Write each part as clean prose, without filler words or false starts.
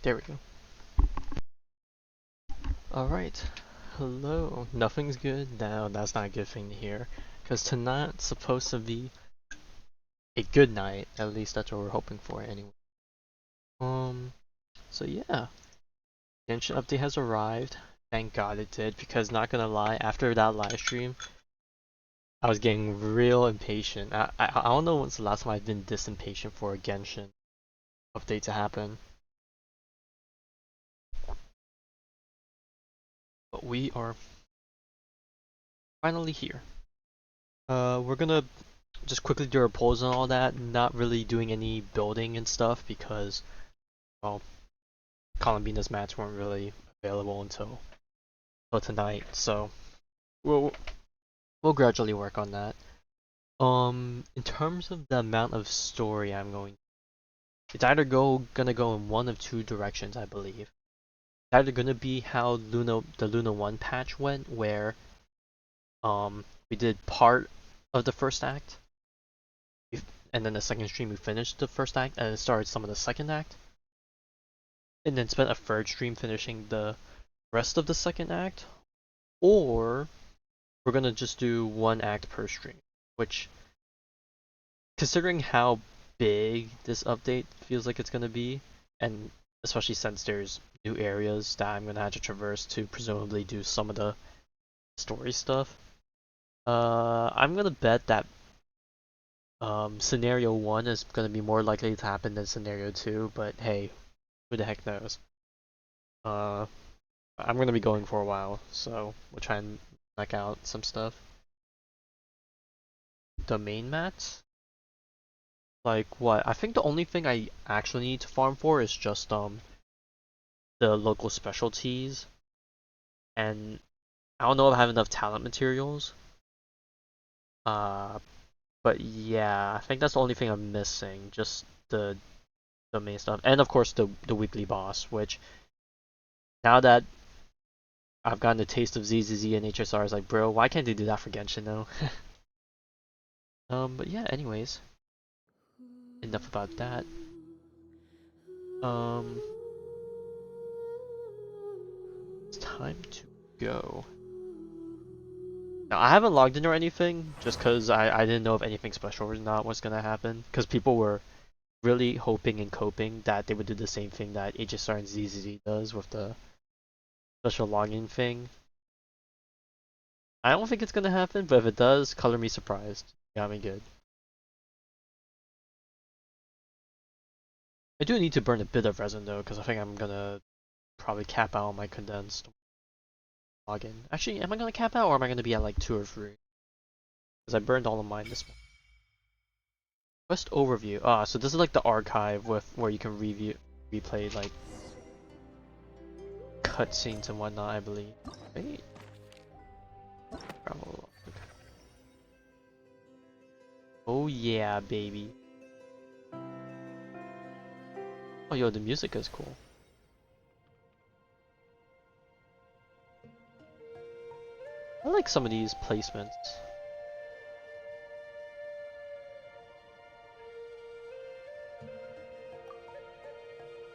There we go. Alright. Hello. Nothing's good? No, that's not a good thing to hear. Because tonight's supposed to be a good night. At least that's what we're hoping for anyway. Um, so yeah. Genshin update has arrived. Thank God it did, because not gonna lie, after that live stream, I was getting real impatient. I don't know when's the last time I've been this impatient for a Genshin update to happen. But we are finally here. We're gonna just quickly do our polls and all that, not really doing any building and stuff because, well, Columbina's mats weren't really available until tonight, so we'll we'll gradually work on that. In terms of the amount of story I'm going, it's either gonna go in one of two directions, I believe. It's either gonna be how the Luna 1 patch went, where we did part of the first act, and then the second stream we finished the first act and it started some of the second act, and then spent a third stream finishing the rest of the second act, or we're gonna just do one act per stream, which, considering how big this update feels like it's gonna be, and especially since there's new areas that I'm gonna have to traverse to presumably do some of the story stuff, I'm gonna bet that scenario 1 is gonna be more likely to happen than scenario 2, but hey, who the heck knows? Uh, I'm gonna be going for a while, so we'll try and knock out some stuff. The main mats? Like what? I think the only thing I actually need to farm for is just the local specialties, and I don't know if I have enough talent materials. Uh, but yeah, I think that's the only thing I'm missing, just the main stuff, and of course the weekly boss, which now that I've gotten a taste of ZZZ and HSR, is like, bro, why can't they do that for Genshin though? But yeah, anyways, enough about that. Um, it's time to go. Now, I haven't logged in or anything, just because I didn't know if anything special or not was gonna happen, because people were really hoping and coping that they would do the same thing that HSR and ZZZ does with the special login thing. I don't think it's gonna happen, but if it does, color me surprised. Got me good. I do need to burn a bit of resin though, because I think I'm gonna probably cap out on my condensed login. Actually, am I gonna cap out, or am I gonna be at like 2 or 3? Because I burned all of mine this month. Quest overview. Ah, so this is like the archive with where you can replay like cutscenes and whatnot, I believe. Wait. Travel. Okay. Oh yeah, baby. Oh yo, the music is cool. I like some of these placements.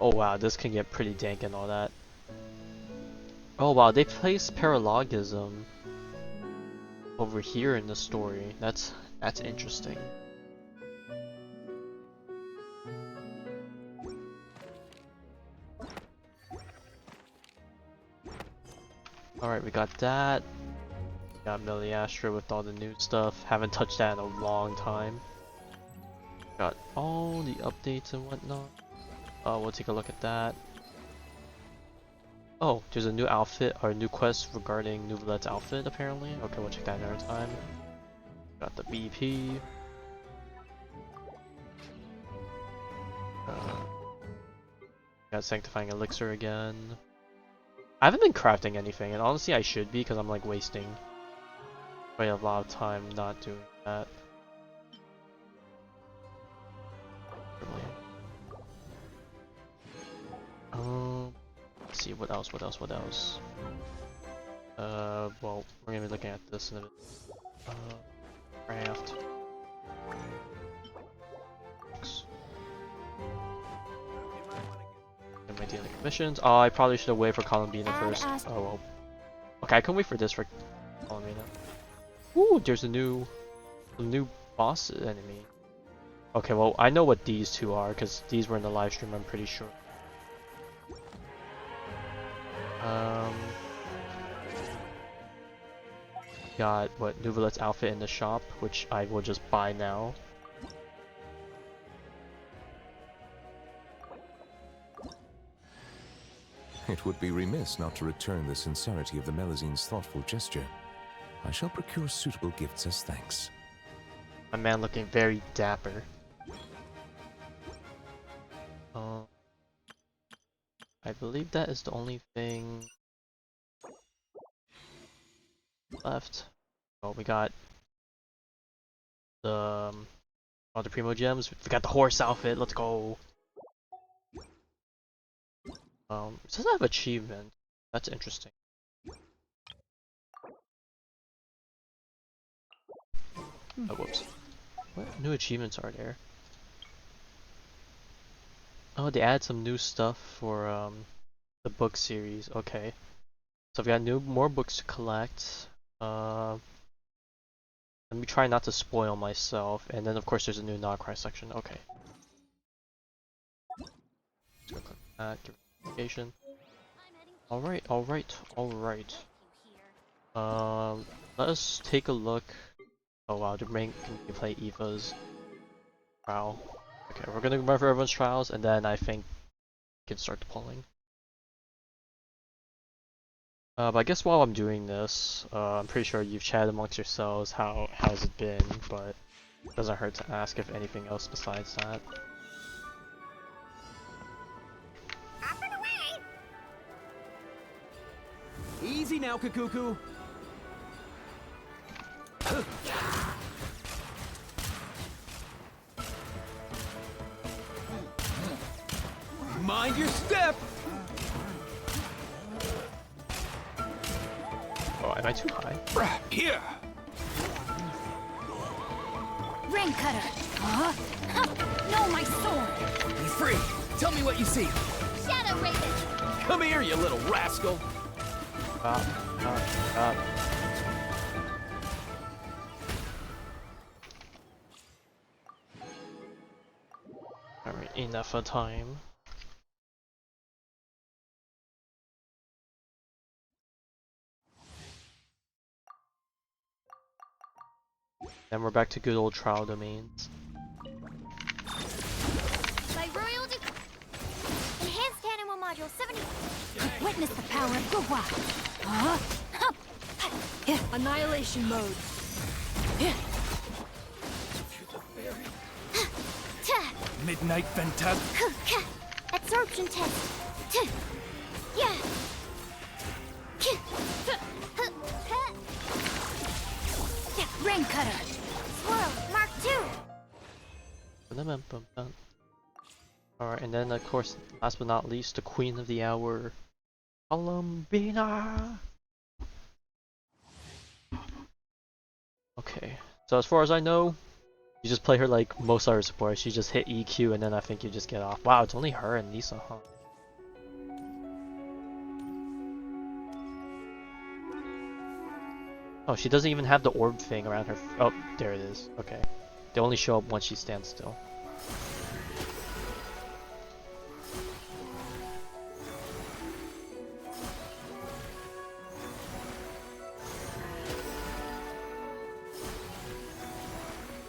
Oh wow, this can get pretty dank and all that. Oh wow, they placed paralogism over here in the story. That's interesting. Alright, we got that. We got Miliastra with all the new stuff. Haven't touched that in a long time. Got all the updates and whatnot. We'll take a look at that. Oh, there's a new outfit, or a new quest regarding Nouvelette's outfit, apparently. Okay, we'll check that another time. Got the BP. Got Sanctifying Elixir again. I haven't been crafting anything, and honestly I should be, because I'm like wasting quite a lot of time not doing that. Let's see, what else? Well, we're gonna be looking at this in a bit. Craft. am I dealing commissions? Oh, I probably should have waited for Columbina first. Oh well. Okay, I can wait for this for Columbina. Ooh, there's a new boss enemy. Okay, well I know what these two are because these were in the live stream. I'm pretty sure. Got what Nuvalet's outfit in the shop, which I will just buy now. It would be remiss not to return the sincerity of the Melizine's thoughtful gesture. I shall procure suitable gifts as thanks. My man looking very dapper. I believe that is the only thing left. Oh, we got the all the Primo gems. We got the horse outfit. Let's go. It doesn't have achievement. That's interesting. Oh, whoops. What new achievements are there? Oh, they add some new stuff for the book series. Okay, so I've got more books to collect. Let me try not to spoil myself, and then of course there's a new Krai section. Okay. Let's go click that. Give notification. Alright. Let us take a look. Oh wow, the main can play Eva's trial. Okay, we're gonna run for everyone's trials, and then I think we can start the polling. But I guess while I'm doing this, I'm pretty sure you've chatted amongst yourselves how's it been, but it doesn't hurt to ask if anything else besides that. Up and away! Easy now, Kakuku. Mind your step. Oh, am I too high? Here. Rain cutter! Huh? No, my sword! Be free. Tell me what you see. Shadow Raven! Come here, you little rascal. Stop. Alright, enough of time. Then we're back to good old trial domains. By royal enhanced animal module 70. Witness the power of Gugwa. Huh? Annihilation mode. Midnight Ventag. Absorption test. Yeah. Rain cutter. Swirl Mark II. Alright, and then of course, last but not least, the queen of the hour, Columbina. Okay, so as far as I know, you just play her like most other supporters. She just hit EQ and then I think you just get off. Wow, it's only her and Lisa, huh? Oh, she doesn't even have the orb thing around her. Oh, there it is. Okay. They only show up once she stands still.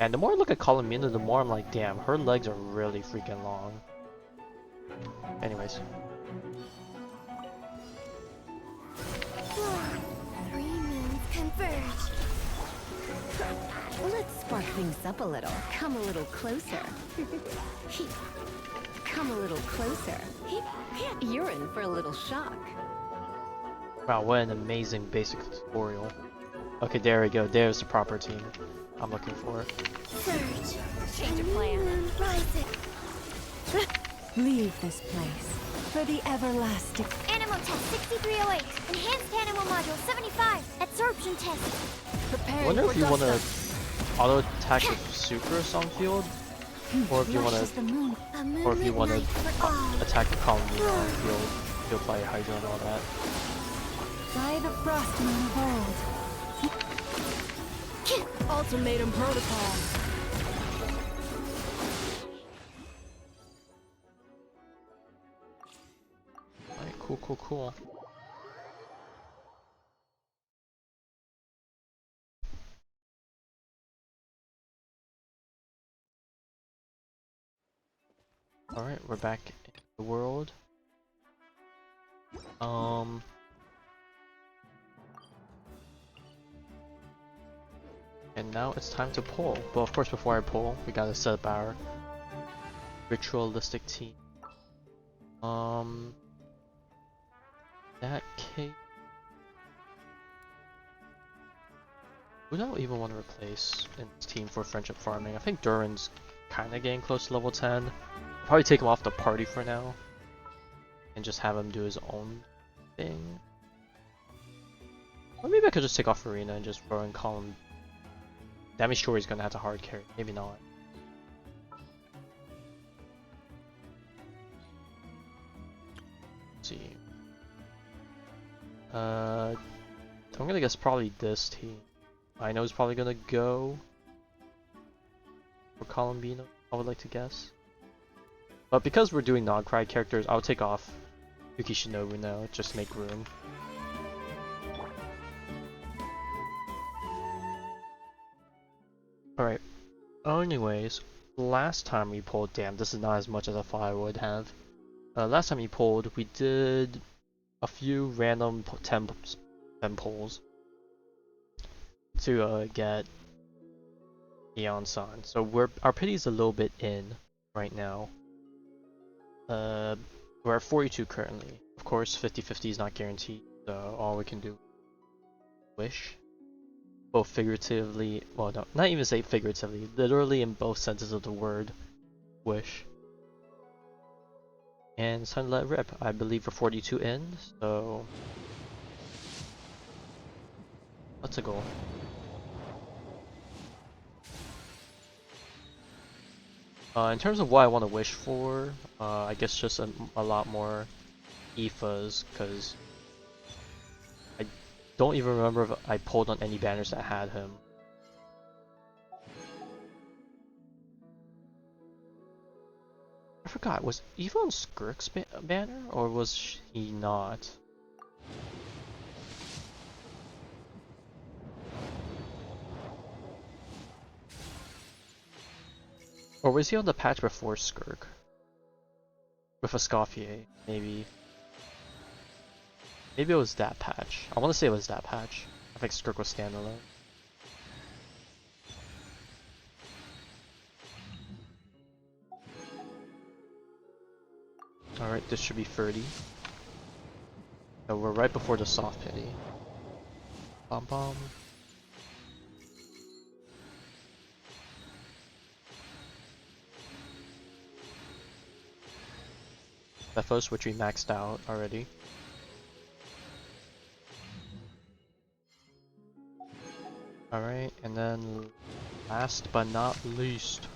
And the more I look at Columbina, the more I'm like, damn, her legs are really freaking long. Anyways. Three moons converge. Let's spark things up a little. Come a little closer. Come a little closer. You're in for a little shock. Wow, what an amazing basic tutorial. Okay, there we go. There's the proper team I'm looking for. Surge. Change of plan. Rising. Leave this place for the everlasting. Animal test 6308. Enhanced animal module 75. Absorption test. I Prepare wonder for if you want to dust-up. auto attack with super song field. Or if you want Flashes to, the moon. A or if you moonlit want night for all. to attack the colony, he'll play Hydra and all that. By the frost moon of old. Ultimatum protocol. Alright, cool. Alright, we're back in the world. And now it's time to pull. But of course, before I pull, we gotta set up our ritualistic team. That case. Who do I even want to replace in this team for friendship farming? I think Durin's kind of getting close to level 10. I'll probably take him off the party for now. And just have him do his own thing. Or maybe I could just take off Arena and just throw in Column. That means sure he's gonna have to hard carry. Maybe not. Let's see. I'm gonna guess probably this team. I know he's probably gonna go for Columbino, I would like to guess. But because we're doing non-Krai characters, I'll take off Yuki Shinobu now, just to make room. Alright. Anyways, last time we pulled, damn, this is not as much as I thought I would have. Last time we pulled, we did a few random 10 pulls to get Eon-san. So our pity's a little bit in right now. We're at 42 currently. Of course, 50-50 is not guaranteed, so all we can do wish. Both figuratively, well, no, not even say figuratively, literally in both senses of the word, wish. And it's time to let it rip. I believe we're 42 in, so that's a goal. In terms of what I want to wish for, I guess just a lot more EFAs, because I don't even remember if I pulled on any banners that had him. I forgot, was Eva on Skirk's banner, or was he not? Or was he on the patch before Skirk? With a Scoffier, maybe. Maybe it was that patch. I want to say it was that patch. I think Skirk was standalone. Alright, this should be 30. So we're right before the soft pity. Bum bum. Defos, which we maxed out already. Alright, and then last but not least.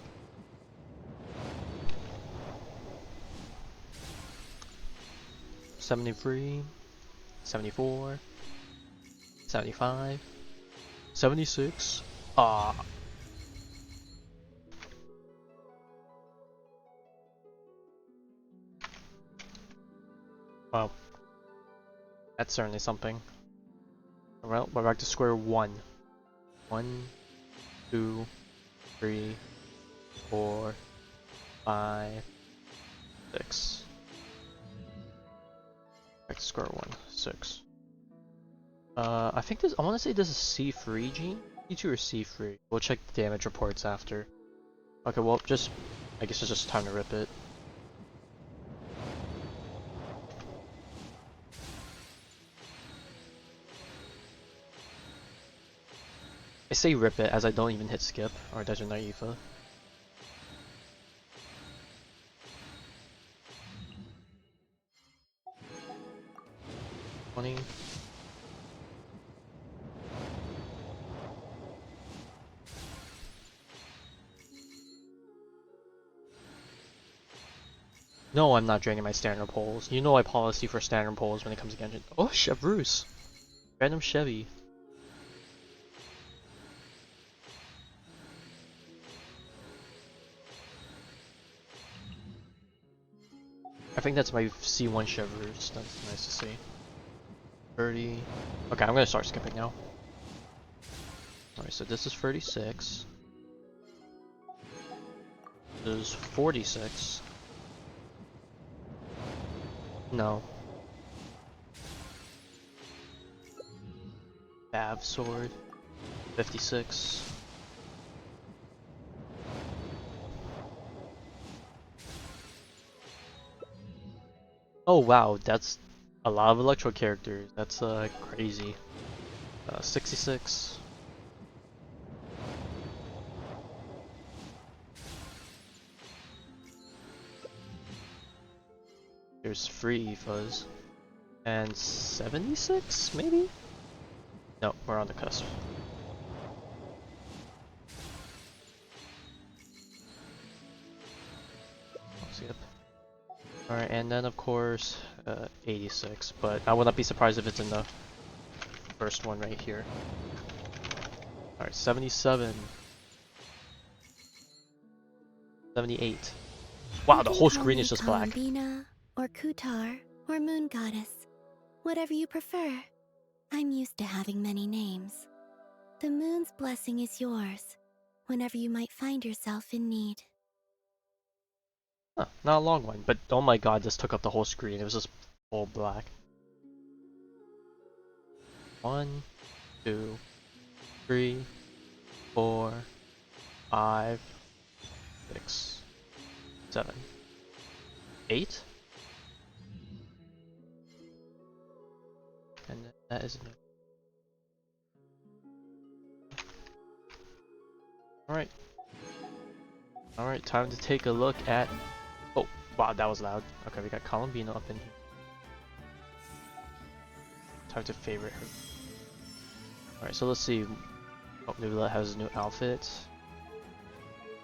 $73, $74, $75, $76. Ah. Well, that's certainly something. Well, we're back to square one. 1, 2, 3, 4, 5, 6. Back to square one, 6. I think this. I want to say this is C3 gene. C2 or C3. We'll check the damage reports after. Okay, well, just. I guess it's just time to rip it. I say rip it as I don't even hit skip or Desert Naifa. No, I'm not draining my standard poles. You know my policy for standard poles when it comes to Genshin. Oh, Chevrouse! Random Chevy. I think that's my C1 Chevrouse. That's nice to see. 30. Okay, I'm gonna start skipping now. Alright, so this is 36. This is 46. No. Bav sword. 56. Oh wow, that's a lot of electro characters. That's crazy. 66. There's free Fuzz. And 76 maybe? No, we're on the cusp. Skip. Alright, and then of course 86, but I would not be surprised if it's in the first one right here. Alright, 77. 78. Wow, the whole screen is just black. Columbina, or Kutar, or Moon Goddess. Whatever you prefer. I'm used to having many names. The moon's blessing is yours, whenever you might find yourself in need. Huh, not a long one, but oh my god, this took up the whole screen. It was just full black. 1, 2, 3, 4, 5, 6, 7, 8? And that is new. Alright. Alright, time to take a look at... Oh, wow, that was loud. Okay, we got Columbina up in here. Time to favorite her. Alright, so let's see. Oh, Nubila has a new outfit.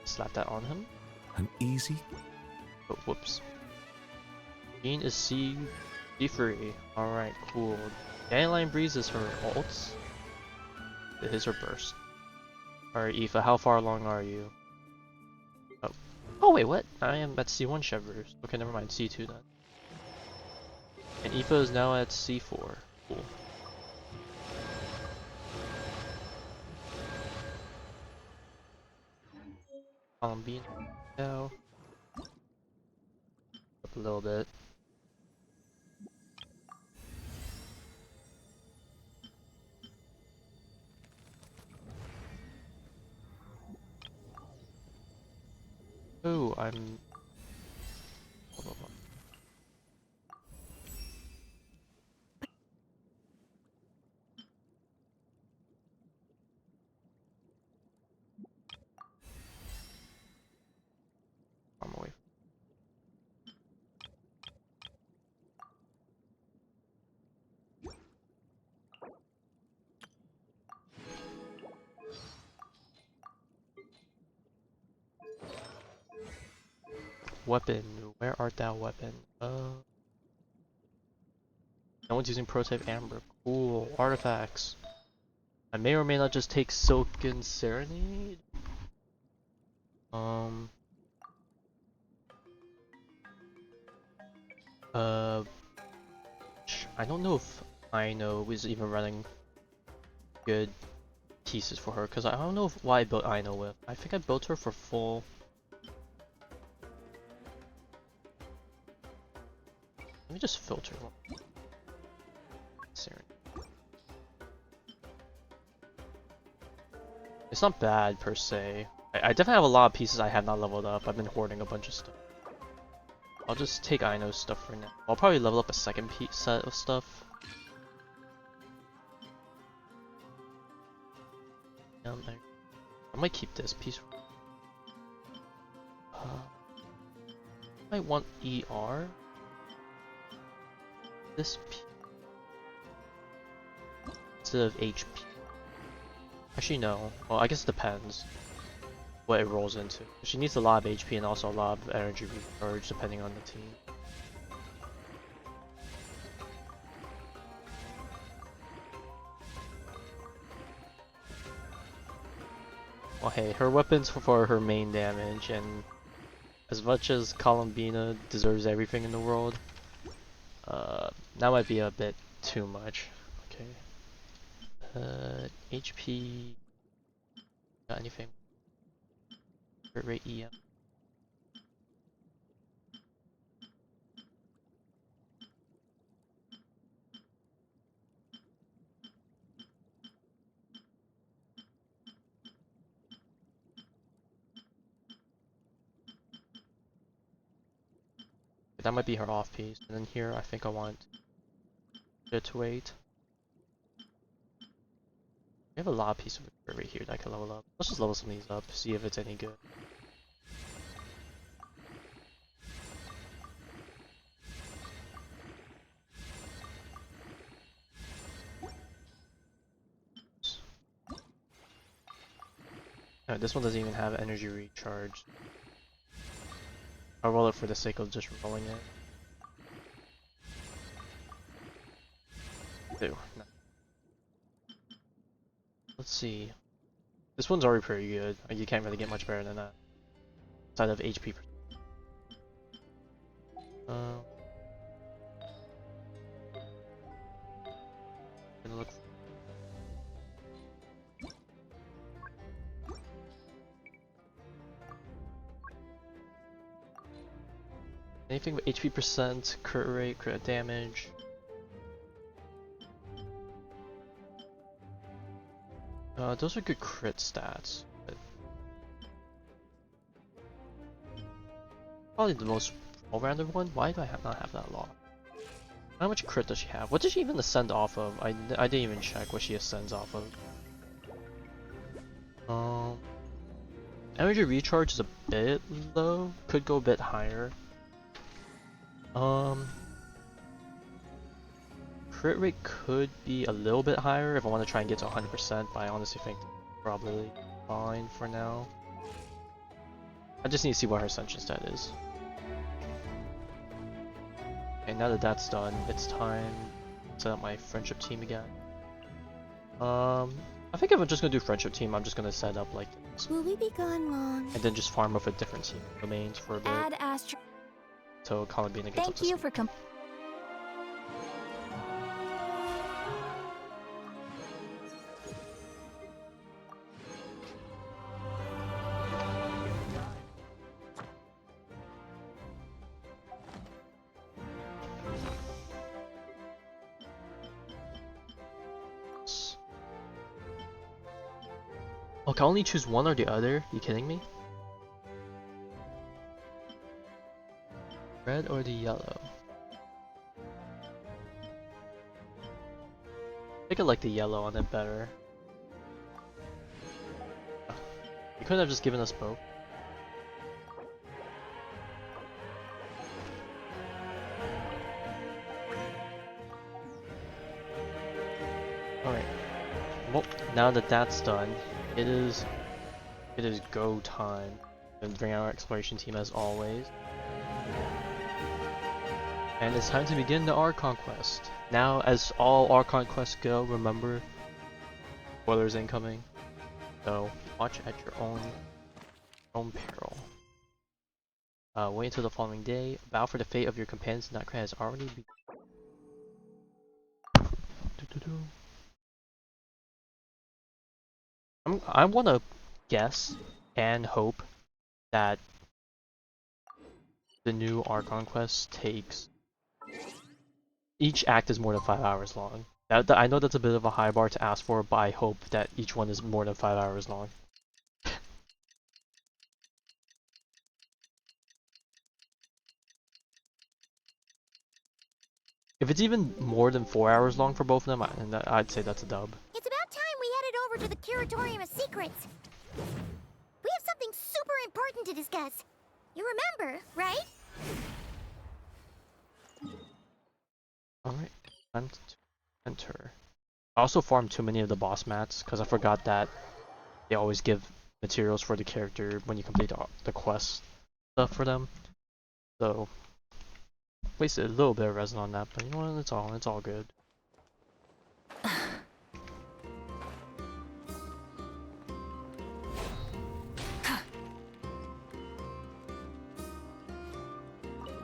Slap that on him. An easy... Oh, whoops. Jean is C3. Alright, cool. Dandelion Breeze is her ult. It is her burst. Alright, Aoife, how far along are you? Oh. Oh wait, what? I am at C1 Chevrouse. Okay, never mind, C2 then. And Aoife is now at C4. Cool. Columbine now. Up a little bit. Oh, I'm... Hold on. I'm away. Weapon, where art thou, weapon? No one's using prototype Amber. Cool, artifacts. I may or may not just take Silken Serenade. I don't know if I know is even running good pieces for her, because I don't know why I built Ino with. I think I built her for full. Let me just filter one. It's not bad per se. I definitely have a lot of pieces I have not leveled up. I've been hoarding a bunch of stuff. I'll just take Ino's stuff for now. I'll probably level up a second set of stuff. I might keep this piece. I might want ER. This piece instead of HP. Actually, no. Well, I guess it depends. what it rolls into. She needs a lot of HP and also a lot of energy recharge depending on the team. Well, hey, her weapons for her main damage, and as much as Columbina deserves everything in the world, that might be a bit too much. Okay. HP. Got anything? Crit rate EM. That might be her off piece. And then here, I think I want it to wait. We have a lot of pieces of crit rate here that I can level up. Let's just level some of these up, see if it's any good. No, this one doesn't even have energy recharge. I'll roll it for the sake of just rolling it. Ew, no. Let's see. This one's already pretty good. You can't really get much better than that. Outside of HP. Gonna look. Anything with HP percent, crit rate, crit damage. Those are good crit stats. But probably the most all-rounded one. Why do I not have that law? How much crit does she have? What does she even ascend off of? I didn't even check what she ascends off of. Energy recharge is a bit low. Could go a bit higher. Crit rate could be a little bit higher if I want to try and get to 100%, but I honestly think probably fine for now. I just need to see what her ascension stat is. Okay, now that that's done, it's time to set up my friendship team again. I think if I'm just gonna do friendship team, I'm just gonna set up like this. Will we be gone long? And then just farm with a different team domains for a bit. Add Astro. So Columbina gets up to Thank you speed. for Oh, can I only choose one or the other? You kidding me? Red or the yellow? I think I like the yellow on it better. You couldn't have just given us both. Alright. Well, now that that's done, it is go time. And bring our exploration team as always. And it's time to begin the Archon quest. Now, as all Archon quests go, remember, spoilers incoming. So watch at your own peril. Wait until the following day. Bow for the fate of your companions. That Krai has already begun. I want to guess and hope that the new Archon quest takes each act is more than 5 hours long. I know that's a bit of a high bar to ask for, but I hope that each one is more than 5 hours long. If it's even more than 4 hours long for both of them, I'd say that's a dub. It's about time we headed over to the Curatorium of Secrets. We have something super important to discuss. You remember, right? Alright, time to enter. I also farmed too many of the boss mats, because I forgot that they always give materials for the character when you complete the quest stuff for them. So wasted a little bit of resin on that, but you know what? It's all good.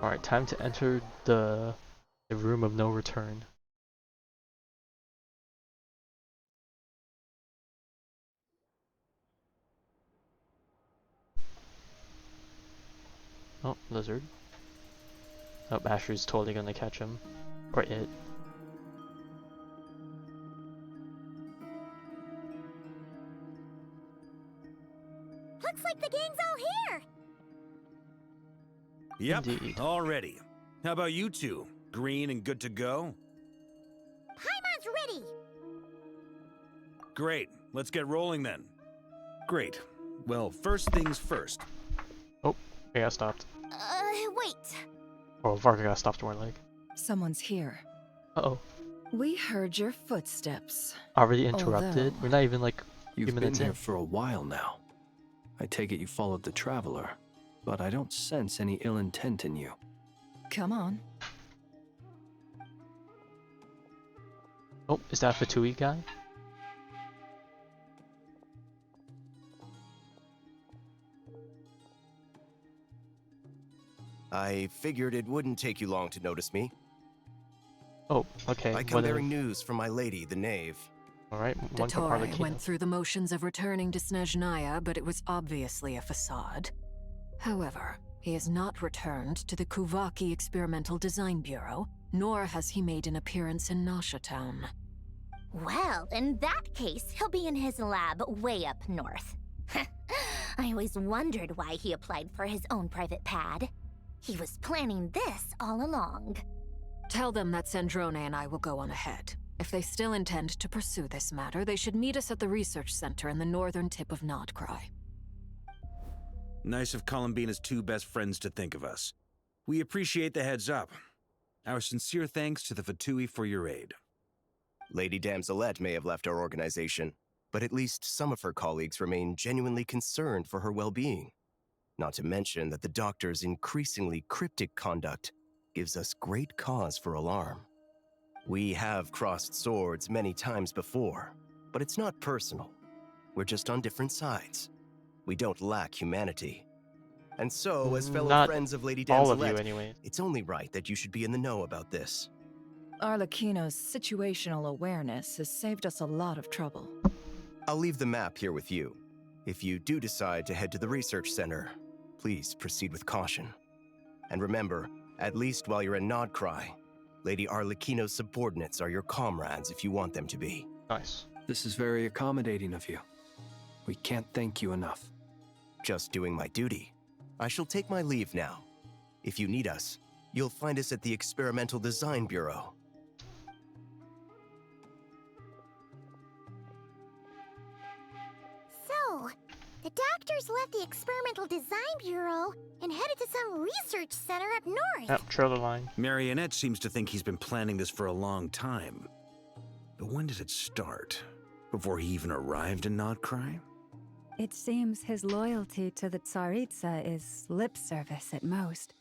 All right, time to enter the room of no return. Oh, lizard. Oh, Asher's totally gonna catch him. Or it. Looks like the gang's all here! Yep, Indeed. all ready. How about you two? Green and good to go? Paimon's ready! Great, let's get rolling then. Great. Well, first things first. Oh, I got stopped. Wait. Oh, Varka got stopped more like. Someone's here. Uh-oh. We heard your footsteps. Already interrupted? Although- We're not even like You've few been minutes here in. for a while now. I take it you followed the Traveler, but I don't sense any ill intent in you. Come on. Oh, is that Fatui guy? I figured it wouldn't take you long to notice me. Oh, okay. I come bearing news from my lady, the knave. Alright, one from Dotorre Arlecchino. went through the motions of returning to Snezhnaya, but it was obviously a facade. However, he has not returned to the Kuvaki Experimental Design Bureau, nor has he made an appearance in Nasha Town. Well, in that case, he'll be in his lab way up north. I always wondered why he applied for his own private pad. He was planning this all along. Tell them that Sandrone and I will go on ahead. If they still intend to pursue this matter, they should meet us at the research center in the northern tip of Krai. Nice of Columbina's two best friends to think of us. We appreciate the heads up. Our sincere thanks to the Fatui for your aid. Lady Damselette may have left our organization, but at least some of her colleagues remain genuinely concerned for her well-being. Not to mention that the Doctor's increasingly cryptic conduct gives us great cause for alarm. We have crossed swords many times before, but it's not personal. We're just on different sides. We don't lack humanity. And so, as fellow Not friends of Lady all of you, Damselette, anyway. it's only right that you should be in the know about this. Arlecchino's situational awareness has saved us a lot of trouble. I'll leave the map here with you. If you do decide to head to the research center, please proceed with caution. And remember, at least while you're in Krai, Lady Arlecchino's subordinates are your comrades if you want them to be. Nice. This is very accommodating of you. We can't thank you enough. Just doing my duty. I shall take my leave now. If you need us, you'll find us at the Experimental Design Bureau. So, the doctors left the Experimental Design Bureau and headed to some research center up north. Yep, trailer line. Marionette seems to think he's been planning this for a long time. But when did it start? Before he even arrived in Krai? It seems his loyalty to the Tsaritsa is lip service at most.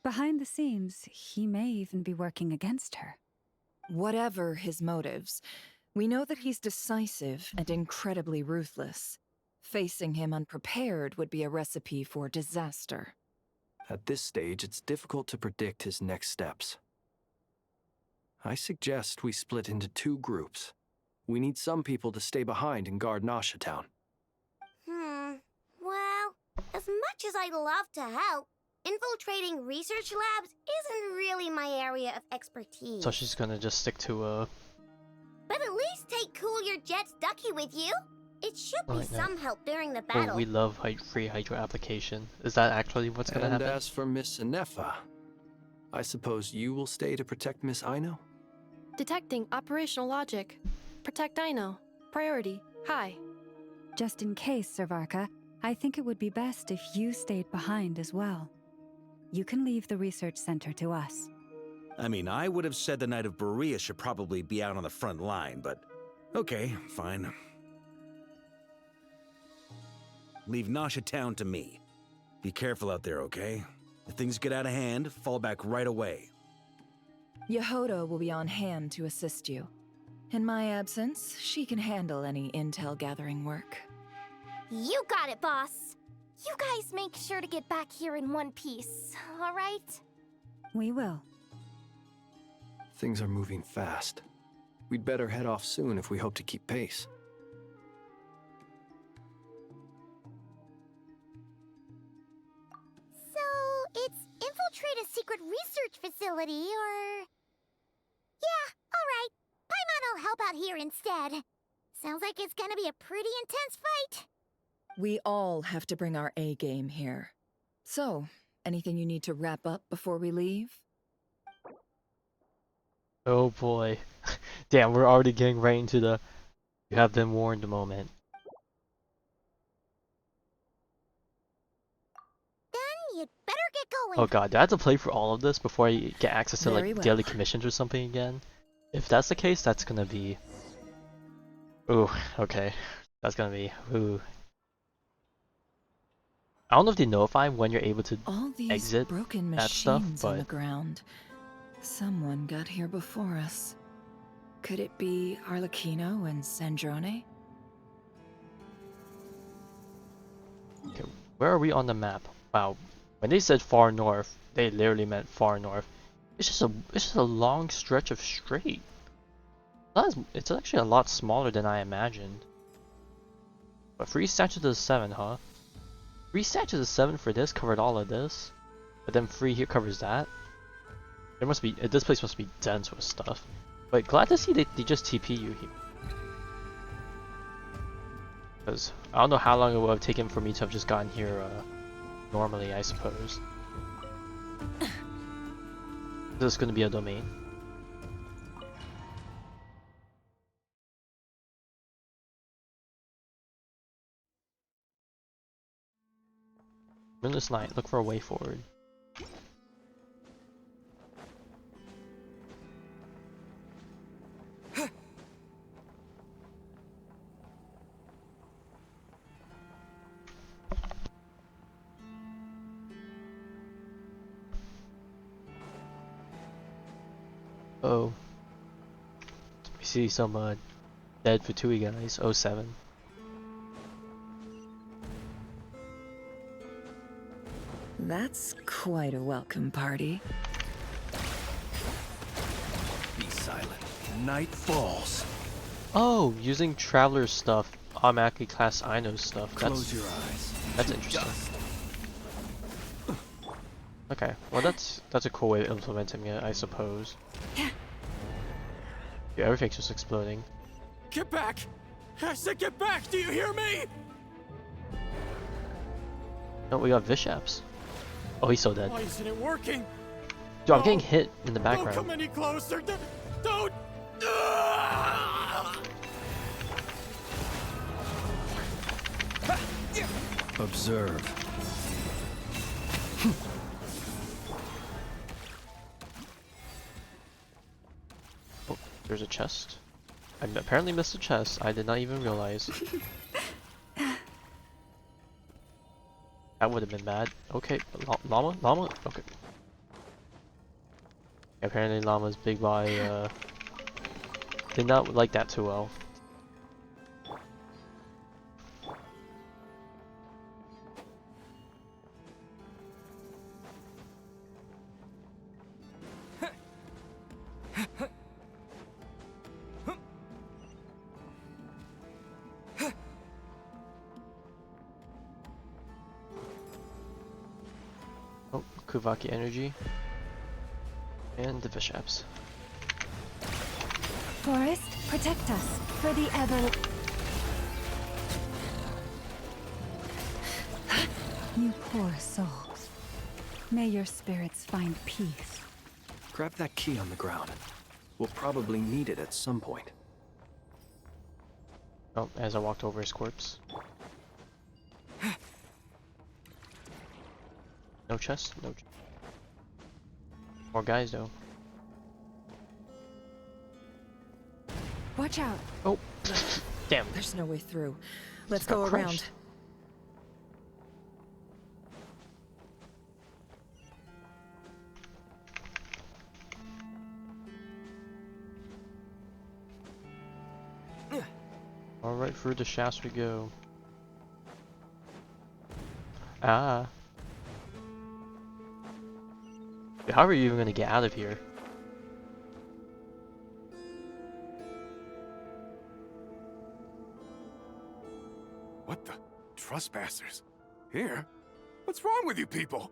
Behind the scenes, he may even be working against her. Whatever his motives, we know that he's decisive and incredibly ruthless. Facing him unprepared would be a recipe for disaster. At this stage, it's difficult to predict his next steps. I suggest we split into two groups. We need some people to stay behind and guard Nasha Town. Well, as much as I'd love to help, infiltrating research labs isn't really my area of expertise. So she's gonna just stick to But at least take Cool Your Jet's ducky with you. It should be Right now. some help during the Oh, battle. we love free hydro application. Is that actually what's gonna And happen? as for Miss Inefa, I suppose you will stay to protect Miss Aino? Detecting operational logic. Protect Dino. Priority. High. Just in case, Sir Varka, I think it would be best if you stayed behind as well. You can leave the research center to us. I mean, I would have said the Knight of Berea should probably be out on the front line, but okay, fine. Leave Nasha Town to me. Be careful out there, okay? If things get out of hand, fall back right away. Yehodo will be on hand to assist you. In my absence, she can handle any intel gathering work. You got it, boss. You guys make sure to get back here in one piece, all right? We will. Things are moving fast. We'd better head off soon if we hope to keep pace. So, it's infiltrate a secret research facility, or... Yeah, alright. Paimon will help out here instead. Sounds like it's gonna be a pretty intense fight. We all have to bring our A game here. So, anything you need to wrap up before we leave? Oh boy. Damn, we're already getting right into the you have been warned moment. Then you'd better get going. Oh god, do I have to play for all of this before I get access to Very like well. daily commissions or something again? If that's the case, that's gonna be... Ooh, okay. That's gonna be... Ooh. I don't know if they notify when you're able to All these exit broken that stuff, machines on the but... ground. Someone got here before us. Could it be Arlecchino and Sandrone? Okay, where are we on the map? Wow, when they said far north, they literally meant far north. It's just a long stretch of straight. It's actually a lot smaller than I imagined. But 3 statues to the 7, huh? 3 statues to the 7 for this covered all of this, but then 3 here covers that. There must be this place must be dense with stuff. But glad to see they just TP you here. Because I don't know how long it would have taken for me to have just gotten here normally, I suppose. This is going to be a domain. Moonless Night, look for a way forward. Oh. We see some dead Fatui guys, 07. That's quite a welcome party. Be silent. Night falls. Oh, using Traveler's stuff automatically class Ino's stuff. Close your eyes. That's interesting. Okay, well that's a cool way of implementing it, I suppose. Yeah, everything's just exploding. Get back! I said get back! Do you hear me? No, we got Vishaps. Oh, he's so dead. Why isn't it working? Dude, I'm getting hit in the Don't background. come any closer! Don't! Observe. Oh, there's a chest. I apparently missed a chest. I did not even realize. That would have been bad. Okay, llama? Llama? Okay. Apparently llama's big body did not like that too well. Oh, Kuvaki energy. And the Vishaps. Forest, protect us for the ever... You poor souls. May your spirits find peace. Grab that key on the ground. We'll probably need it at some point. Oh, as I walked over his corpse. No chest? No chest. More guys though. Watch out. Oh, damn. There's no way through. Let's Just got go around. crushed. Alright, through the shafts we go. Ah. How are you even gonna get out of here? What the? Trespassers? Here? What's wrong with you people?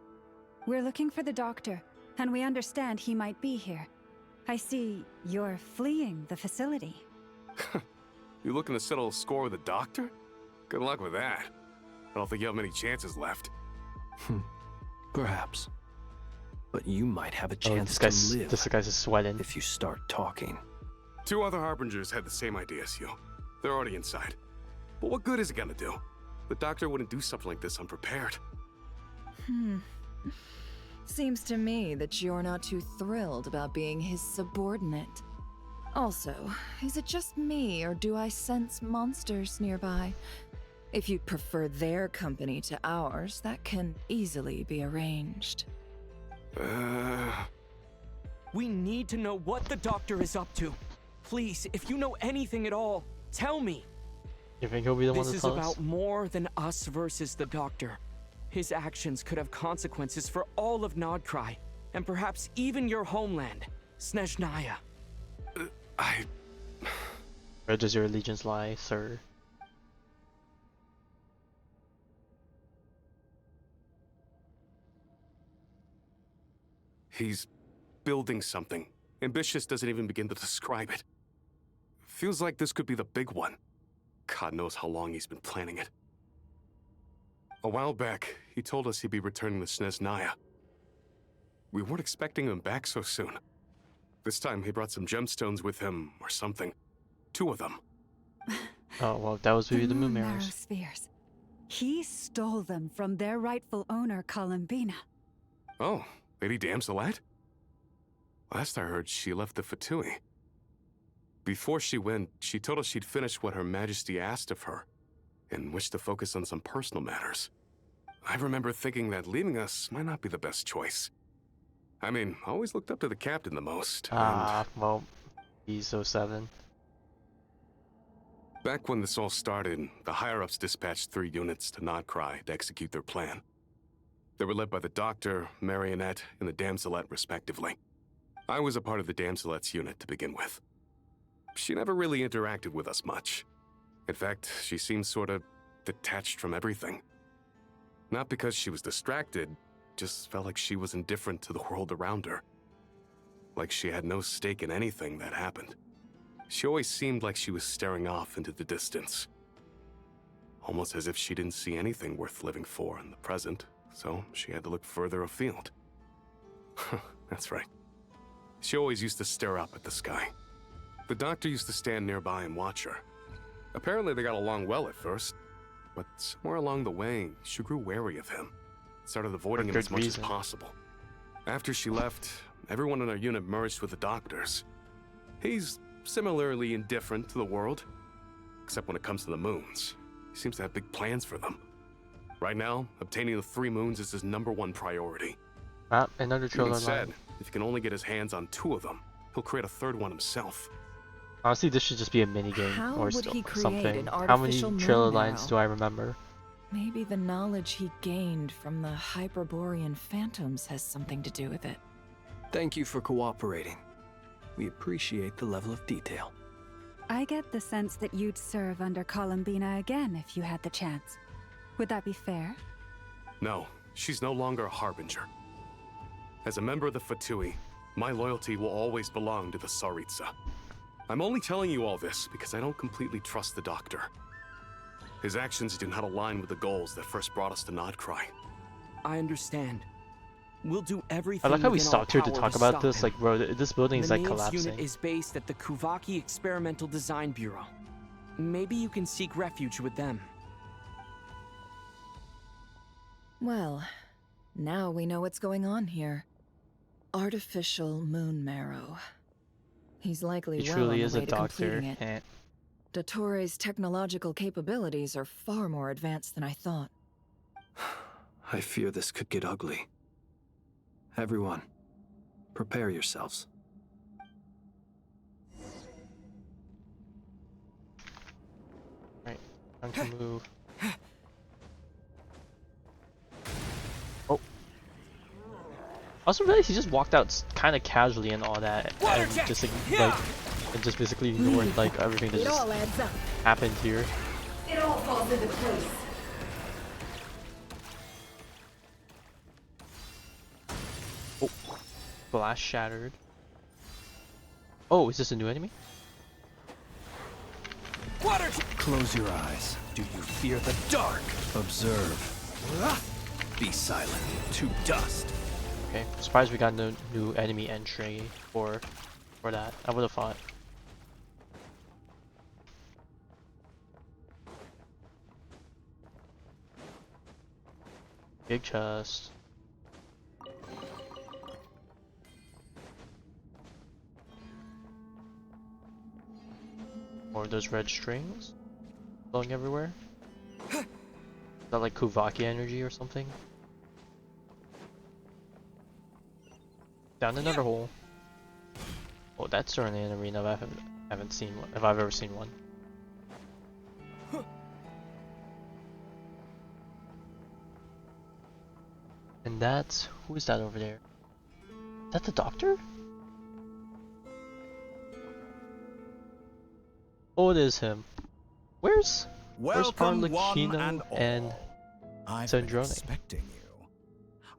We're looking for the doctor, and we understand he might be here. I see you're fleeing the facility. You looking to settle a score with the doctor? Good luck with that. I don't think you have many chances left. Perhaps. But you might have a Oh, chance this to live guy's just sweating. if you start talking. 2 other Harbingers had the same idea as you. They're already inside. But what good is it gonna do? The doctor wouldn't do something like this unprepared. Seems to me that you're not too thrilled about being his subordinate. Also, is it just me, or do I sense monsters nearby? If you'd prefer their company to ours, that can easily be arranged. We need to know what the doctor is up to. Please, if you know anything at all, tell me. You think he'll be the one This to is tell us? about more than us versus the doctor. His actions could have consequences for all of Krai, and perhaps even your homeland, Snezhnaya. Where does your allegiance lie, sir? He's building something. Ambitious doesn't even begin to describe it. Feels like this could be the big one. God knows how long he's been planning it. A while back, he told us he'd be returning to Snezhnaya. We weren't expecting him back so soon. This time he brought some gemstones with him, or something. 2 of them. Oh, well, that was maybe the moon Marrow mirrors. spheres. He stole them from their rightful owner, Columbina. Oh, Lady Damselet? Last I heard, she left the Fatui. Before she went, she told us she'd finished what Her Majesty asked of her, and wished to focus on some personal matters. I remember thinking that leaving us might not be the best choice. I mean, I always looked up to the captain the most. Ah, well, he's 07. Back when this all started, the higher-ups dispatched 3 units to Krai to execute their plan. They were led by the Doctor, Marionette, and the Damselet, respectively. I was a part of the Damselet's unit to begin with. She never really interacted with us much. In fact, she seemed sort of detached from everything. Not because she was distracted, just felt like she was indifferent to the world around her. Like she had no stake in anything that happened. She always seemed like she was staring off into the distance. Almost as if she didn't see anything worth living for in the present, so she had to look further afield. That's right. She always used to stare up at the sky. The Doctor used to stand nearby and watch her. Apparently they got along well at first, but somewhere along the way, she grew wary of him. Started avoiding him as much as possible. After she left, everyone in our unit merged with the Doctor's. He's similarly indifferent to the world, except when it comes to the moons. He seems to have big plans for them. Right now, obtaining the 3 moons is his #1 priority. Ah, another Even trailer said, line. if he can only get his hands on 2 of them, he'll create a 3rd one himself. Honestly, this should just be a mini game How or would he create something. an How many artificial moon trailer lines marrow? do I remember? Maybe the knowledge he gained from the Hyperborean phantoms has something to do with it. Thank you for cooperating. We appreciate the level of detail. I get the sense that you'd serve under Columbina again if you had the chance. Would that be fair? No, she's no longer a Harbinger. As a member of the Fatui, my loyalty will always belong to the Tsaritsa. I'm only telling you all this because I don't completely trust the Doctor. His actions do not align with the goals that first brought us to Krai. I understand. We'll do everything I like how we within our stopped here to power talk about stop this. him. Like, bro, this building is The like Nave's collapsing. unit is based at the Kuvaki Experimental Design Bureau. Maybe you can seek refuge with them. Well, now we know what's going on here. Artificial moon marrow. He's likely He well truly on is the a way to doctor. completing it. Dotorre's technological capabilities are far more advanced than I thought. I fear this could get ugly. Everyone, prepare yourselves. Right, time to move. Oh. I also realized he just walked out kind of casually and all that, and just and just basically ignored like everything that just happened here. It all falls into place. Oh, glass shattered. Oh, is this a new enemy? Close your eyes. Do you fear the dark? Observe. Be silent. To dust. Okay, surprised we got no new enemy entry for that. I would have thought. Big chest. More of those red strings flowing everywhere. Is that like Kuvaki energy or something? Down another hole. Oh, that's certainly an arena I haven't seen one, if I've ever seen one. And that's, who is that over there? Is that the doctor? Oh, it is him. Where's Arlecchino and I've been expecting you.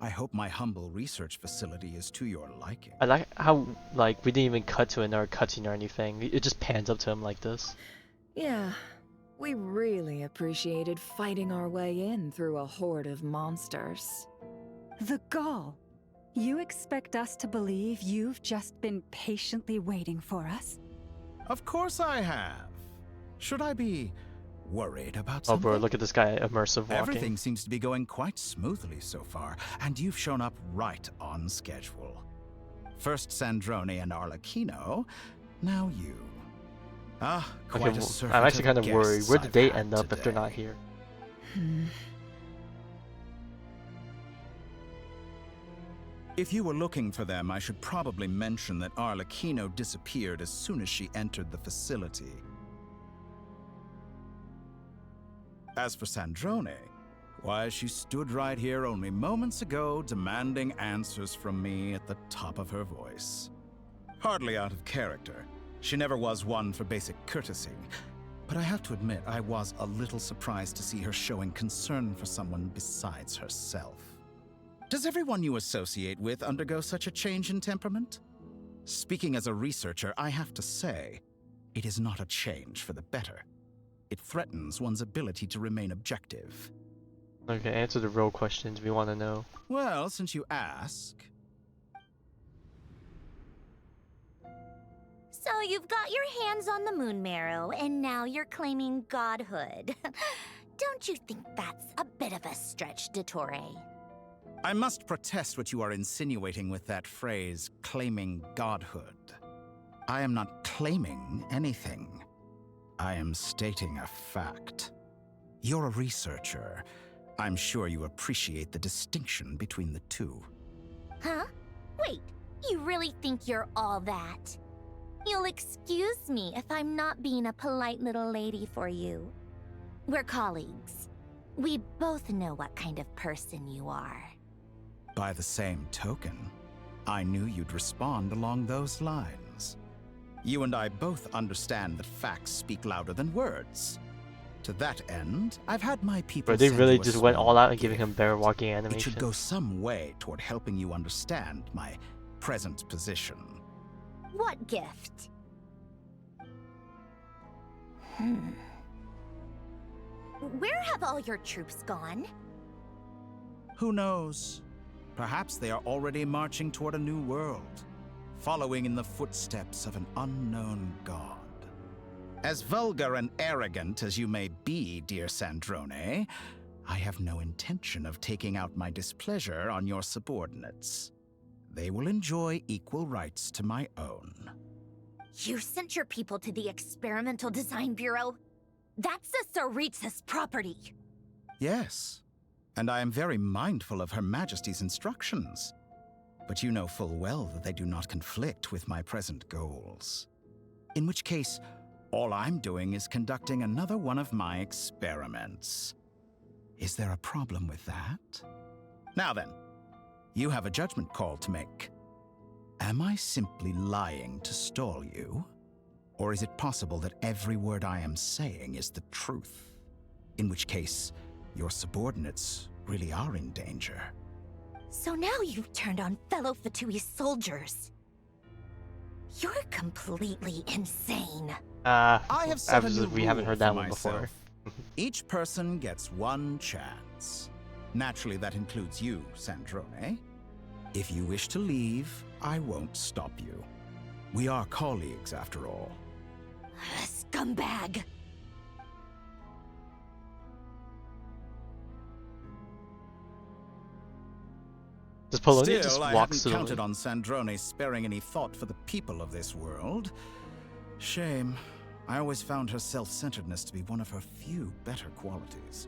I hope my humble research facility is to your liking. I like how like we didn't even cut to another cutscene or anything. It just pans up to him like this. Yeah, we really appreciated fighting our way in through a horde of monsters. The gall. You expect us to believe you've just been patiently waiting for us? Of course I have. Should I be worried about Oh something? bro, look at this guy immersive walking. Everything seems to be going quite smoothly so far, and you've shown up right on schedule. First Sandrone and Arlecchino, now you. Ah, quite Okay, a well, surfeit I'm actually kind of worried. guests Where did I've they had end up if they're today. not here? If you were looking for them, I should probably mention that Arlecchino disappeared as soon as she entered the facility. As for Sandrone, why, she stood right here only moments ago demanding answers from me at the top of her voice. Hardly out of character. She never was one for basic courtesy. But I have to admit, I was a little surprised to see her showing concern for someone besides herself. Does everyone you associate with undergo such a change in temperament? Speaking as a researcher, I have to say, it is not a change for the better. It threatens one's ability to remain objective. Okay, answer the real questions we want to know. Well, since you ask... So you've got your hands on the moon marrow, and now you're claiming godhood. Don't you think that's a bit of a stretch, Dotorre? I must protest what you are insinuating with that phrase, claiming godhood. I am not claiming anything. I am stating a fact. You're a researcher. I'm sure you appreciate the distinction between the two. Huh? Wait, you really think you're all that? You'll excuse me if I'm not being a polite little lady for you. We're colleagues. We both know what kind of person you are. By the same token, I knew you'd respond along those lines. You and I both understand that facts speak louder than words. To that end, I've had my people. But they send really you a just went small all out and giving gift. him bear walking It animation. should go some way toward helping you understand my present position. What gift? Where have all your troops gone? Who knows? Perhaps they are already marching toward a new world, following in the footsteps of an unknown god. As vulgar and arrogant as you may be, dear Sandrone, I have no intention of taking out my displeasure on your subordinates. They will enjoy equal rights to my own. You sent your people to the Experimental Design Bureau? That's the Tsaritsa's property. Yes, and I am very mindful of Her Majesty's instructions. But you know full well that they do not conflict with my present goals. In which case, All I'm doing is conducting another one of my experiments. Is there a problem with that? Now then, you have a judgment call to make. Am I simply lying to stall you? Or is it possible that every word I am saying is the truth? In which case, your subordinates really are in danger. So now you've turned on fellow Fatui soldiers. You're completely insane. I have set a new we haven't rule heard that for one before. myself. Each person gets one chance. Naturally, that includes you, Sandrone. If you wish to leave, I won't stop you. We are colleagues, after all. Scumbag! Does Polonia Still, just I walk hadn't slowly? counted on Sandrone sparing any thought for the people of this world. Shame. I always found her self-centeredness to be one of her few better qualities.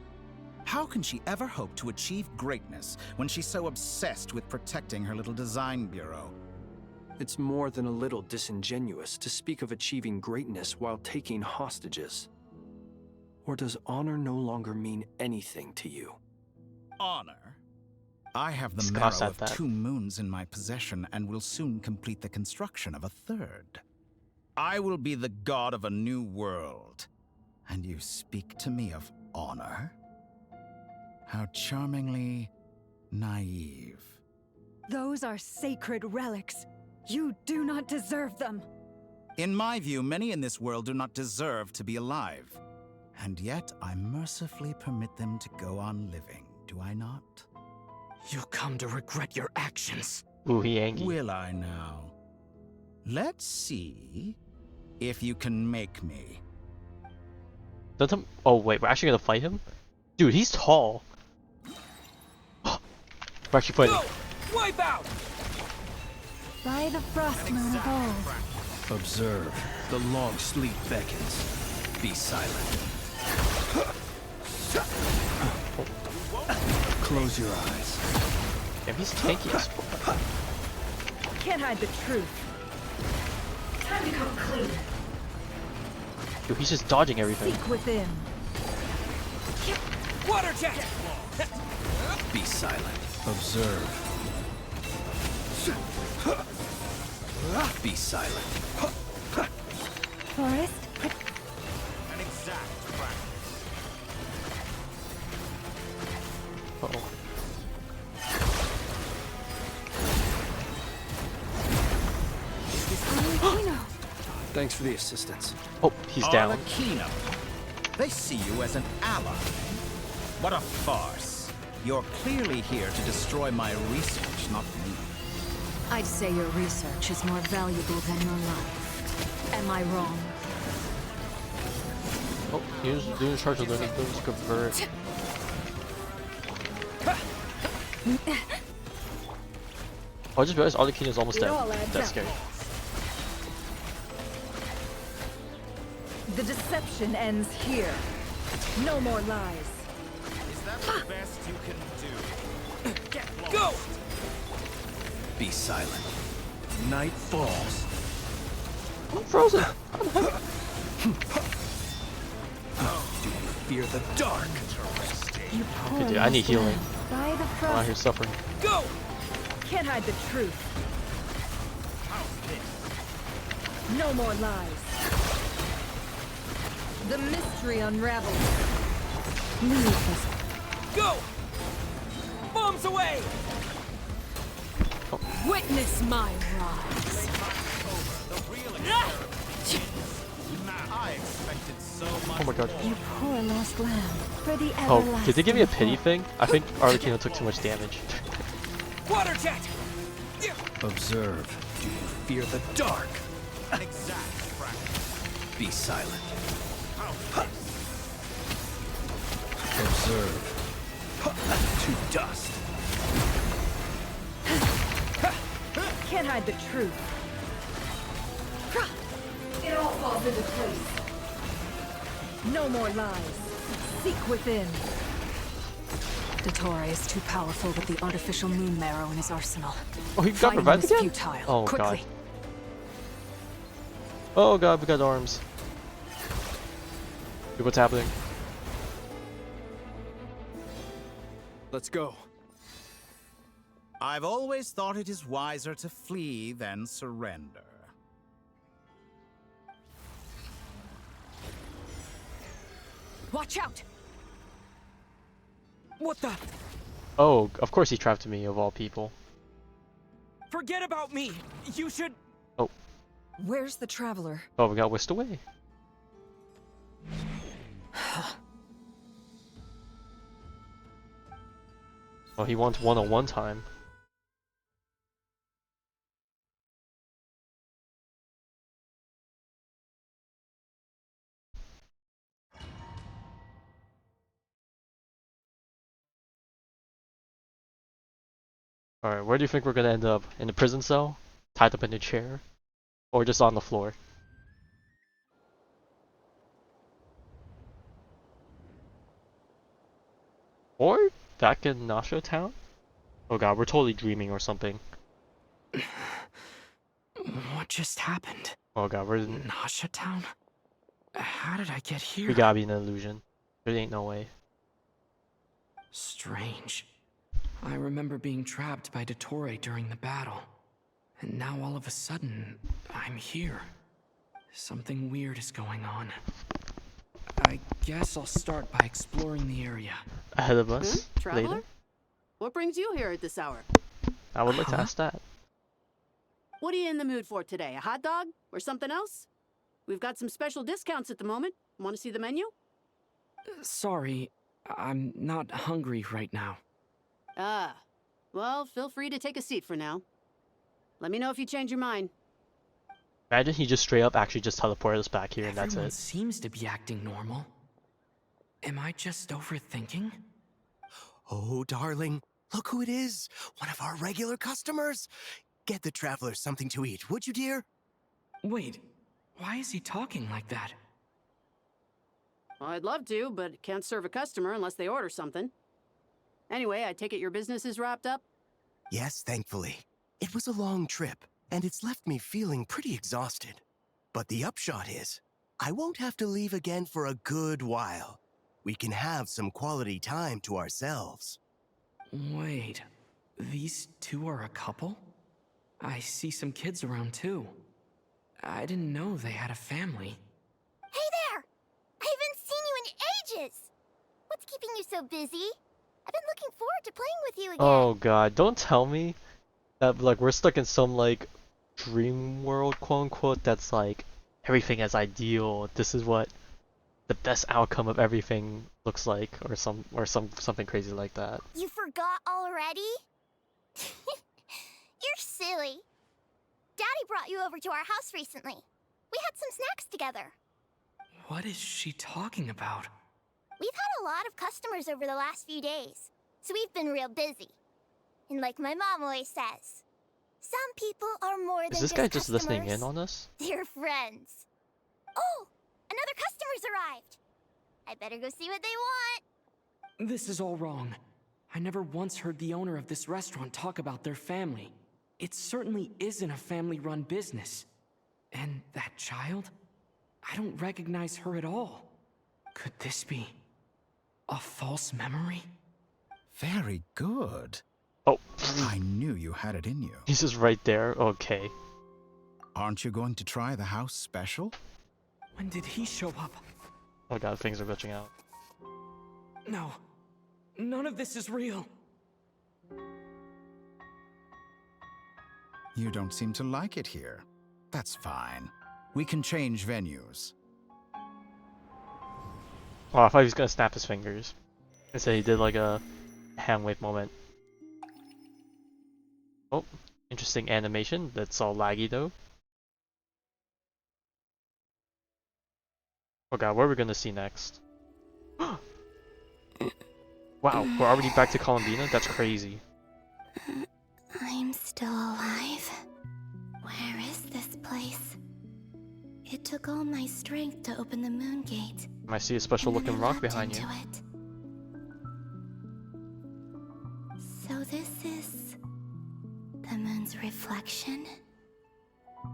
How can she ever hope to achieve greatness when she's so obsessed with protecting her little design bureau? It's more than a little disingenuous to speak of achieving greatness while taking hostages. Or does honor no longer mean anything to you? Honor? I have the Scoff marrow at of that. 2 moons in my possession and will soon complete the construction of a 3rd. I will be the god of a new world. And you speak to me of honor? How charmingly naive. Those are sacred relics. You do not deserve them. In my view, many in this world do not deserve to be alive. And yet, I mercifully permit them to go on living, do I not? You'll come to regret your actions. Ooh, he angry. Will I now? Let's see if you can make me. Oh wait, we're actually gonna fight him? Dude, he's tall. We're actually fighting. Go! Wipe out! By the frost moon of old. Observe. The long sleep beckons. Be silent. Close your eyes. Damn, he's tanky as fuck. Can't hide the truth. Time to come clean. Dude, he's just dodging everything. Seek within. Water jet! Be silent. Observe. Be silent. Forest, An exact practice. Uh-oh. Thanks for the assistance. Oh, he's down. Arlecchino. They see you as an ally. What a farce. You're clearly here to destroy my research, not me. I'd say your research is more valuable than your life. Am I wrong? Oh, he was doing charge of learning things to convert. Oh, I just realized Arlecchino is almost dead. That's scary. The deception ends here. No more lies. Is that the best you can do? Get lost. Go! Be silent. Night falls. I'm frozen. Do you fear the dark? you Okay, dude, I need healing. By the I'm out frost. here suffering. Go! Can't hide the truth. No more lies. The mystery unravels. Leave this. Go! Bombs away! Witness my rise. I expected so much. Oh my god. You poor lost lamb. For the Oh, did they give me a everlasting pity thing? I think Arlecchino took too much damage. Water jet! Observe. Do you fear the dark? An exact practice. Be silent. Observe. To dust. Can't hide the truth. It all falls into place. No more lies. Seek within. Dotorre is too powerful with the artificial moon marrow in his arsenal. Oh, he got Fighting revived is again? futile. Oh Quickly. god. Oh god, we got arms. See what's happening. Let's go. I've always thought it is wiser to flee than surrender. Watch out! What the? Oh, of course he trapped me, of all people. Forget about me! You should... Oh. Where's the traveler? Oh, we got whisked away. Oh, he wants one-on-one time. Alright, where do you think we're gonna end up? In the prison cell? Tied up in a chair? Or just on the floor? Or back in Nasha Town? Oh god, we're totally dreaming or something. What just happened? Oh god, we're in... Nasha Town? How did I get here? We gotta be an illusion. There ain't no way. Strange. I remember being trapped by Dotorre during the battle. And now all of a sudden, I'm here. Something weird is going on. I guess I'll start by exploring the area. Ahead of us? Traveler? Later? What brings you here at this hour? I would like to ask that. What are you in the mood for today? A hot dog? Or something else? We've got some special discounts at the moment. Want to see the menu? Sorry, I'm not hungry right now. Ah, well, feel free to take a seat for now. Let me know if you change your mind. Imagine he just straight up actually just teleported us back here and that's Everyone it. seems to be acting normal. Am I just overthinking? Oh, darling, look who it is. One of our regular customers. Get the traveler something to eat, would you, dear? Wait, why is he talking like that? Well, I'd love to, but can't serve a customer unless they order something. Anyway, I take it your business is wrapped up? Yes, thankfully. It was a long trip, and it's left me feeling pretty exhausted. But the upshot is, I won't have to leave again for a good while. We can have some quality time to ourselves. Wait, these two are a couple? I see some kids around too. I didn't know they had a family. Hey there! I haven't seen you in ages! What's keeping you so busy? I've been looking forward to playing with you again. Oh god, don't tell me that like we're stuck in some like dream world, quote unquote, that's like everything is ideal. This is what the best outcome of everything looks like, or something crazy like that. You forgot already? You're silly. Daddy brought you over to our house recently. We had some snacks together. What is she talking about? We've had a lot of customers over the last few days, so we've been real busy. And like my mom always says, some people are more than Is this just guy just customers. listening in on us? They're friends. Oh, another customer's arrived. I better go see what they want. This is all wrong. I never once heard the owner of this restaurant talk about their family. It certainly isn't a family-run business. And that child? I don't recognize her at all. Could this be a false memory? Very good. Oh. I knew you had it in you. He's just right there. Okay. Aren't you going to try the house special? When did he show up? Oh god, things are glitching out. No. None of this is real. You don't seem to like it here. That's fine. We can change venues. Oh, I thought he was gonna snap his fingers. I said he did like a hand wave moment. Oh, interesting animation. That's all laggy though. Oh god, what are we gonna see next? Wow, we're already back to Columbina? That's crazy. I'm still alive. Where is this place? It took all my strength to open the moon gate. I see a special looking rock behind you. So this is the moon's reflection?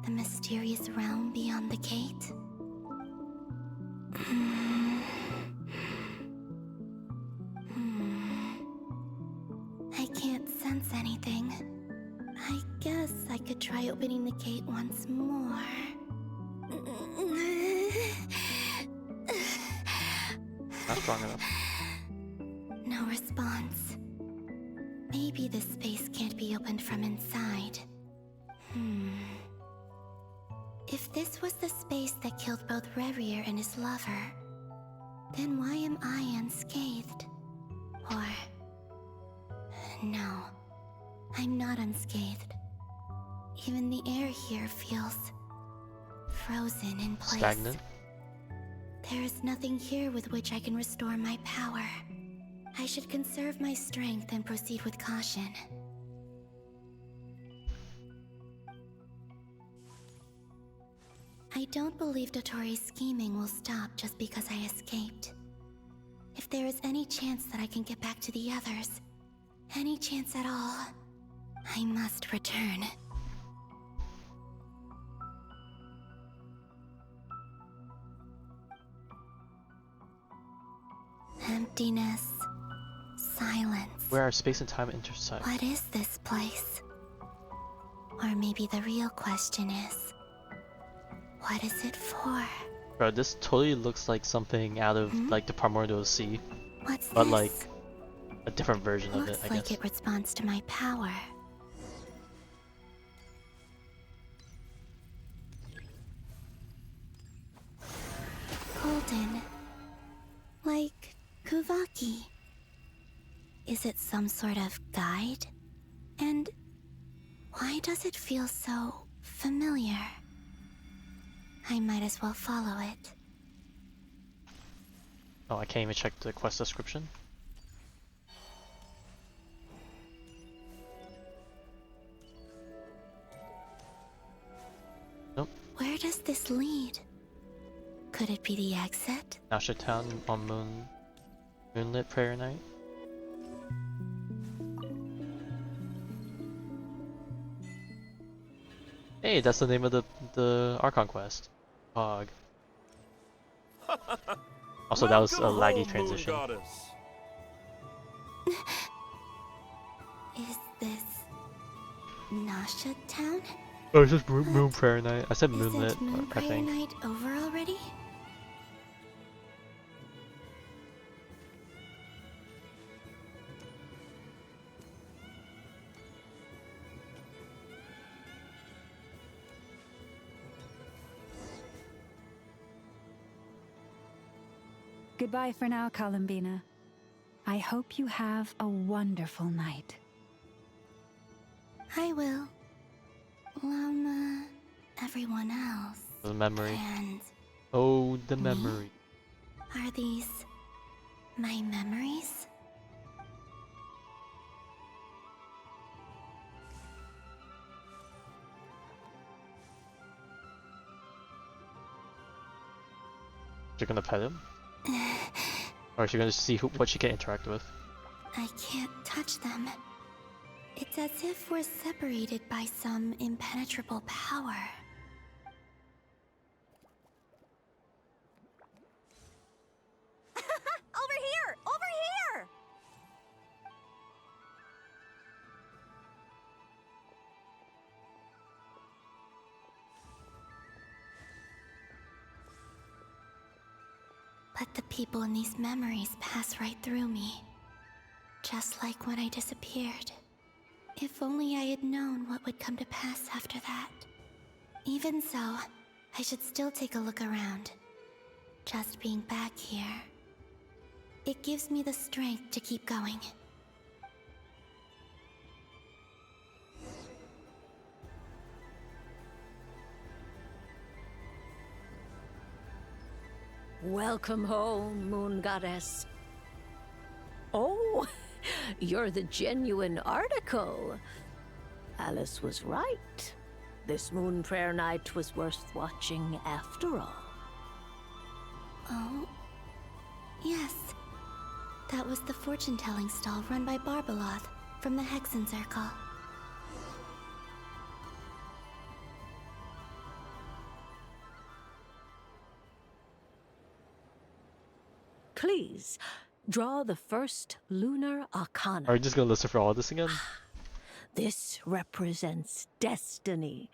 The mysterious realm beyond the gate? once more. Not strong enough. No response. Maybe this space can't be opened from inside. If this was the space that killed both Rerir and his lover, then why am I unscathed? Or... no, I'm not unscathed. Even the air here feels... frozen in place. Stagnant. There is nothing here with which I can restore my power. I should conserve my strength and proceed with caution. I don't believe Dotorre's scheming will stop just because I escaped. If there is any chance that I can get back to the others, any chance at all, I must return. Emptiness, silence. Where our space and time intersect. What is this place? Or maybe the real question is, what is it for? Bro, this totally looks like something out of like the Primordial Sea. What's but this? like a different version of it, Looks I like guess. it responds to my power. Golden. Like Kuvaki. Is it some sort of guide? And why does it feel so familiar? I might as well follow it. Oh, I can't even check the quest description. Nope. Where does this lead? Could it be the exit? Nasha Town on Moonlit Prayer Night. Hey, that's the name of the Archon quest. Pog. Also, that was a laggy transition. Is this Nasha Town? Oh, it's just Moon Prayer Night. I said Isn't Moonlit, Moon I Prayer think. Night over already? Goodbye for now, Columbina. I hope you have a wonderful night. I will. Lama, everyone else. The memory. And Oh, the memory. are these my memories? You're gonna pet him? Or is she gonna see what she can interact with? I can't touch them. It's as if we're separated by some impenetrable power. Over here! Over here! But the people in these memories pass right through me. Just like when I disappeared. If only I had known what would come to pass after that. Even so, I should still take a look around. Just being back here. It gives me the strength to keep going. Welcome home, Moon Goddess. Oh, you're the genuine article. Alice was right. This Moon Prayer Night was worth watching after all. Oh, yes. That was the fortune-telling stall run by Barbeloth from the Hexen Circle. Please, draw the first lunar arcana. Are you just gonna listen for all this again? This represents destiny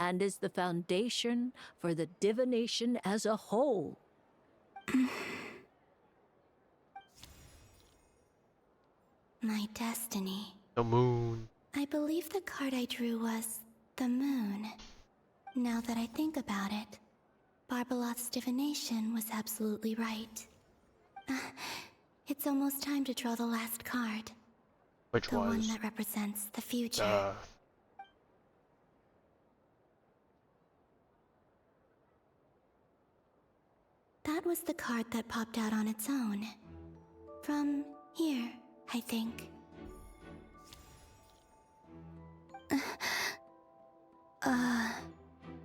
and is the foundation for the divination as a whole. My destiny. The moon. I believe the card I drew was the moon. Now that I think about it, Barbalot's divination was absolutely right. It's almost time to draw the last card. Which the was? one that represents the future. That was the card that popped out on its own. From here, I think.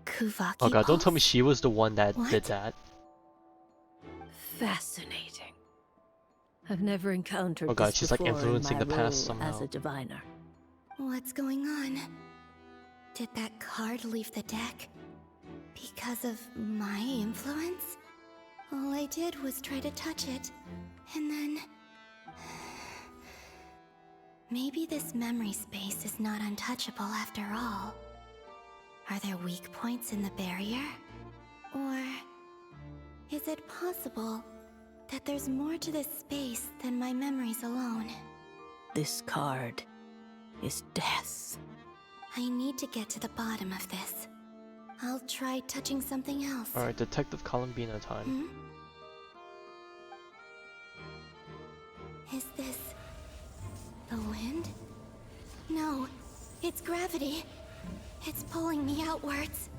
Kuvaki Oh god, don't tell me pulse? she was the one that What? did that. Fascinating. I've never encountered Oh god, this she's like before influencing in the my past role as somehow. a diviner. What's going on? Did that card leave the deck? Because of my influence? All I did was try to touch it, and then... Maybe this memory space is not untouchable after all. Are there weak points in the barrier? Or... is it possible that there's more to this space than my memories alone? This card is death. I need to get to the bottom of this. I'll try touching something else. Alright, Detective Columbina time. Is this... the wind? No, it's gravity. It's pulling me outwards.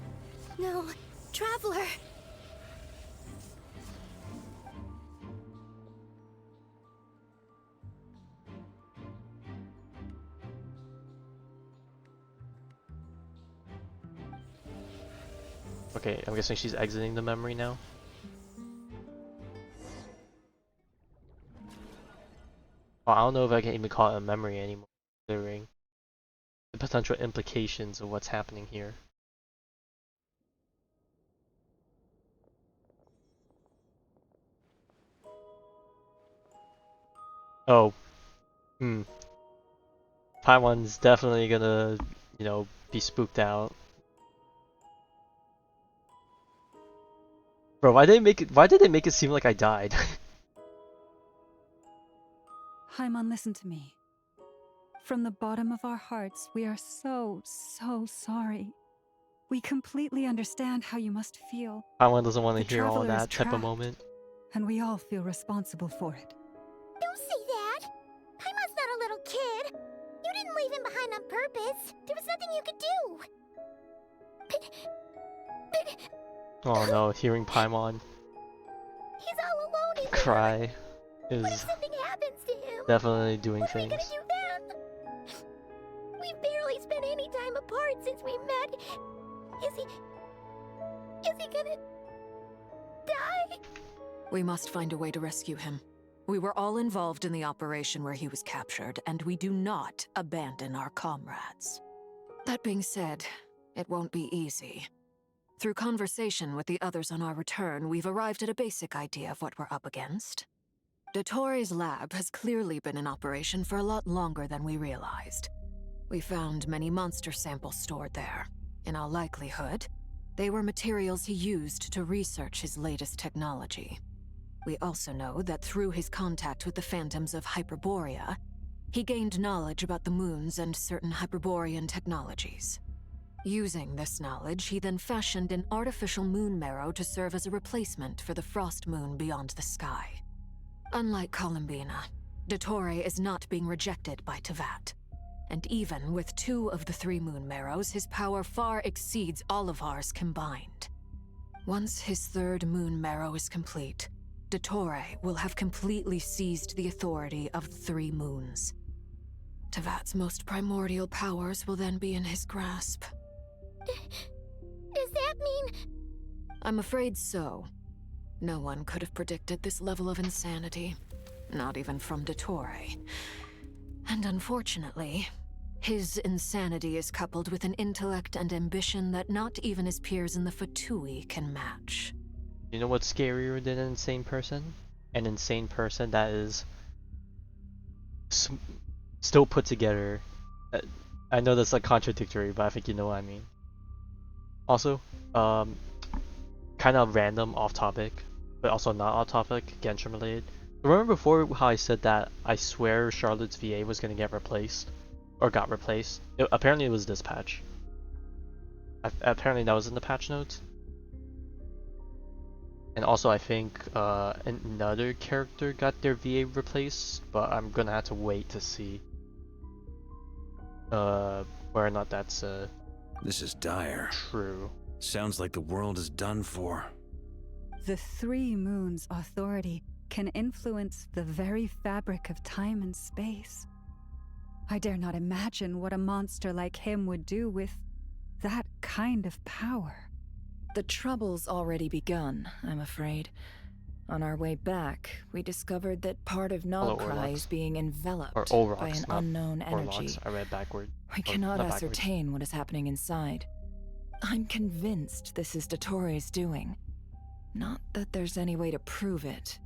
No, Traveler! Okay, I'm guessing she's exiting the memory now. Well, I don't know if I can even call it a memory anymore, considering the potential implications of what's happening here. Oh. Taiwan's definitely gonna, you know, be spooked out. Bro, why did they make it seem like I died? Haimon, listen to me. From the bottom of our hearts, we are so sorry. We completely understand how you must feel. Taiwan doesn't want to The hear all traveler is that type of trapped, moment. And we all feel responsible for it. Don't say that! Paimon's not a little kid! You didn't leave him behind on purpose! There was nothing you could do! But... Oh no, hearing Paimon he's all alone in there! cry What if is something happens to him? definitely doing What are we things. gonna do then? We've barely spent any time apart since we met. Is he gonna... die? We must find a way to rescue him. We were all involved in the operation where he was captured, and we do not abandon our comrades. That being said, it won't be easy. Through conversation with the others on our return, we've arrived at a basic idea of what we're up against. Dotorre's lab has clearly been in operation for a lot longer than we realized. We found many monster samples stored there. In all likelihood, they were materials he used to research his latest technology. We also know that through his contact with the phantoms of Hyperborea, he gained knowledge about the moons and certain Hyperborean technologies. Using this knowledge, he then fashioned an artificial moon marrow to serve as a replacement for the frost moon beyond the sky. Unlike Columbina, Dotorre is not being rejected by Teyvat. And even with 2 of the 3 moon marrows, his power far exceeds all of ours combined. Once his 3rd moon marrow is complete, Dotorre will have completely seized the authority of the 3 moons. Teyvat's most primordial powers will then be in his grasp. Does that mean... I'm afraid so. No one could have predicted this level of insanity. Not even from Dotorre. And unfortunately, his insanity is coupled with an intellect and ambition that not even his peers in the Fatui can match. You know what's scarier than an insane person? An insane person that is still put together. I know that's like contradictory, but I think you know what I mean. Also, kind of random, off topic, but also not off topic, Genshin related. Remember before how I said that I swear Charlotte's VA was gonna get replaced, or got replaced? Apparently it was this patch. Apparently that was in the patch notes. And also I think another character got their VA replaced, but I'm gonna have to wait to see whether or not that's This is dire. true. Sounds like the world is done for. The Three Moons' authority can influence the very fabric of time and space. I dare not imagine what a monster like him would do with that kind of power. The trouble's already begun, I'm afraid. On our way back, we discovered that part of Krai is being enveloped Or by Olrox, an not unknown energy. Orlox. I read backward. We cannot ascertain what is happening inside. I'm convinced this is Dotorre's doing. Not that there's any way to prove it.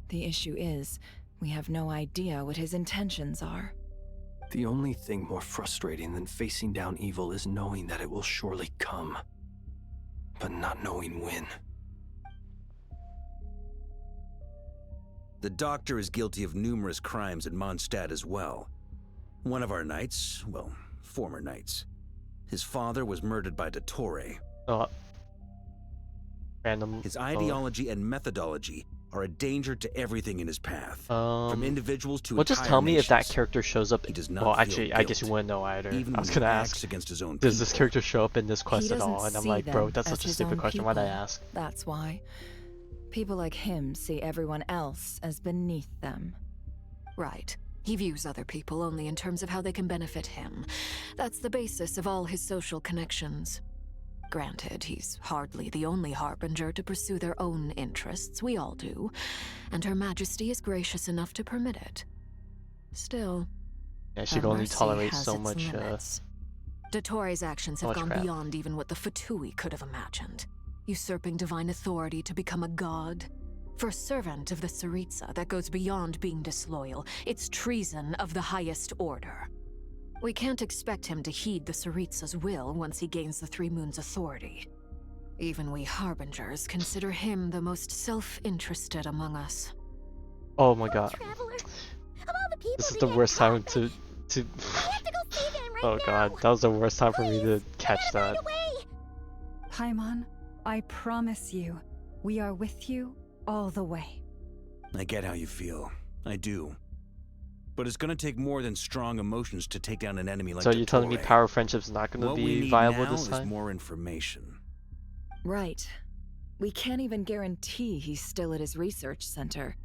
The issue is, we have no idea what his intentions are. The only thing more frustrating than facing down evil is knowing that it will surely come, but not knowing when. The Doctor is guilty of numerous crimes in Mondstadt as well. One of our knights, well, former knights. His father was murdered by Dotorre. Random. His ideology and methodology are a danger to everything in his path. From individuals to well, just entire tell me if that nations. character shows up. He does not well, feel actually, I guess you guilt, wouldn't know either. even I was when gonna he ask, acts against his own does this people. character show up in this He quest at doesn't all? And I'm see like, bro, them that's as such a his stupid own question. Why'd I people. ask? That's why. People like him see everyone else as beneath them. Right. He views other people only in terms of how they can benefit him. That's the basis of all his social connections. Granted, he's hardly the only harbinger to pursue their own interests. We all do. And Her Majesty is gracious enough to permit it. Still, Yeah, she her can only mercy tolerate has so its much. limits. Dotorre's actions so have much gone crap. beyond even what the Fatui could have imagined. Usurping divine authority to become a god. For a servant of the Tsaritsa, that goes beyond being disloyal. It's treason of the highest order. We can't expect him to heed the Tsaritsa's will once he gains the Three Moons' authority. Even we Harbingers consider him the most self-interested among us. Oh my god. This is the worst time to. Oh god, that was the worst time for me to catch that. Paimon, I promise you, we are with you all the way. I get how you feel. I do. But it's gonna take more than strong emotions to take down an enemy like So you're telling me Dotorre. power friendship's not gonna What we be need viable now this is time? more information. Right. We can't even guarantee he's still at his research center.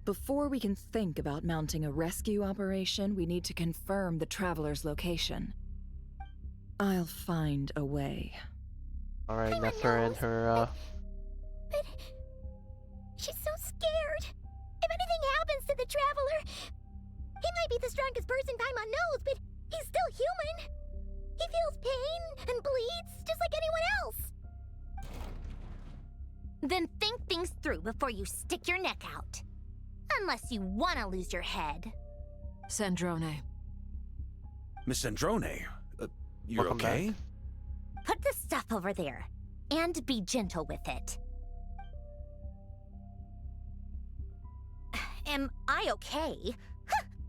Before we can think about mounting a rescue operation, we need to confirm the traveler's location. I'll find a way. Alright, Nefer and her But she's so scared. If anything happens to the traveler, he might be the strongest person Paimon knows, but he's still human. He feels pain and bleeds just like anyone else. Then think things through before you stick your neck out. Unless you want to lose your head. Sandrone. Miss Sandrone, you're Welcome okay? Put the stuff over there, and be gentle with it. Am I okay?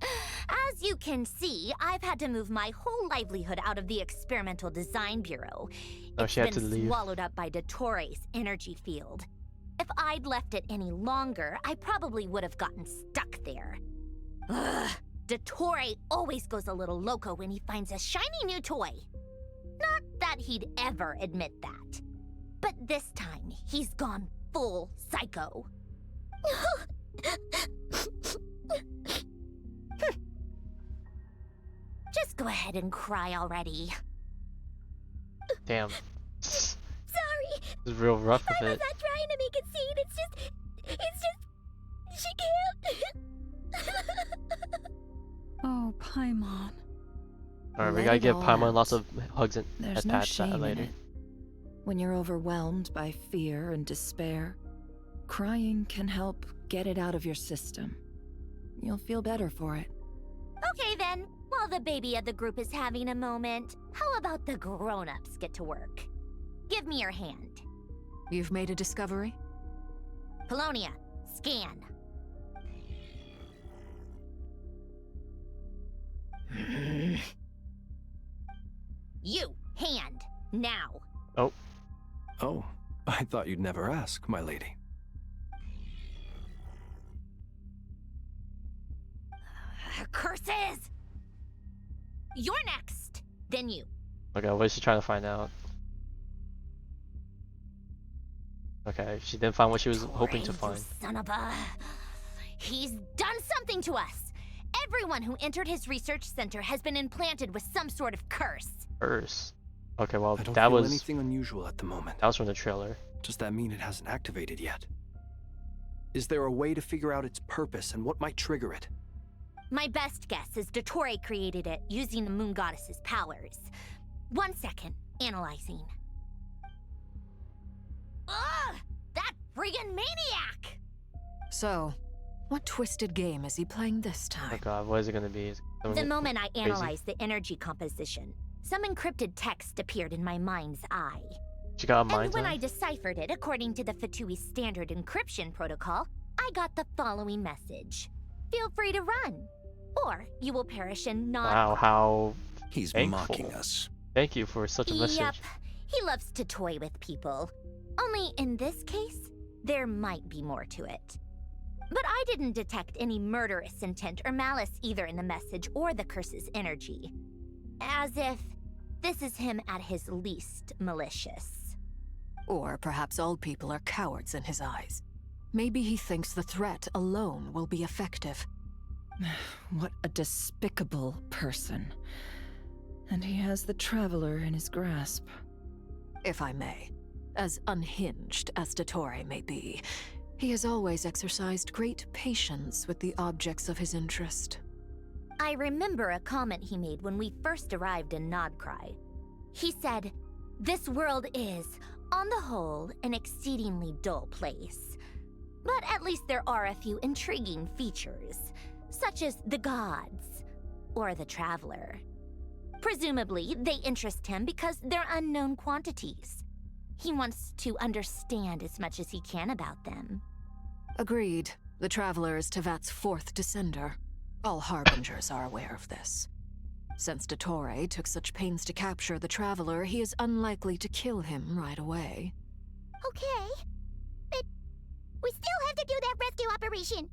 As you can see, I've had to move my whole livelihood out of the Experimental Design Bureau. Oh, It's she had been to leave. swallowed up by Dotorre's energy field. If I'd left it any longer, I probably would have gotten stuck there. Ugh, Dotorre always goes a little loco when he finds a shiny new toy. Not that he'd ever admit that. But this time, he's gone full psycho. Just go ahead and cry already. damn. Sorry. It's real rough I with was it. not trying to make a scene. It's just, she can't. Oh, Paimon. Alright, we Let gotta it give all Paimon out. lots of hugs and There's head no pats shame in later. it. When you're overwhelmed by fear and despair, crying can help get it out of your system. You'll feel better for it. Okay then, while the baby of the group is having a moment, how about the grown-ups get to work? Give me your hand. You've made a discovery? Polonia, scan. You, hand, now. Oh. Oh, I thought you'd never ask, my lady. Curses! You're next. Then you. Okay, what is she trying to find out? Okay, she didn't find what she was hoping to find. Son of a... He's done something to us! Everyone who entered his research center has been implanted with some sort of curse. Curse? Okay, well, I don't that feel was... anything unusual at the moment. That was from the trailer. Does that mean it hasn't activated yet? Is there a way to figure out its purpose and what might trigger it? My best guess is Dotorre created it using the moon goddess's powers. 1 second, analyzing. Ugh! That friggin' maniac! So, what twisted game is he playing this time? Oh god, what is it gonna be? The moment I analyzed the energy composition, some encrypted text appeared in my mind's eye. She got a And mind's when eye? I deciphered it according to the Fatui standard encryption protocol, I got the following message. Feel free to run, or you will perish in not... Wow, how He's thankful. mocking us. Thank you for such a message. Yep, he loves to toy with people. Only in this case, there might be more to it. But I didn't detect any murderous intent or malice either in the message or the curse's energy. As if this is him at his least malicious. Or perhaps all people are cowards in his eyes. Maybe he thinks the threat alone will be effective. What a despicable person. And he has the Traveler in his grasp. If I may, as unhinged as Dotorre may be, he has always exercised great patience with the objects of his interest. I remember a comment he made when we first arrived in Krai. He said, "This world is, on the whole, an exceedingly dull place. But at least there are a few intriguing features, such as the gods, or the Traveler. Presumably, they interest him because they're unknown quantities. He wants to understand as much as he can about them." Agreed. The Traveler is Tevat's fourth descender. All Harbingers are aware of this. Since Dotorre took such pains to capture the Traveler, he is unlikely to kill him right away. Okay, but we still have to do that rescue operation.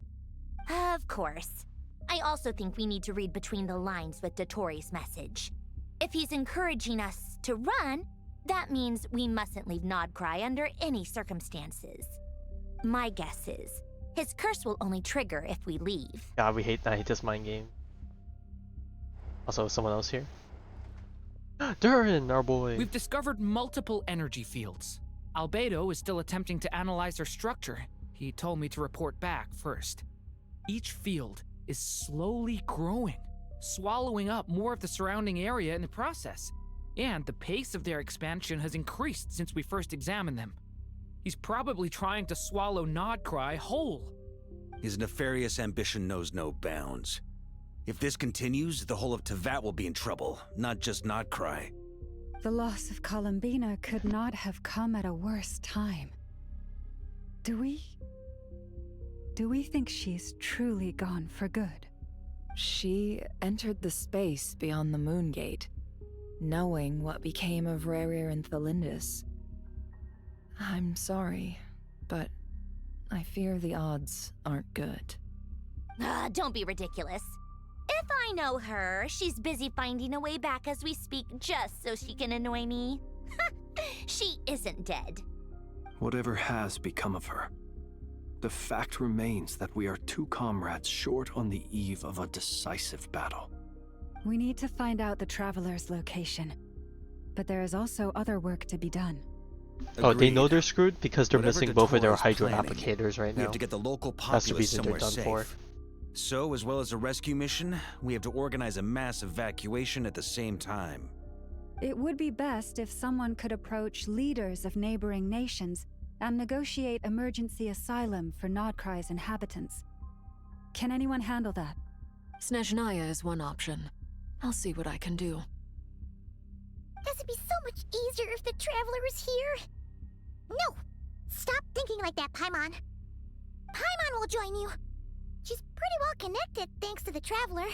Of course. I also think we need to read between the lines with Dotorre's message. If he's encouraging us to run, that means we mustn't leave Krai under any circumstances. My guess is, his curse will only trigger if we leave. God, I hate this mind game. Also, someone else here? Durin, our boy! We've discovered multiple energy fields. Albedo is still attempting to analyze their structure. He told me to report back first. Each field is slowly growing, swallowing up more of the surrounding area in the process. And the pace of their expansion has increased since we first examined them. He's probably trying to swallow Krai whole. His nefarious ambition knows no bounds. If this continues, the whole of Tevat will be in trouble, not just Krai. The loss of Columbina could not have come at a worse time. Do we think she's truly gone for good? She entered the space beyond the Moon Gate, knowing what became of Rerir and Thalindus. I'm sorry, but I fear the odds aren't good. Don't be ridiculous. If I know her, she's busy finding a way back as we speak just so she can annoy me. She isn't dead. Whatever has become of her, the fact remains that we are two comrades short on the eve of a decisive battle. We need to find out the Traveler's location. But there is also other work to be done. Oh, they know Agreed. they're screwed because they're Whatever missing both of their Dotorre's hydro planning, applicators right We now. have to get the local That's the populace reason somewhere they're done safe. for. So, as well as a rescue mission, we have to organize a mass evacuation at the same time. It would be best if someone could approach leaders of neighboring nations and negotiate emergency asylum for Krai's inhabitants. Can anyone handle that? Snezhnaya is one option. I'll see what I can do. This would be so much easier if the Traveler was here. No! Stop thinking like that, Paimon. Paimon will join you. She's pretty well connected thanks to the Traveler.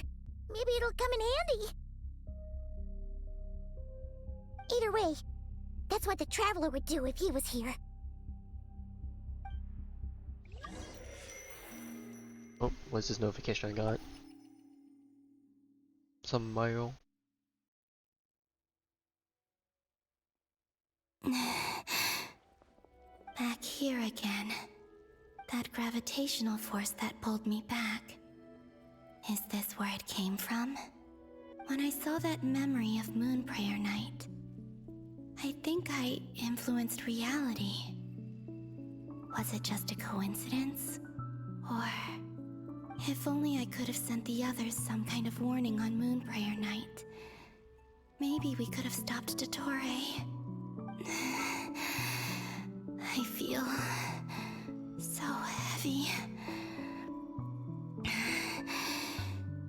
Maybe it'll come in handy. Either way, that's what the Traveler would do if he was here. Oh, what's this notification I got? Some mail. Back here again. That gravitational force that pulled me back. Is this where it came from? When I saw that memory of Moon Prayer Night, I think I influenced reality. Was it just a coincidence? Or if only I could have sent the others some kind of warning on Moon Prayer Night. Maybe we could have stopped Dotorre. I feel so heavy.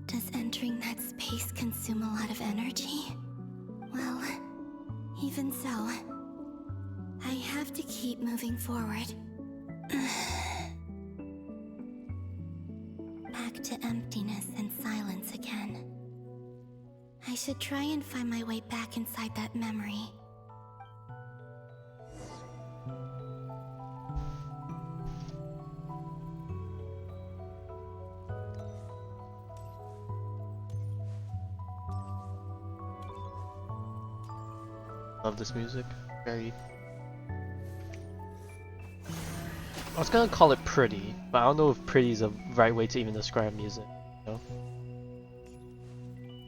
Does entering that space consume a lot of energy? Well, even so, I have to keep moving forward. Back to emptiness and silence again. I should try and find my way back inside that memory. Love this music. Very. I was gonna call it pretty, but I don't know if pretty is a right way to even describe music. You know?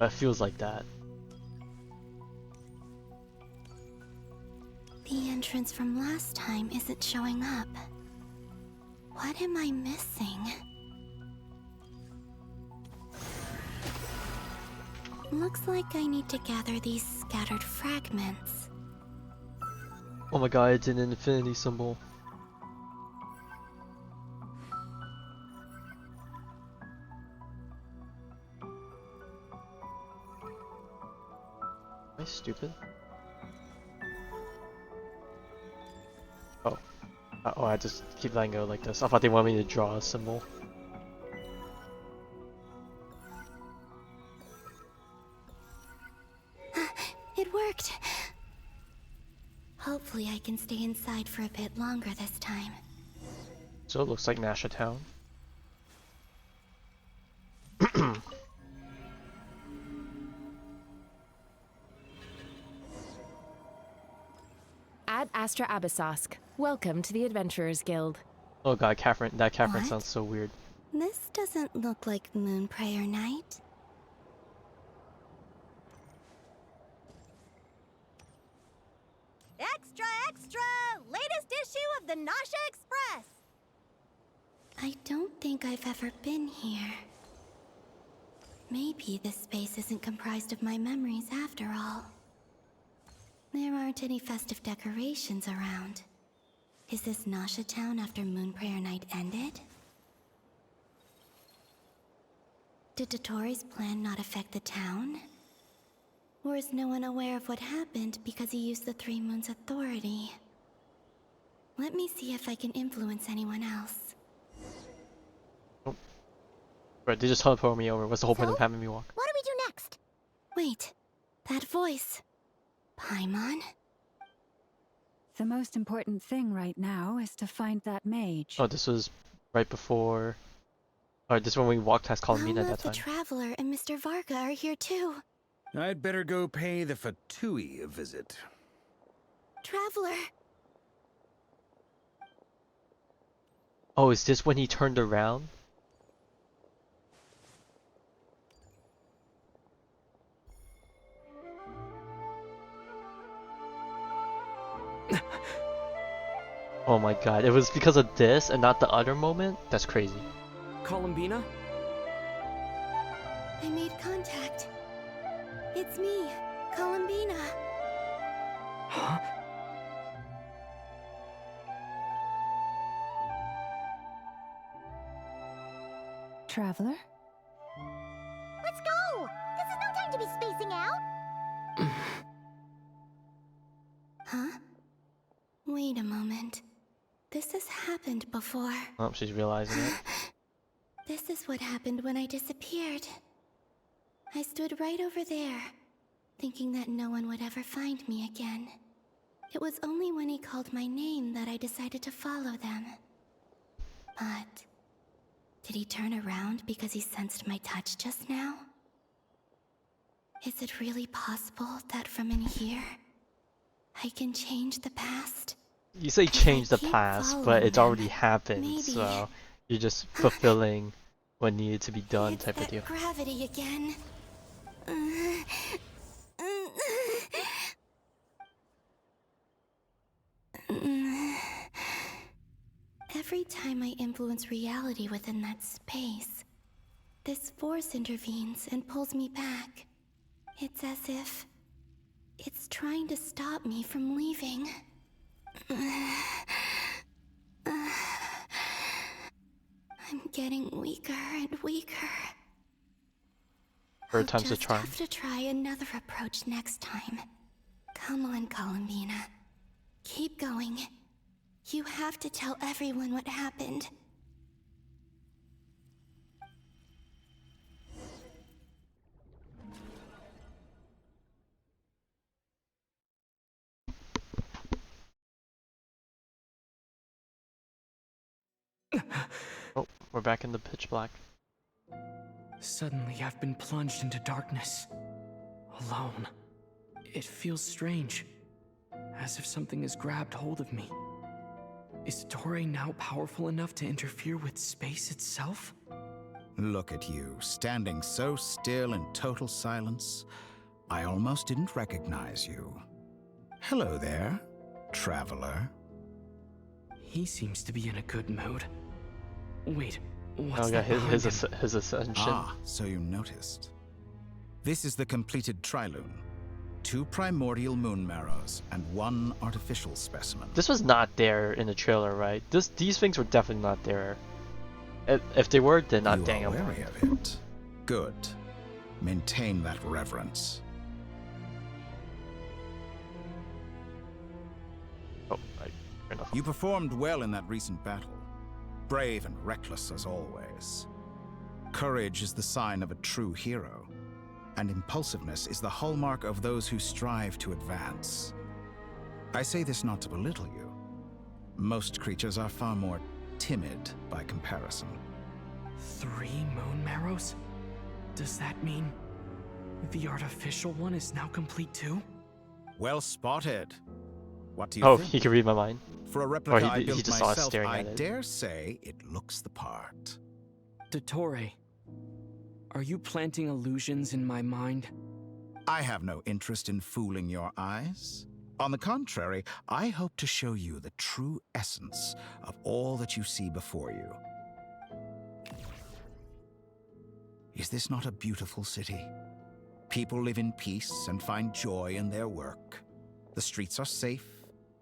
But it feels like that. The entrance from last time isn't showing up. What am I missing? Looks like I need to gather these scattered fragments. Oh my god, it's an infinity symbol. Am I stupid? Oh. Oh, I just keep letting go like this. I thought they wanted me to draw a symbol. It worked! Hopefully I can stay inside for a bit longer this time. So it looks like Nasha Town. Ad Astra Abyssosk. Welcome to the Adventurers Guild. Oh god, Catherine. That Catherine What? sounds so weird. This doesn't look like Moon Prayer Night. Extra, extra! Latest issue of the Nasha Express! I don't think I've ever been here. Maybe this space isn't comprised of my memories after all. There aren't any festive decorations around. Is this Nasha Town after Moon Prayer Night ended? Did Dotorre's plan not affect the town? Or is no one aware of what happened because he used the Three Moons' authority? Let me see if I can influence anyone else. Right, they just teleported me over. What's the whole point of having me walk? What do we do next? Wait, that voice. Paimon? The most important thing right now is to find that mage. Oh, this was right before. Alright, this is when we walked past Colomina at Luna that the time. Traveler and Mr. Varga are here too. I'd better go pay the Fatui a visit. Traveler! Oh, is this when he turned around? Oh my god, it was because of this and not the other moment? That's crazy. Columbina? I made contact. It's me, Columbina. Huh? Traveler? Let's go! This is no time to be spacing out! happened before. Oh, she's realizing it. This is what happened when I disappeared. I stood right over there, thinking that no one would ever find me again. It was only when he called my name that I decided to follow them. But did he turn around because he sensed my touch just now? Is it really possible that from in here, I can change the past? You say change the past, but it's already happened, so you're just fulfilling what needed to be done type of deal. Gravity again. Every time I influence reality within that space, this force intervenes and pulls me back. It's as if it's trying to stop me from leaving. I'm getting weaker and weaker. Third time's a charm. I'll just have to try another approach next time. Come on, Columbina. Keep going. You have to tell everyone what happened. Oh, we're back in the pitch black. Suddenly, I've been plunged into darkness. Alone. It feels strange. As if something has grabbed hold of me. Is Dotorre now powerful enough to interfere with space itself? Look at you, standing so still in total silence. I almost didn't recognize you. Hello there, traveler. He seems to be in a good mood. Wait, what's Oh yeah, that his ascension. Ah, so you noticed. This is the completed trilune. 2 primordial moon marrows and 1 artificial specimen. This was not there in the trailer, right? These things were definitely not there. If they were, then not dang. You are wary of it. Good. Maintain that reverence. Oh, fair enough. You performed well in that recent battle. Brave and reckless as always. Courage is the sign of a true hero, and impulsiveness is the hallmark of those who strive to advance. I say this not to belittle you. Most creatures are far more timid by comparison. 3 moon marrows? Does that mean the artificial one is now complete too? Well spotted. What do you Oh, think? he can read my mind. For a replica I he built just saw us myself, staring I at it. dare say it looks the part. Dotorre, are you planting illusions in my mind? I have no interest in fooling your eyes. On the contrary, I hope to show you the true essence of all that you see before you. Is this not a beautiful city? People live in peace and find joy in their work. The streets are safe.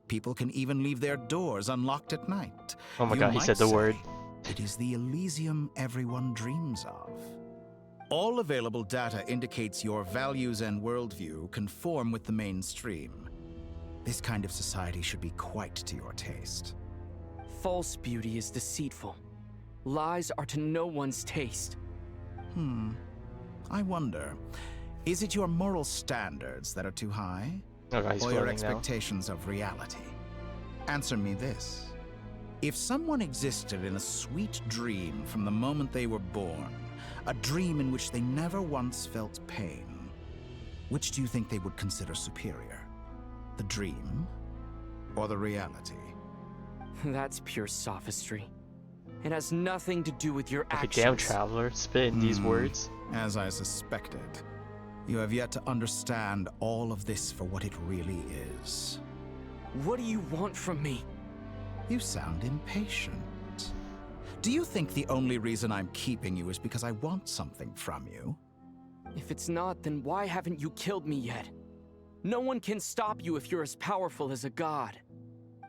People can even leave their doors unlocked at night. Oh my You god, he might said the say word. It is the Elysium everyone dreams of. All available data indicates your values and worldview conform with the mainstream. This kind of society should be quite to your taste. False beauty is deceitful. Lies are to no one's taste. I wonder, is it your moral standards that are too high? Oh god, he's Or your floating now. expectations of reality? Answer me this. If someone existed in a sweet dream from the moment they were born, a dream in which they never once felt pain, which do you think they would consider superior? The dream or the reality? That's pure sophistry. It has nothing to do with your Like a actions. damn traveler, spitting these words. As I suspected. You have yet to understand all of this for what it really is. What do you want from me? You sound impatient. Do you think the only reason I'm keeping you is because I want something from you? If it's not, then why haven't you killed me yet? No one can stop you if you're as powerful as a god.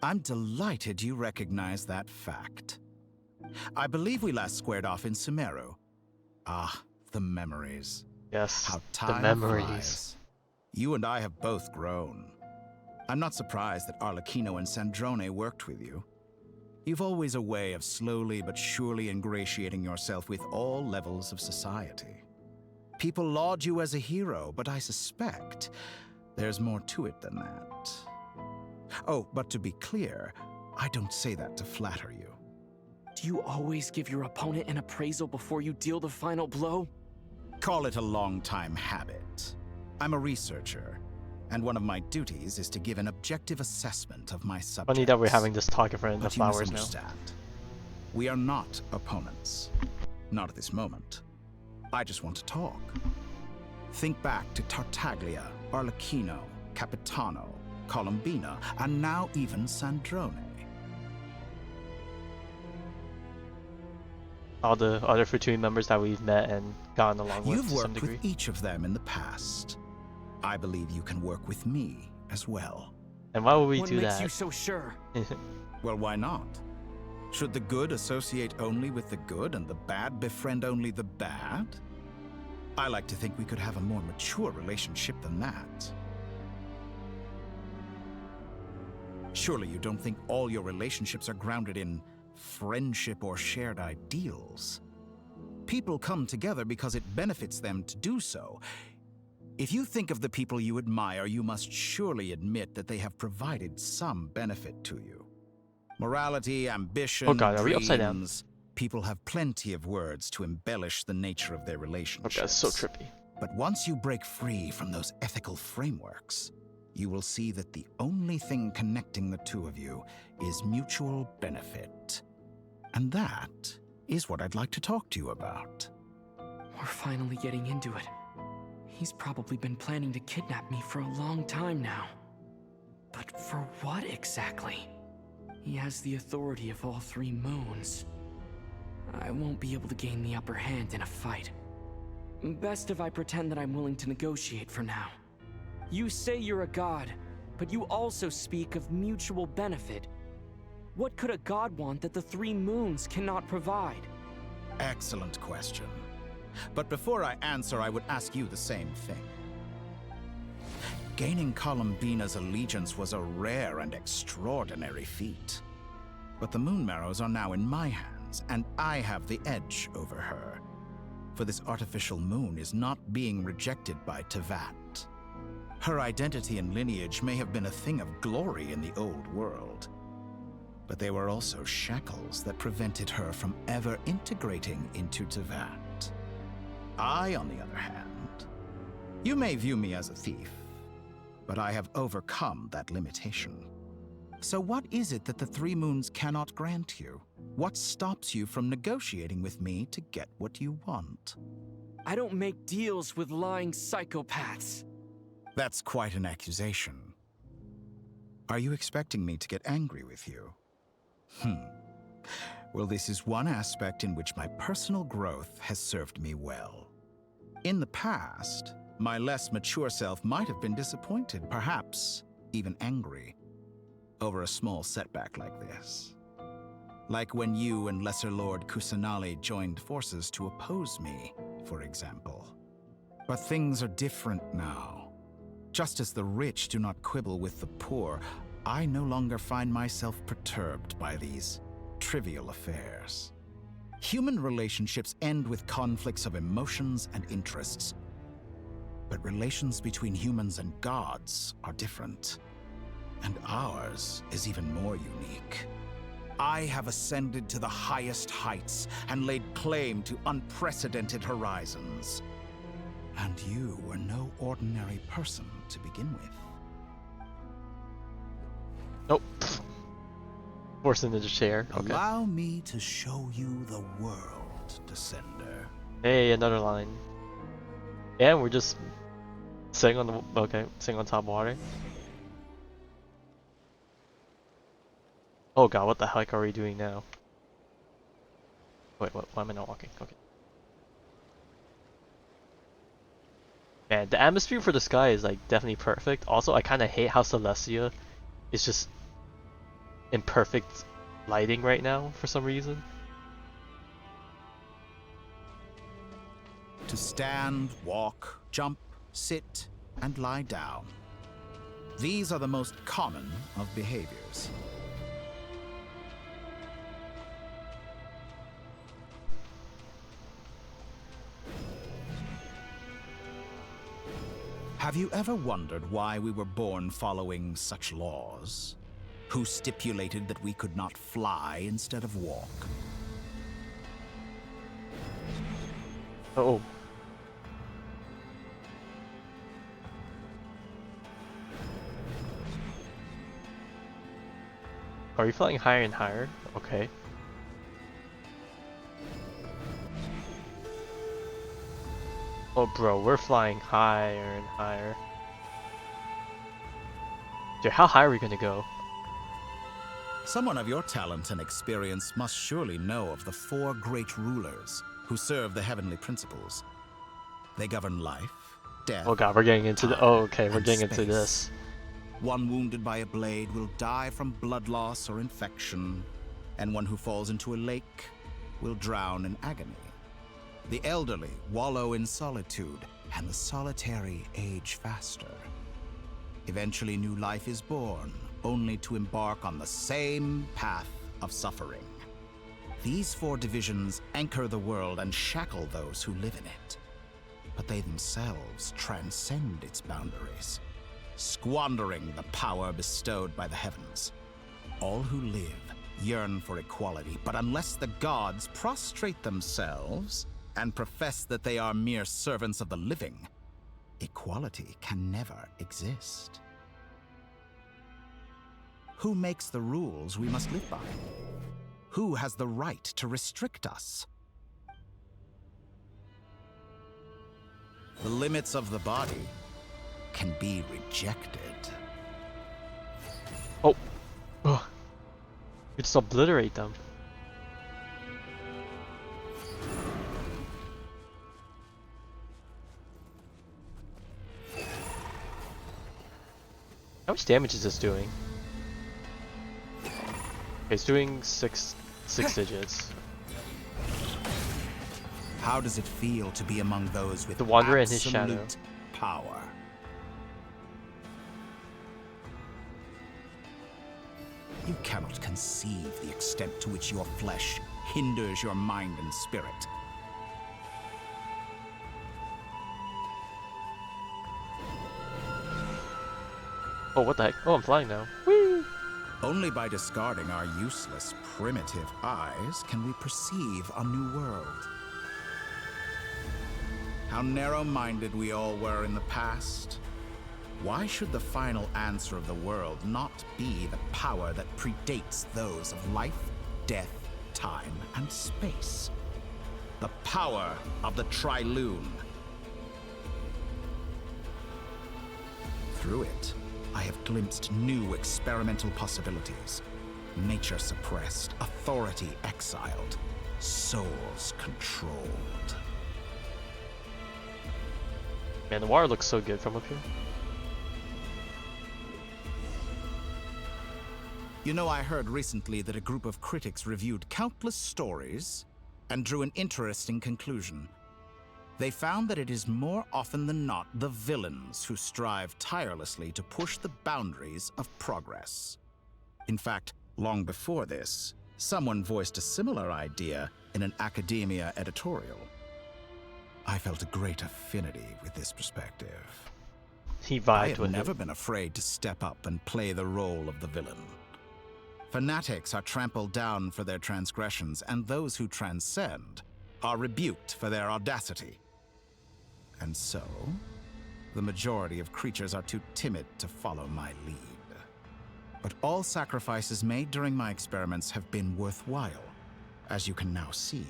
I'm delighted you recognize that fact. I believe we last squared off in Sumeru. Ah, the memories. Yes, How the time memories. flies. You and I have both grown. I'm not surprised that Arlecchino and Sandrone worked with you. You've always a way of slowly but surely ingratiating yourself with all levels of society. People laud you as a hero, but I suspect there's more to it than that. Oh, but to be clear, I don't say that to flatter you. Do you always give your opponent an appraisal before you deal the final blow? Call it a long-time habit. I'm a researcher, and one of my duties is to give an objective assessment of my subjects. Funny that we're having this talk in front of the But you flowers now. misunderstand. We are not opponents. Not at this moment. I just want to talk. Think back to Tartaglia, Arlecchino, Capitano, Columbina, and now even Sandrone. All the other fraternity members that we've met and gotten along with You've to some worked degree. with each of them in the past. I believe you can work with me as well. And why would we What do makes that? you so sure? Well, why not? Should the good associate only with the good and the bad befriend only the bad? I like to think we could have a more mature relationship than that. Surely you don't think all your relationships are grounded in friendship or shared ideals. People come together because it benefits them to do so. If you think of the people you admire, you must surely admit that they have provided some benefit to you. Morality, ambition, Oh God, are we upside down? dreams. People have plenty of words to embellish the nature of their relationships. Okay, that's so trippy. But once you break free from those ethical frameworks, you will see that the only thing connecting the two of you is mutual benefit. And that is what I'd like to talk to you about. We're finally getting into it. He's probably been planning to kidnap me for a long time now. But for what exactly? He has the authority of all three moons. I won't be able to gain the upper hand in a fight. Best if I pretend that I'm willing to negotiate for now. You say you're a god, but you also speak of mutual benefit. What could a god want that the three moons cannot provide? Excellent question. But before I answer, I would ask you the same thing. Gaining Columbina's allegiance was a rare and extraordinary feat. But the Moon Marrows are now in my hands, and I have the edge over her. For this artificial moon is not being rejected by Tevat. Her identity and lineage may have been a thing of glory in the old world, but they were also shackles that prevented her from ever integrating into Tevat. I, on the other hand, you may view me as a thief, but I have overcome that limitation. So what is it that the Three Moons cannot grant you? What stops you from negotiating with me to get what you want? I don't make deals with lying psychopaths. That's quite an accusation. Are you expecting me to get angry with you? Well, this is one aspect in which my personal growth has served me well. In the past, my less mature self might have been disappointed, perhaps even angry, over a small setback like this. Like when you and Lesser Lord Kusanali joined forces to oppose me, for example. But things are different now. Just as the rich do not quibble with the poor, I no longer find myself perturbed by these trivial affairs. Human relationships end with conflicts of emotions and interests. But relations between humans and gods are different. And ours is even more unique. I have ascended to the highest heights and laid claim to unprecedented horizons. And you were no ordinary person to begin with. Nope. Forced into the chair. Okay. Allow me to show you the world, Descender. Hey, another line. And we're just sitting on the sitting on top of water. Oh god, what the heck are we doing now? Wait, what? Why am I not walking? Okay. Man, the atmosphere for the sky is like definitely perfect. Also, I kind of hate how Celestia is just in perfect lighting right now for some reason. To stand, walk, jump, sit, and lie down. These are the most common of behaviors. Have you ever wondered why we were born following such laws? Who stipulated that we could not fly instead of walk? Oh. Are we flying higher and higher? Okay. Oh bro, we're flying higher and higher. Dude, how high are we gonna go? Someone of your talent and experience must surely know of the 4 great rulers who serve the heavenly principles. They govern life, death. Oh god, we're getting into the. Oh, okay, we're and getting into space. this. One wounded by a blade will die from blood loss or infection, and one who falls into a lake will drown in agony. The elderly wallow in solitude, and the solitary age faster. Eventually, new life is born, only to embark on the same path of suffering. These 4 divisions anchor the world and shackle those who live in it. But they themselves transcend its boundaries, squandering the power bestowed by the heavens. All who live yearn for equality, but unless the gods prostrate themselves and profess that they are mere servants of the living, equality can never exist. Who makes the rules we must live by? Who has the right to restrict us? The limits of the body can be rejected. Oh. Ugh. We just obliterate them. How much damage is this doing? Okay, it's doing six digits. How does it feel to be among those with the Wanderer and his shadow power? You cannot conceive the extent to which your flesh hinders your mind and spirit. Oh, what the heck? Oh, I'm flying now. Whee! Only by discarding our useless, primitive eyes can we perceive a new world. How narrow-minded we all were in the past. Why should the final answer of the world not be the power that predates those of life, death, time, and space? The power of the Trilune. Through it, I have glimpsed new experimental possibilities. Nature suppressed, authority exiled, souls controlled. Man, the water looks so good from up here. You know, I heard recently that a group of critics reviewed countless stories and drew an interesting conclusion. They found that it is more often than not the villains who strive tirelessly to push the boundaries of progress. In fact, long before this, someone voiced a similar idea in an academia editorial. I felt a great affinity with this perspective. He vibed I have with never it. been afraid to step up and play the role of the villain. Fanatics are trampled down for their transgressions, and those who transcend are rebuked for their audacity. And so, the majority of creatures are too timid to follow my lead. But all sacrifices made during my experiments have been worthwhile, as you can now see.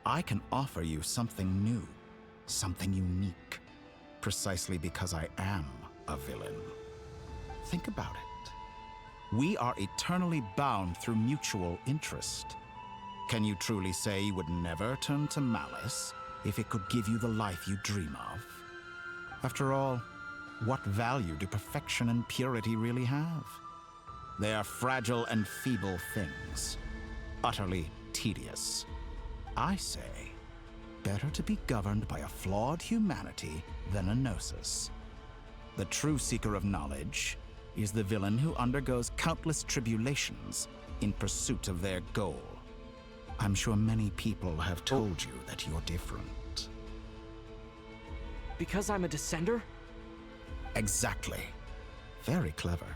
I can offer you something new, something unique, precisely because I am a villain. Think about it. We are eternally bound through mutual interest. Can you truly say you would never turn to malice if it could give you the life you dream of? After all, what value do perfection and purity really have? They are fragile and feeble things, utterly tedious. I say, better to be governed by a flawed humanity than a gnosis. The true seeker of knowledge is the villain who undergoes countless tribulations in pursuit of their goal. I'm sure many people have told you that you're different. Because I'm a descender? Exactly. Very clever.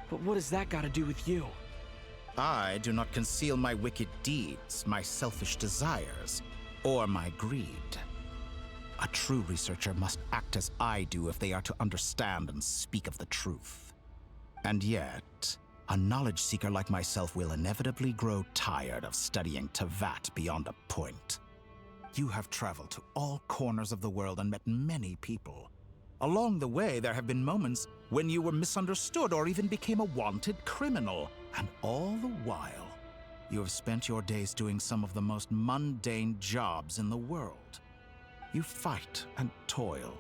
But what does that got to do with you? I do not conceal my wicked deeds, my selfish desires, or my greed. A true researcher must act as I do if they are to understand and speak of the truth. And yet, a knowledge seeker like myself will inevitably grow tired of studying Tevat beyond a point. You have traveled to all corners of the world and met many people. Along the way, there have been moments when you were misunderstood or even became a wanted criminal. And all the while, you have spent your days doing some of the most mundane jobs in the world. You fight and toil,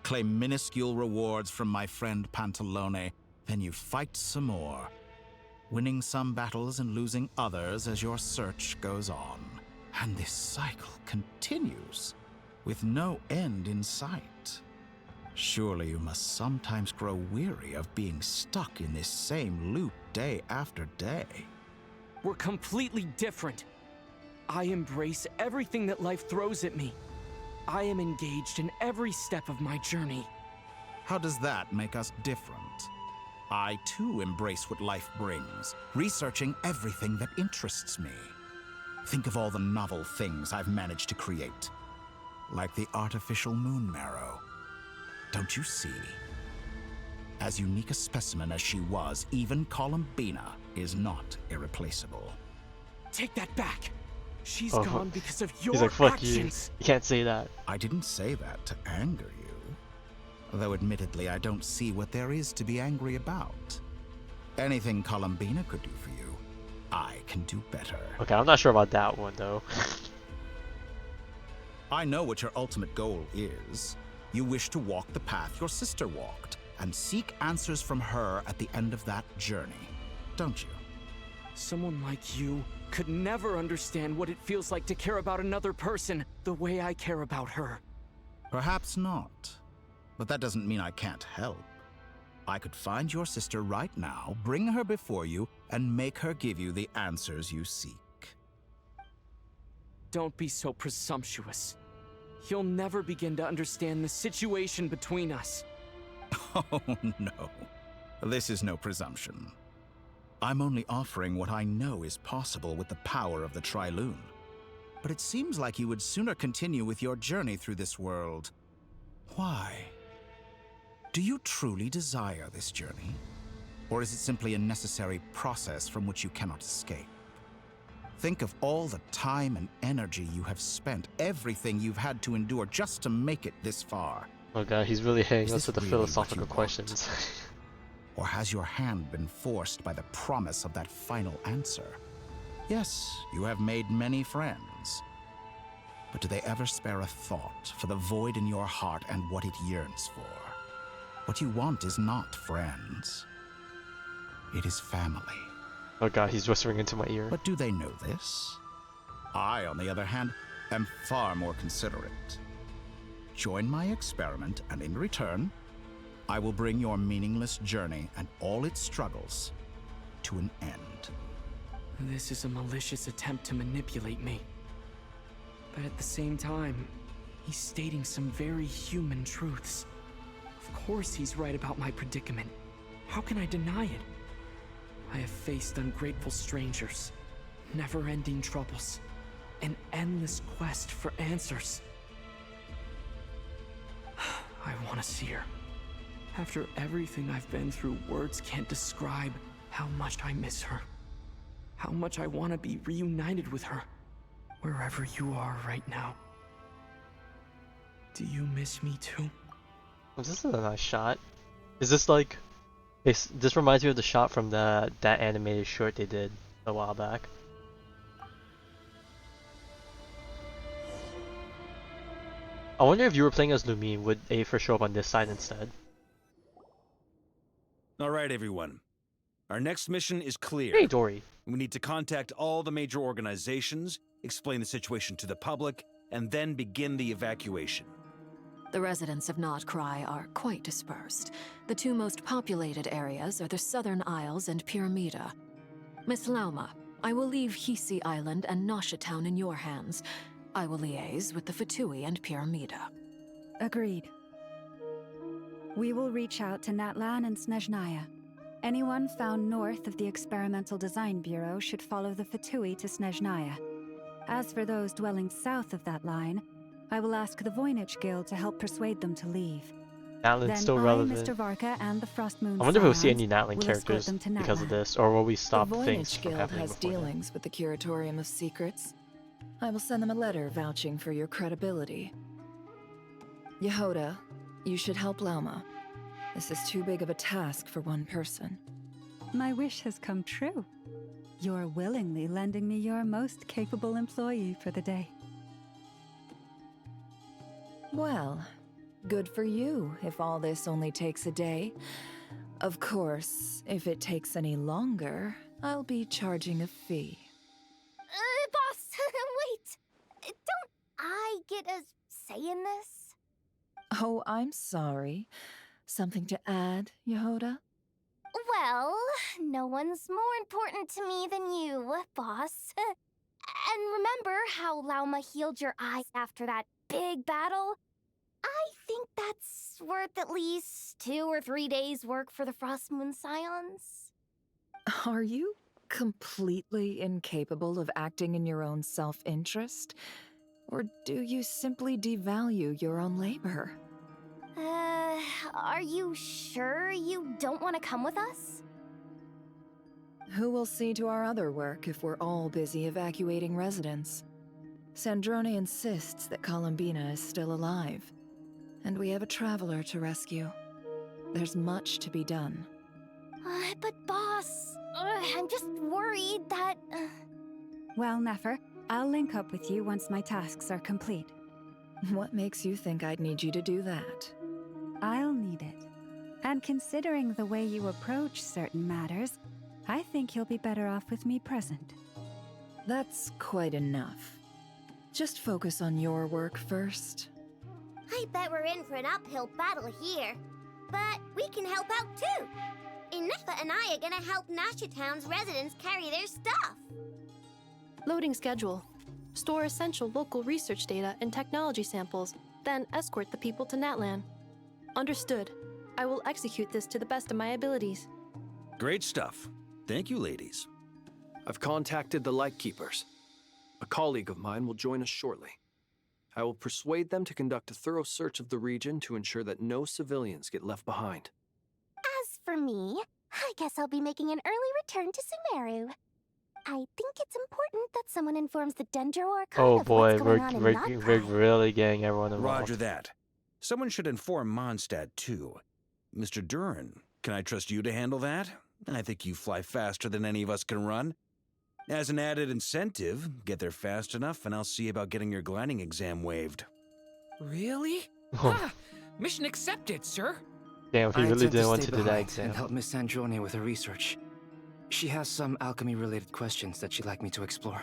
claim minuscule rewards from my friend Pantalone, then you fight some more, winning some battles and losing others as your search goes on. And this cycle continues, with no end in sight. Surely you must sometimes grow weary of being stuck in this same loop day after day. We're completely different. I embrace everything that life throws at me. I am engaged in every step of my journey. How does that make us different? I too embrace what life brings, researching everything that interests me. Think of all the novel things I've managed to create, like the artificial moon marrow. Don't you see? As unique a specimen as she was, even Columbina is not irreplaceable. Take that back. She's gone because of your He's like, fuck actions. You can't say that. I didn't say that to anger you. Though admittedly, I don't see what there is to be angry about. Anything Columbina could do for you, I can do better. Okay, I'm not sure about that one though. I know what your ultimate goal is. You wish to walk the path your sister walked, and seek answers from her at the end of that journey, don't you? Someone like you could never understand what it feels like to care about another person the way I care about her. Perhaps not. But that doesn't mean I can't help. I could find your sister right now, bring her before you, and make her give you the answers you seek. Don't be so presumptuous. You'll never begin to understand the situation between us. Oh, no. This is no presumption. I'm only offering what I know is possible with the power of the Tri-Lune. But it seems like you would sooner continue with your journey through this world. Why? Do you truly desire this journey? Or is it simply a necessary process from which you cannot escape? Think of all the time and energy you have spent, everything you've had to endure just to make it this far. Oh god, he's really hitting us with the really philosophical questions. Or has your hand been forced by the promise of that final answer? Yes, you have made many friends. But do they ever spare a thought for the void in your heart and what it yearns for? What you want is not friends. It is family. Oh god, he's whispering into my ear. But do they know this? I, on the other hand, am far more considerate. Join my experiment, and in return, I will bring your meaningless journey and all its struggles to an end. This is a malicious attempt to manipulate me. But at the same time, he's stating some very human truths. Of course he's right about my predicament. How can I deny it? I have faced ungrateful strangers, never-ending troubles, an endless quest for answers. I want to see her. After everything I've been through, words can't describe how much I miss her. How much I want to be reunited with her, wherever you are right now. Do you miss me too? This is a nice shot. Is this like... This reminds me of the shot from that animated short they did a while back. I wonder if you were playing as Lumine, would Aether show up on this side instead? Alright everyone. Our next mission is clear. Hey Dory. We need to contact all the major organizations, explain the situation to the public, and then begin the evacuation. The residents of Krai are quite dispersed. The two most populated areas are the Southern Isles and Pyramida. Miss Lauma, I will leave Hisi Island and Nasha Town in your hands. I will liaise with the Fatui and Pyramida. Agreed. We will reach out to Natlan and Snezhnaya. Anyone found north of the Experimental Design Bureau should follow the Fatui to Snezhnaya. As for those dwelling south of that line, I will ask the Voynich Guild to help persuade them to leave. Natlan's Then still I, relevant. Mr. Varka, and the Frostmoon I wonder if we'll see Scions any Natlan will escort characters them to because of Natlan. this, or will we The stop things Voynich from Guild happening has before then? dealings with the Curatorium of Secrets. I will send them a letter vouching for your credibility. Yehoda, you should help Lauma. This is too big of a task for one person. My wish has come true. You're willingly lending me your most capable employee for the day. Well, good for you if all this only takes a day. Of course, if it takes any longer, I'll be charging a fee. Boss, wait. Don't I get a say in this? Oh, I'm sorry. Something to add, Yehoda? Well, no one's more important to me than you, boss. And remember how Lauma healed your eyes after that big battle? I think that's worth at least 2 or 3 days' work for the Frostmoon Scions. Are you completely incapable of acting in your own self-interest? Or do you simply devalue your own labor? Are you sure you don't want to come with us? Who will see to our other work if we're all busy evacuating residents? Sandrone insists that Columbina is still alive, and we have a traveler to rescue. There's much to be done. But boss, I'm just worried that... Well, Nefer, I'll link up with you once my tasks are complete. What makes you think I'd need you to do that? I'll need it. And considering the way you approach certain matters, I think you'll be better off with me present. That's quite enough. Just focus on your work first. I bet we're in for an uphill battle here. But we can help out too. Inefa and I are gonna help Nashatown's residents carry their stuff. Loading schedule. Store essential local research data and technology samples, then escort the people to Natlan. Understood. I will execute this to the best of my abilities. Great stuff. Thank you, ladies. I've contacted the Lightkeepers. A colleague of mine will join us shortly. I will persuade them to conduct a thorough search of the region to ensure that no civilians get left behind. As for me, I guess I'll be making an early return to Sumeru. I think it's important that someone informs the Dendro Archon Oh of boy, what's going on in we're Nodcry. really getting everyone involved. Roger that. Someone should inform Mondstadt, too. Mr. Duran, can I trust you to handle that? I think you fly faster than any of us can run. As an added incentive, get there fast enough and I'll see about getting your gliding exam waived. Really? Oh. Ah, mission accepted, sir. Damn, he I really intend didn't to want stay to do that behind exam. and help Miss Sandrone with her research. She has some alchemy-related questions that she'd like me to explore.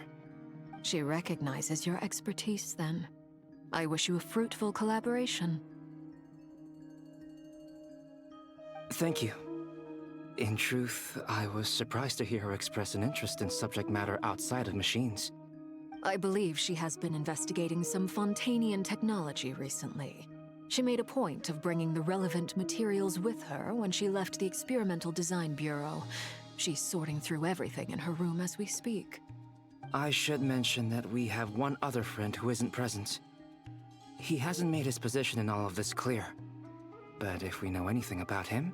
She recognizes your expertise, then. I wish you a fruitful collaboration. Thank you. In truth, I was surprised to hear her express an interest in subject matter outside of machines. I believe she has been investigating some Fontanian technology recently. She made a point of bringing the relevant materials with her when she left the Experimental Design Bureau. She's sorting through everything in her room as we speak. I should mention that we have one other friend who isn't present. He hasn't made his position in all of this clear. But if we know anything about him,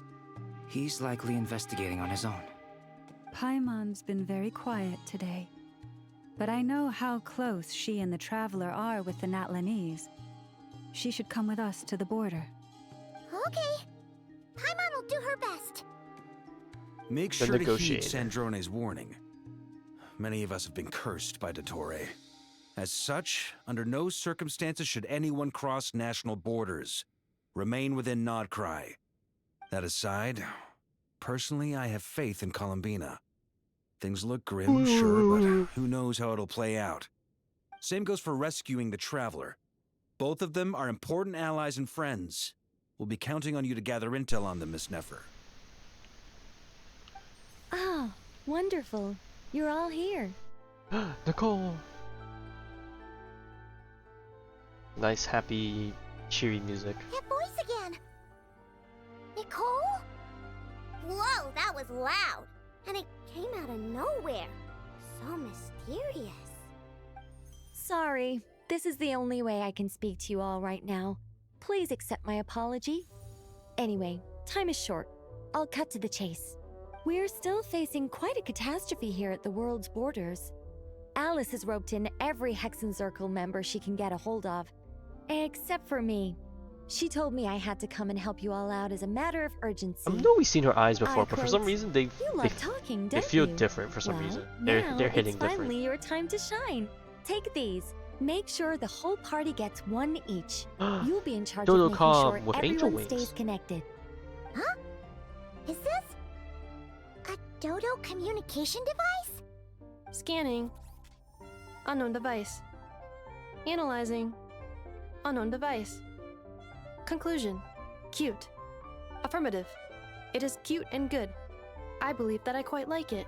he's likely investigating on his own. Paimon's been very quiet today. But I know how close she and the Traveler are with the Natlanese. She should come with us to the border. Okay. Paimon will do her best. Make The sure to heed negotiator. Sandrone's warning. Many of us have been cursed by Dotorre. As such, under no circumstances should anyone cross national borders. Remain within Nodcry. That aside, personally I have faith in Columbina. Things look grim, sure, but who knows how it'll play out. Same goes for rescuing the Traveler. Both of them are important allies and friends. We'll be counting on you to gather intel on them, Miss Nefer. Oh, wonderful. You're all here. Nicole! Nice, happy, cheery music. Hit voice again. Nicole? Whoa, that was loud. And it came out of nowhere. So mysterious. Sorry, this is the only way I can speak to you all right now. Please accept my apology. Anyway, time is short. I'll cut to the chase. We're still facing quite a catastrophe here at the world's borders. Alice has roped in every Hexen Circle member she can get a hold of. Except for me. She told me I had to come and help you all out as a matter of urgency. I know we've seen her eyes before, but for some quote, reason "You love talking, they don't feel you?" different for some Well, reason. now They're hitting it's different. finally your time to shine. Take these. Make sure the whole party gets one each. You'll be in charge of making sure with angel everyone wings. stays connected. Huh? Is this a Dodo communication device? Scanning. Unknown device. Analyzing. Unknown device. Conclusion. Cute. Affirmative. It is cute and good. I believe that I quite like it.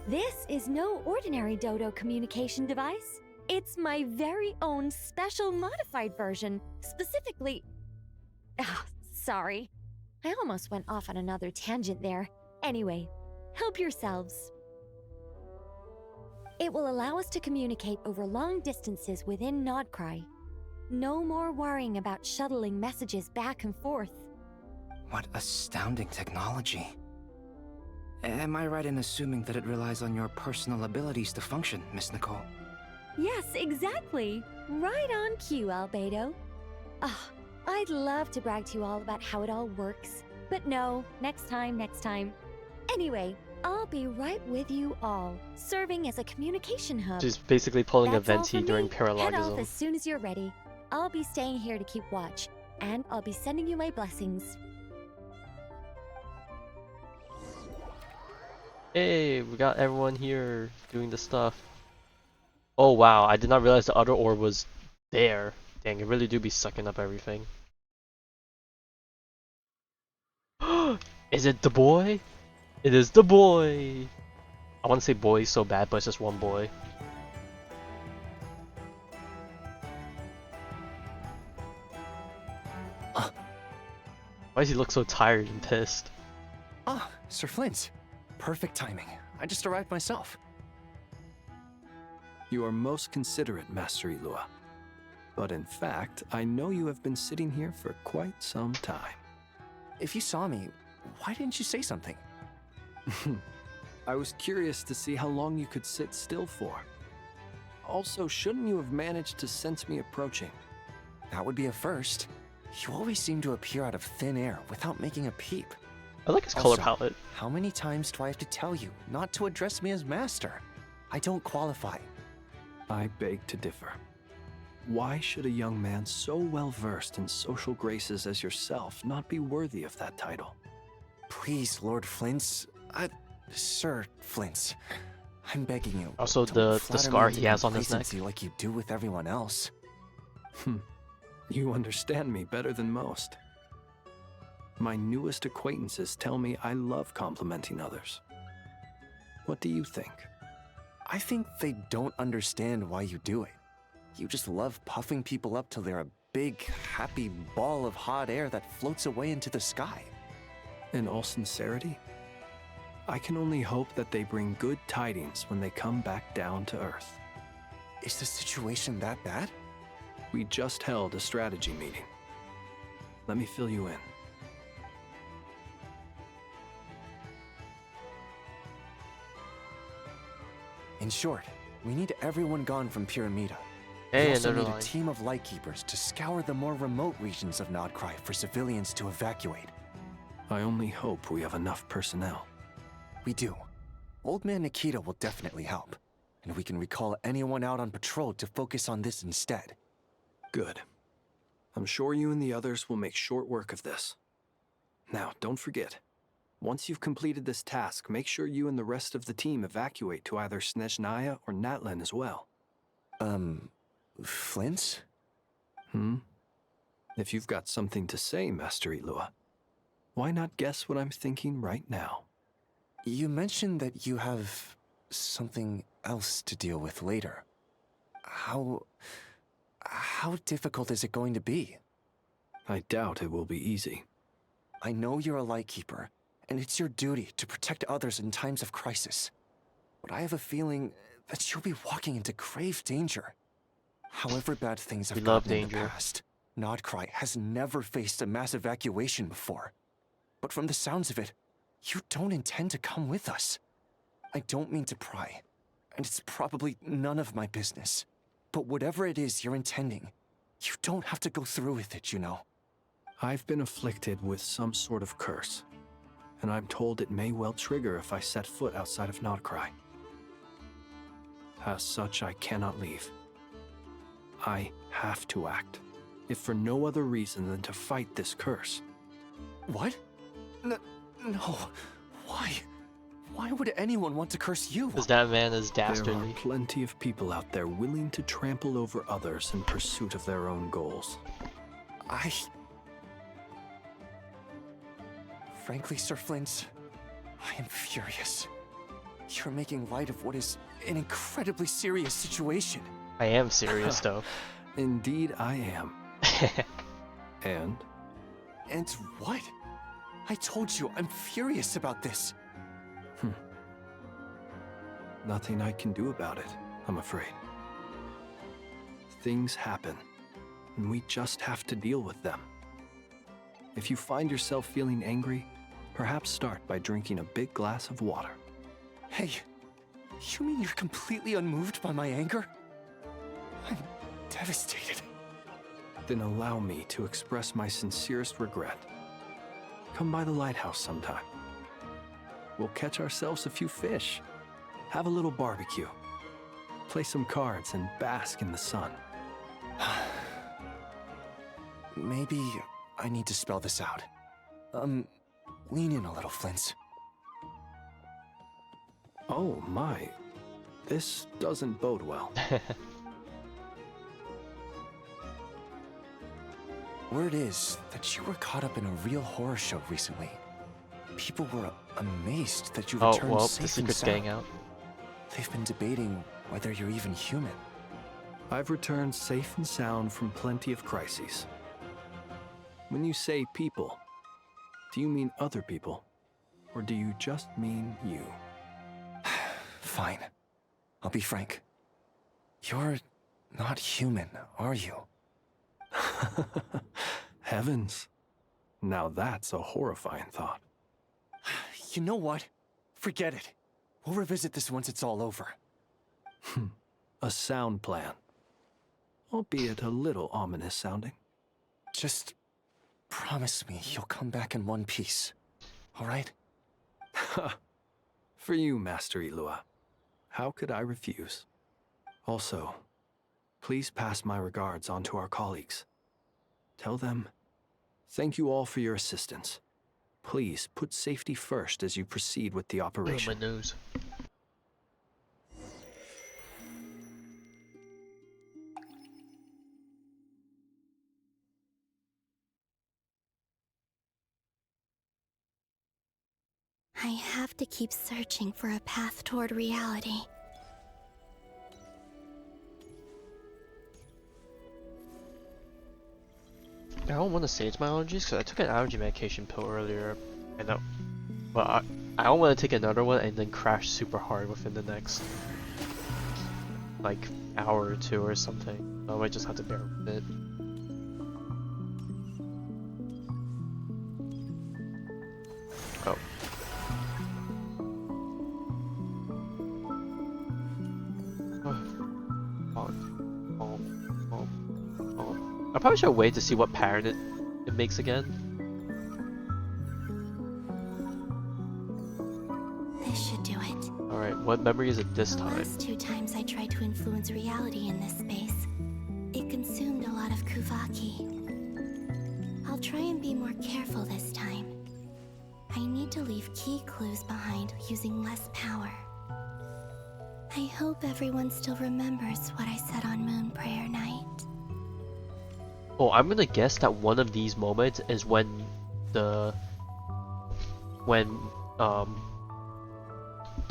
This is no ordinary Dodo communication device. It's my very own special modified version, specifically... Ah, sorry. I almost went off on another tangent there. Anyway, help yourselves. It will allow us to communicate over long distances within Krai. No more worrying about shuttling messages back and forth. What astounding technology. Am I right in assuming that it relies on your personal abilities to function, Miss Nicole? Yes, exactly. Right on cue, Albedo. Ah, I'd love to brag to you all about how it all works. But no, next time. Anyway, I'll be right with you all, serving as a communication hub. She's basically pulling a That's all venti from during me. Head off paralogism. as soon as you're ready. I'll be staying here to keep watch, and I'll be sending you my blessings. Hey, we got everyone here doing the stuff. Oh wow, I did not realize the other orb was there. Dang, it really do be sucking up everything. Is it the boy? It is the boy! I want to say boy so bad, but it's just one boy. Why does he look so tired and pissed? Ah, Sir Flint. Perfect timing. I just arrived myself. You are most considerate, Master Ilua. But in fact, I know you have been sitting here for quite some time. If you saw me, why didn't you say something? I was curious to see how long you could sit still for. Also, shouldn't you have managed to sense me approaching? That would be a first. You always seem to appear out of thin air without making a peep. I like his color palette. How many times do I have to tell you not to address me as master? I don't qualify. I beg to differ. Why should a young man so well versed in social graces as yourself not be worthy of that title? Please, Lord Flint's... Sir Flint's. I'm begging you. Also, don't the flatter scar me into he has on his neck. complacency like you do with everyone else. You understand me better than most. My newest acquaintances tell me I love complimenting others. What do you think? I think they don't understand why you do it. You just love puffing people up till they're a big, happy ball of hot air that floats away into the sky. In all sincerity, I can only hope that they bring good tidings when they come back down to Earth. Is the situation that bad? We just held a strategy meeting. Let me fill you in. In short, we need everyone gone from Pyramida. Hey, we also another need line. a team of Lightkeepers to scour the more remote regions of Krai for civilians to evacuate. I only hope we have enough personnel. We do. Old Man Nikita will definitely help, and we can recall anyone out on patrol to focus on this instead. Good. I'm sure you and the others will make short work of this. Now, don't forget, once you've completed this task, make sure you and the rest of the team evacuate to either Snezhnaya or Natlan as well. Flint? If you've got something to say, Master Ilua, why not guess what I'm thinking right now? You mentioned that you have something else to deal with later. How difficult is it going to be? I doubt it will be easy. I know you're a Lightkeeper, and it's your duty to protect others in times of crisis. But I have a feeling that you'll be walking into grave danger. However bad things have gotten in the past, Krai has never faced a mass evacuation before. But from the sounds of it, you don't intend to come with us. I don't mean to pry, and it's probably none of my business. But whatever it is you're intending, you don't have to go through with it, you know. I've been afflicted with some sort of curse, and I'm told it may well trigger if I set foot outside of Krai. As such, I cannot leave. I have to act, if for no other reason than to fight this curse. What? No. Why? Why would anyone want to curse you? Because that man is dastardly. There are plenty of people out there willing to trample over others in pursuit of their own goals. Frankly, Sir Flint, I am furious. You're making light of what is an incredibly serious situation. I am serious, though. Indeed, I am. And? And what? I told you, I'm furious about this. Nothing I can do about it, I'm afraid. Things happen, and we just have to deal with them. If you find yourself feeling angry, perhaps start by drinking a big glass of water. Hey, you mean you're completely unmoved by my anger? I'm devastated. Then allow me to express my sincerest regret. Come by the lighthouse sometime. We'll catch ourselves a few fish, have a little barbecue, play some cards, and bask in the sun. Maybe I need to spell this out. Lean in a little, Flint. Oh my, this doesn't bode well. Word is that you were caught up in a real horror show recently. People were amazed that you returned safe the secret's getting out. They've been debating whether you're even human. I've returned safe and sound from plenty of crises. When you say people, do you mean other people? Or do you just mean you? Fine. I'll be frank. You're not human, are you? Heavens. Now that's a horrifying thought. You know what? Forget it. We'll revisit this once it's all over. A sound plan. Albeit a little ominous sounding. Just promise me you'll come back in one piece, all right? For you, Master Ilua. How could I refuse? Also, please pass my regards on to our colleagues. Tell them, thank you all for your assistance. Please put safety first as you proceed with the operation. My nose. I have to keep searching for a path toward reality. I don't want to sage my allergies because I took an allergy medication pill earlier. I know, but I don't want to take another one and then crash super hard within the next like hour or two or something. So I might just have to bear with it. Oh. I probably should wait to see what pattern it makes again. This should do it. Alright, what memory is it this time? The last 2 times I tried to influence reality in this space, it consumed a lot of Kuvaki. I'll try and be more careful this time. I need to leave key clues behind using less power. I hope everyone still remembers what I said on Moon Prayer Night. Oh, I'm gonna guess that one of these moments is when the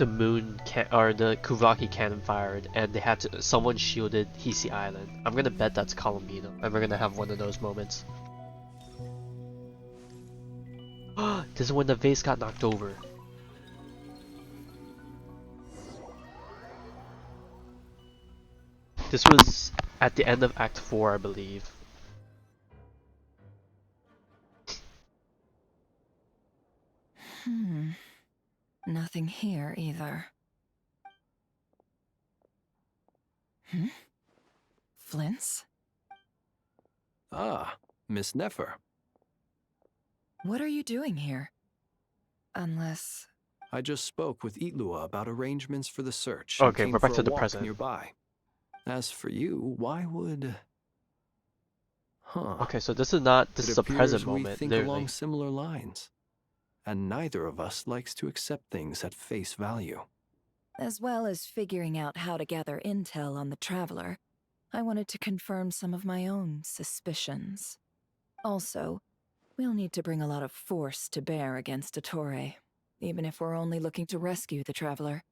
moon or the Kuvaki cannon fired and they had to someone shielded Hisi Island. I'm gonna bet that's Colomino and we're gonna have one of those moments. This is when the vase got knocked over. This was at the end of Act 4, I believe. Nothing here either. Flints? Ah, Miss Nefer. What are you doing here? Unless... I just spoke with Itlua about arrangements for the search and Okay, came we're back for to a the walk present. nearby. As for you, why would... Huh. Okay, so this is not, this It is a present appears we moment, think literally. along similar lines. And neither of us likes to accept things at face value. As well as figuring out how to gather intel on the Traveler, I wanted to confirm some of my own suspicions. Also, we'll need to bring a lot of force to bear against Dotorre, even if we're only looking to rescue the Traveler.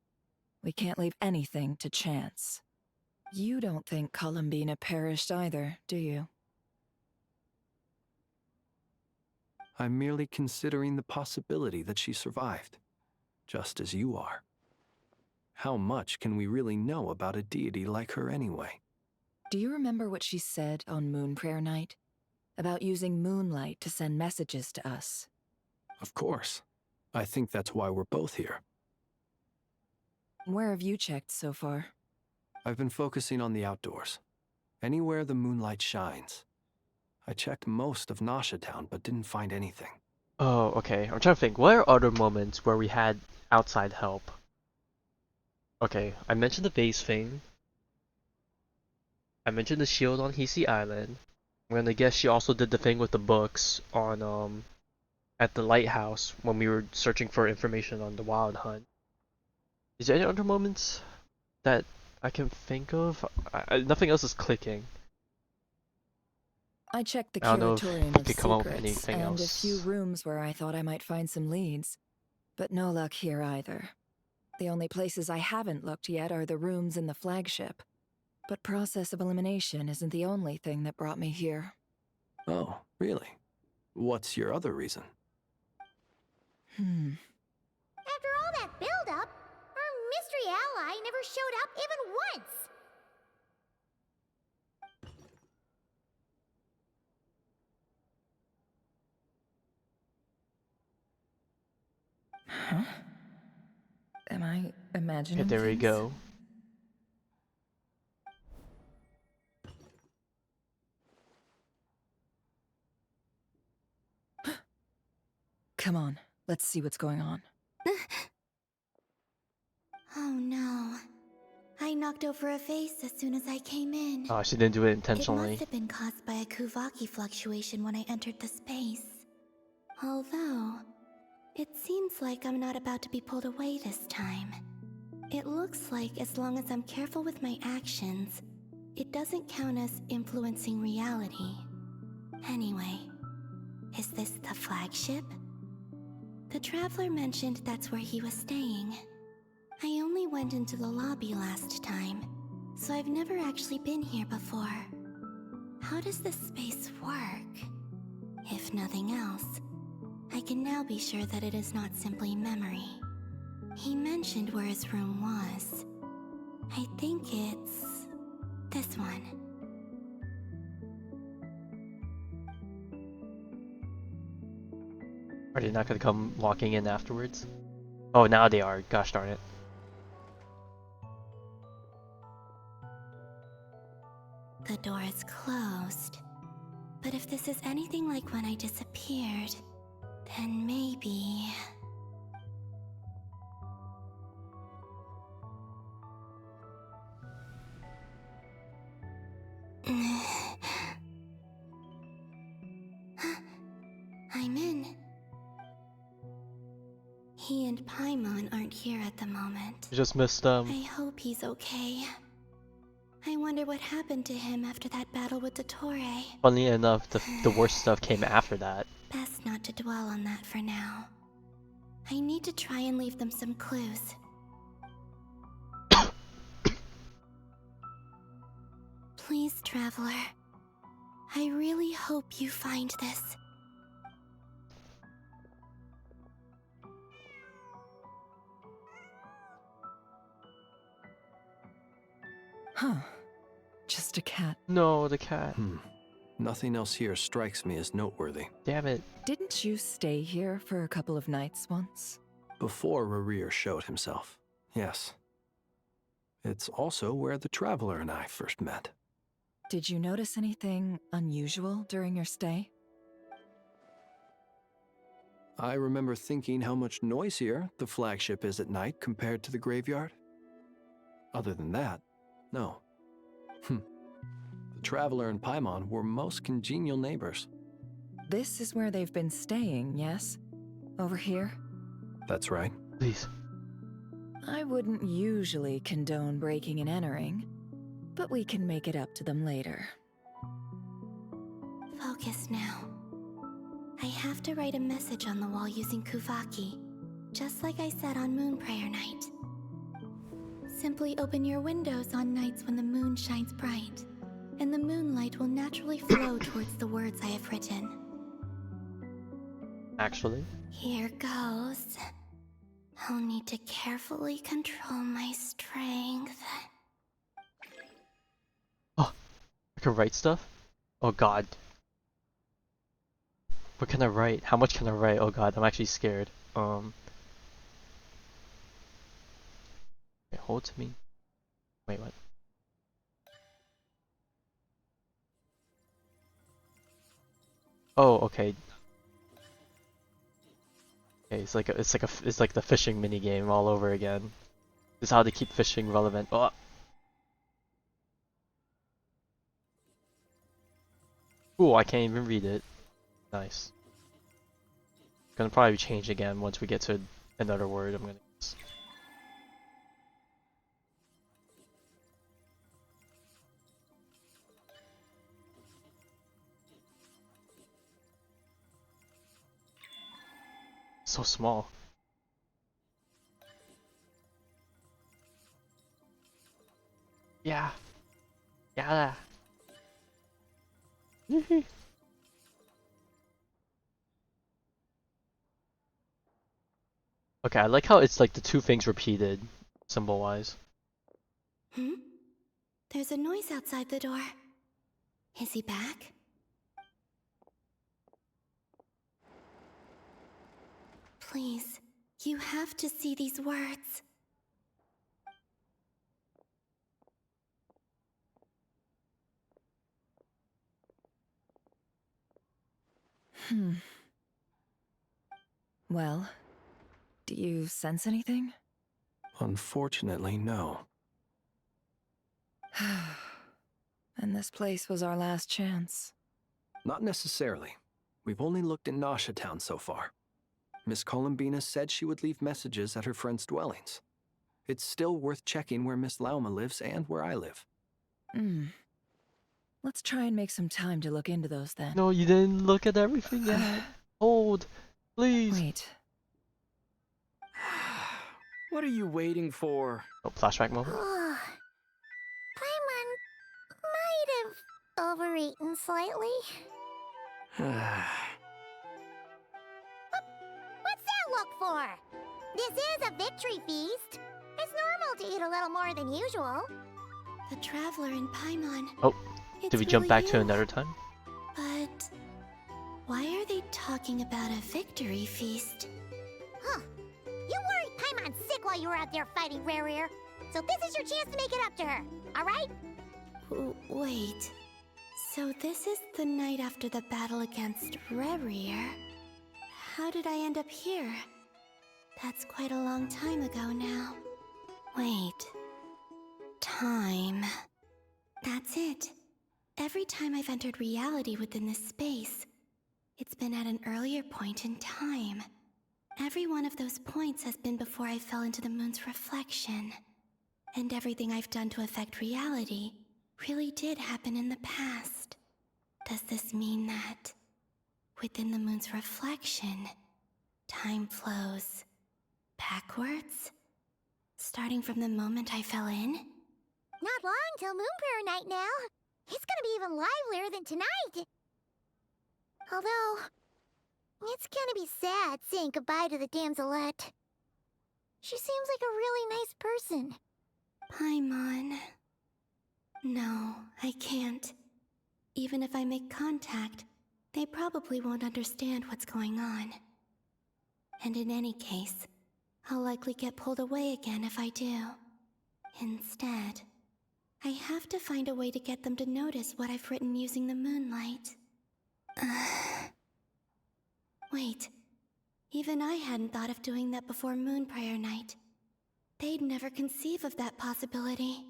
We can't leave anything to chance. You don't think Columbina perished either, do you? I'm merely considering the possibility that she survived, just as you are. How much can we really know about a deity like her anyway? Do you remember what she said on Moon Prayer Night? About using moonlight to send messages to us? Of course. I think that's why we're both here. Where have you checked so far? I've been focusing on the outdoors. Anywhere the moonlight shines. I checked most of Nasha Town, but didn't find anything. Oh, okay. I'm trying to think. What are other moments where we had outside help? Okay, I mentioned the vase thing. I mentioned the shield on Hisi Island. I'm gonna guess she also did the thing with the books on at the lighthouse when we were searching for information on the wild hunt. Is there any other moments that I can think of? Nothing else is clicking. I checked the I don't know if Curatorium you of could come up with Secrets anything and a else. few rooms where I thought I might find some leads. But no luck here either. The only places I haven't looked yet are the rooms in the flagship. But process of elimination isn't the only thing that brought me here. Oh, really? What's your other reason? After all that build-up, our mystery ally never showed up even once! Huh? Am I imagining Okay, there we things? go. Come on, let's see what's going on. Oh no. I knocked over a vase as soon as I came in. Oh, she didn't do it It intentionally. must have been caused by a Kuvaki fluctuation when I entered the space. Although, it seems like I'm not about to be pulled away this time. It looks like as long as I'm careful with my actions, it doesn't count as influencing reality. Anyway, is this the flagship? The Traveler mentioned that's where he was staying. I only went into the lobby last time, so I've never actually been here before. How does this space work? If nothing else, I can now be sure that it is not simply memory. He mentioned where his room was. I think it's this one. Are they not gonna come walking in afterwards? Oh, now they are. Gosh darn it. The door is closed. But if this is anything like when I disappeared, then maybe... I'm in. He and Paimon aren't here at the moment. You just missed I hope he's okay. I wonder what happened to him after that battle with Dotorre. Funnily enough, the worst stuff came after that. Best not to dwell on that for now. I need to try and leave them some clues. Please, Traveler. I really hope you find this. Huh. Just a cat. No, the cat. Nothing else here strikes me as noteworthy. Damn it. Didn't you stay here for a couple of nights once? Before Rerir showed himself, yes. It's also where the Traveler and I first met. Did you notice anything unusual during your stay? I remember thinking how much noisier the flagship is at night compared to the graveyard. Other than that, no. The Traveler and Paimon were most congenial neighbors. This is where they've been staying, yes? Over here? That's right. Please. I wouldn't usually condone breaking and entering, but we can make it up to them later. Focus now. I have to write a message on the wall using Kuvaki, just like I said on Moon Prayer Night. Simply open your windows on nights when the moon shines bright, and the moonlight will naturally flow towards the words I have written. Actually? Here goes. I'll need to carefully control my strength. Oh, I can write stuff? Oh god. What can I write? How much can I write? Oh god, I'm actually scared. Wait, hold to me. Wait, what? Oh, okay. Okay, it's like the fishing mini game all over again. This is how to keep fishing relevant. Oh. Ooh, I can't even read it. Nice. Gonna probably change again once we get to another word. I'm gonna guess. So small. Yeah. Yeah. Okay, I like how it's like the two things repeated, symbol-wise. There's a noise outside the door. Is he back? Please, you have to see these words. Well, do you sense anything? Unfortunately, no. And this place was our last chance. Not necessarily. We've only looked in Nasha Town so far. Miss Columbina said she would leave messages at her friends' dwellings. It's still worth checking where Miss Lauma lives and where I live. Let's try and make some time to look into those then. No, you didn't look at everything yet. Hold, please. Wait. What are you waiting for? Oh, flashback moment. Paimon might have overeaten slightly. What's that look for? This is a victory feast. It's normal to eat a little more than usual. The Traveler and Paimon. Oh, It's did we jump really back to you. another time? But why are they talking about a victory feast? Huh. You worried Paimon sick while you were out there fighting Rerir. So this is your chance to make it up to her, alright? Wait. So this is the night after the battle against Rerir. How did I end up here? That's quite a long time ago now. Wait. Time. That's it. Every time I've entered reality within this space, it's been at an earlier point in time. Every one of those points has been before I fell into the moon's reflection. And everything I've done to affect reality really did happen in the past. Does this mean that within the moon's reflection, time flows backwards? Starting from the moment I fell in? Not long till Moon Prayer Night now. It's gonna be even livelier than tonight. Although, it's gonna be sad saying goodbye to the damselette. She seems like a really nice person. Paimon. No, I can't. Even if I make contact, they probably won't understand what's going on. And in any case, I'll likely get pulled away again if I do. Instead, I have to find a way to get them to notice what I've written using the moonlight. Wait, even I hadn't thought of doing that before Moon Prayer Night. They'd never conceive of that possibility.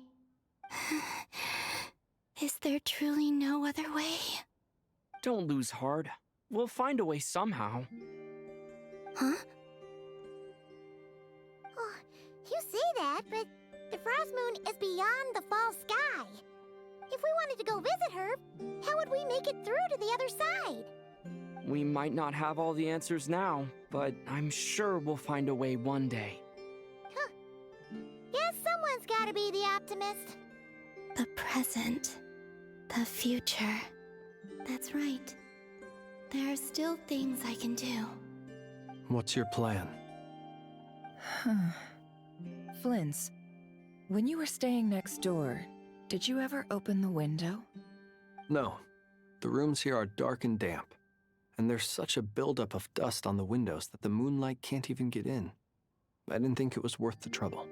Is there truly no other way? Don't lose heart. We'll find a way somehow. Huh? Oh, you say that, but the Frost Moon is beyond the fall sky. If we wanted to go visit her, how would we make it through to the other side? We might not have all the answers now, but I'm sure we'll find a way one day. Huh. Guess someone's gotta be the optimist. The present. The future. That's right. There are still things I can do. What's your plan? Flint's, when you were staying next door, did you ever open the window? No. The rooms here are dark and damp, and there's such a buildup of dust on the windows that the moonlight can't even get in. I didn't think it was worth the trouble.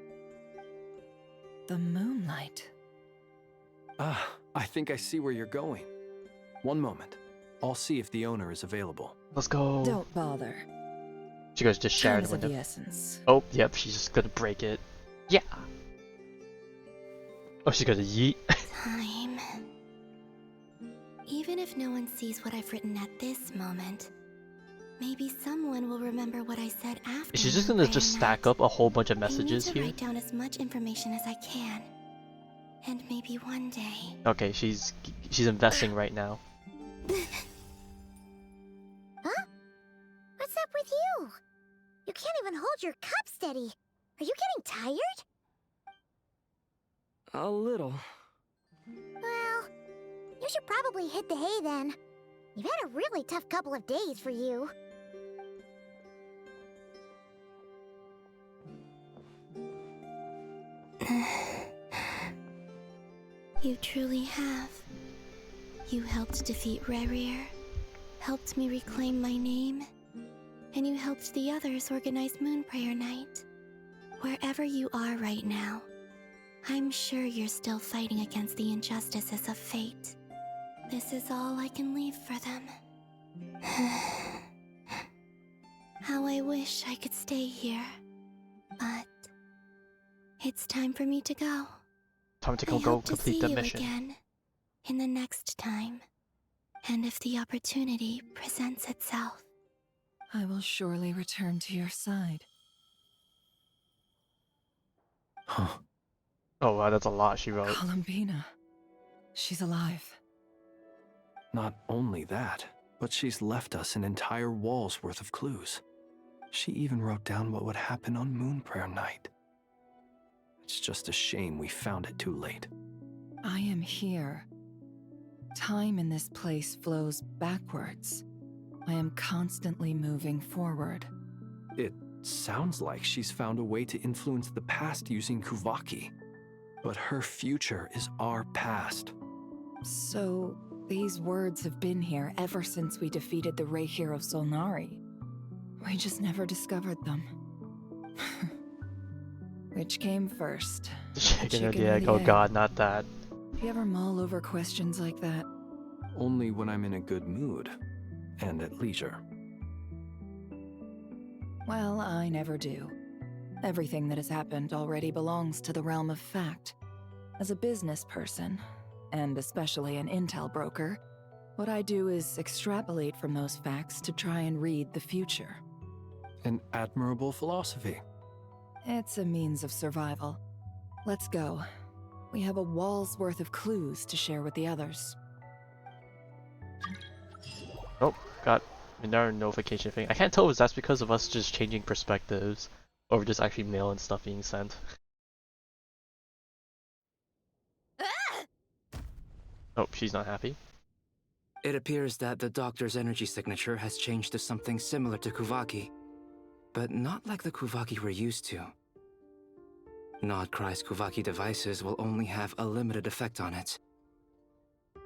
The moonlight? Ah, I think I see where you're going. One moment. I'll see if the owner is available. Let's go. Don't bother. She goes just shatter Time the is of window. the essence. Oh, yep, she's just gonna break it. Yeah. Oh, she's gonna yeet. Time. Even if no one sees what I've written at this moment, maybe someone will remember what I said after. She's just gonna just stack up a whole bunch of messages I need to here. write down as much information as I can. And maybe one day... Okay, she's investing right now. Huh? What's up with you? You can't even hold your cup steady. Are you getting tired? A little. Well, you should probably hit the hay then. You've had a really tough couple of days for you. You truly have. You helped defeat Rerir, helped me reclaim my name, and you helped the others organize Moon Prayer Night. Wherever you are right now, I'm sure you're still fighting against the injustices of fate. This is all I can leave for them. How I wish I could stay here, but it's time for me to go. Time to I go hope to complete see the you mission. again in the next time, and if the opportunity presents itself. I will surely return to your side. Huh. Oh wow, that's a lot she wrote. Columbina. She's alive. Not only that, but she's left us an entire wall's worth of clues. She even wrote down what would happen on Moon Prayer Night. It's just a shame we found it too late. I am here. Time in this place flows backwards. I am constantly moving forward. It sounds like she's found a way to influence the past using Kuvaki. But her future is our past. So, these words have been here ever since we defeated the Ray Hero Solnari. We just never discovered them. Which came first? The chicken or chicken the or egg? the Oh egg? god, not that. Do you ever mull over questions like that? Only when I'm in a good mood and at leisure. Well, I never do. Everything that has happened already belongs to the realm of fact. As a business person, and especially an intel broker, what I do is extrapolate from those facts to try and read the future. An admirable philosophy. It's a means of survival. Let's go. We have a wall's worth of clues to share with the others. Oh, got another notification thing. I can't tell if that's because of us just changing perspectives, or just actually mail and stuff being sent. Oh, she's not happy. It appears that the doctor's energy signature has changed to something similar to Kuvaki, but not like the Kuvaki we're used to. Not Krai's Kuvaki devices will only have a limited effect on it.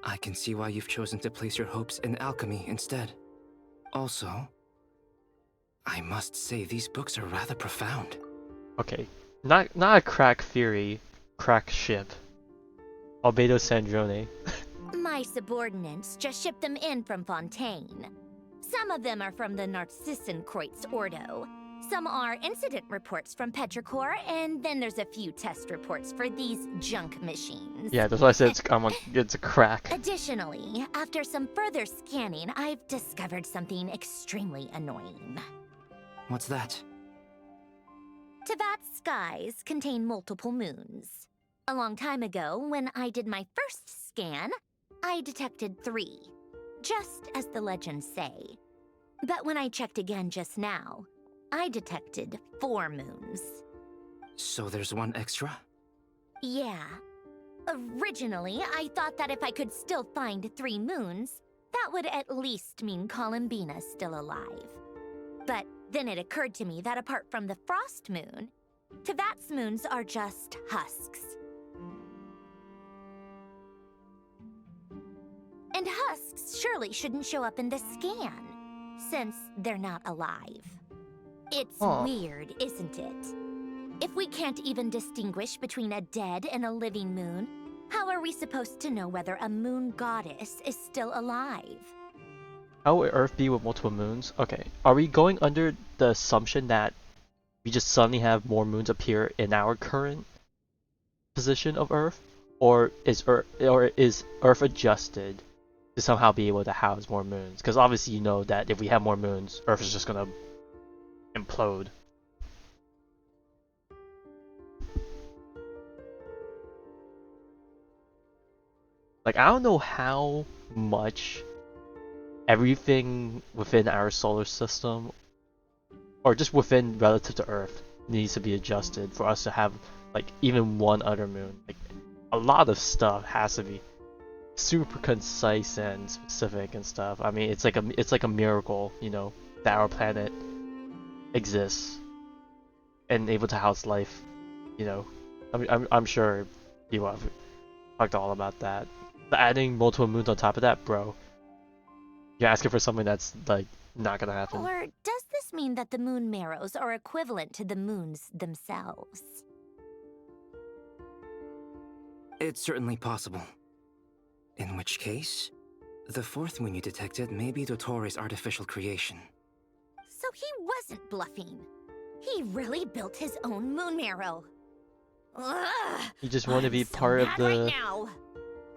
I can see why you've chosen to place your hopes in alchemy instead. Also, I must say these books are rather profound. Okay, not a crack theory, crack ship. Albedo Sandrone. My subordinates just shipped them in from Fontaine. Some of them are from the Narcissenkreuz Ordo. Some are incident reports from Petrichor, and then there's a few test reports for these junk machines. Yeah, that's why I said it's a crack. Additionally, after some further scanning, I've discovered something extremely annoying. What's that? Tevat's skies contain multiple moons. A long time ago, when I did my first scan, I detected 3, just as the legends say. But when I checked again just now, I detected 4 moons. So there's one extra? Yeah. Originally, I thought that if I could still find 3 moons, that would at least mean Columbina's still alive. But then it occurred to me that apart from the frost moon, Tevat's moons are just husks. And husks surely shouldn't show up in the scan, since they're not alive. It's weird, isn't it? If we can't even distinguish between a dead and a living moon, how are we supposed to know whether a moon goddess is still alive? How would Earth be with multiple moons? Okay, are we going under the assumption that we just suddenly have more moons appear in our current position of Earth? Or is Earth adjusted to somehow be able to house more moons? Because obviously you know that if we have more moons, Earth is just gonna implode. Like, I don't know how much everything within our solar system, or just within relative to Earth, needs to be adjusted for us to have like even one other moon. Like, a lot of stuff has to be super concise and specific and stuff. I mean, it's like a miracle, you know, that our planet exists and able to house life. You know, I'm sure people have talked all about that. But adding multiple moons on top of that, bro, you're asking for something that's like not gonna happen. Or does this mean that the moon marrows are equivalent to the moons themselves? It's certainly possible. In which case, the 4th moon you detected may be Dotorre's artificial creation. So he wasn't bluffing. He really built his own moon marrow. Ugh, You just want to be so part of mad the right now.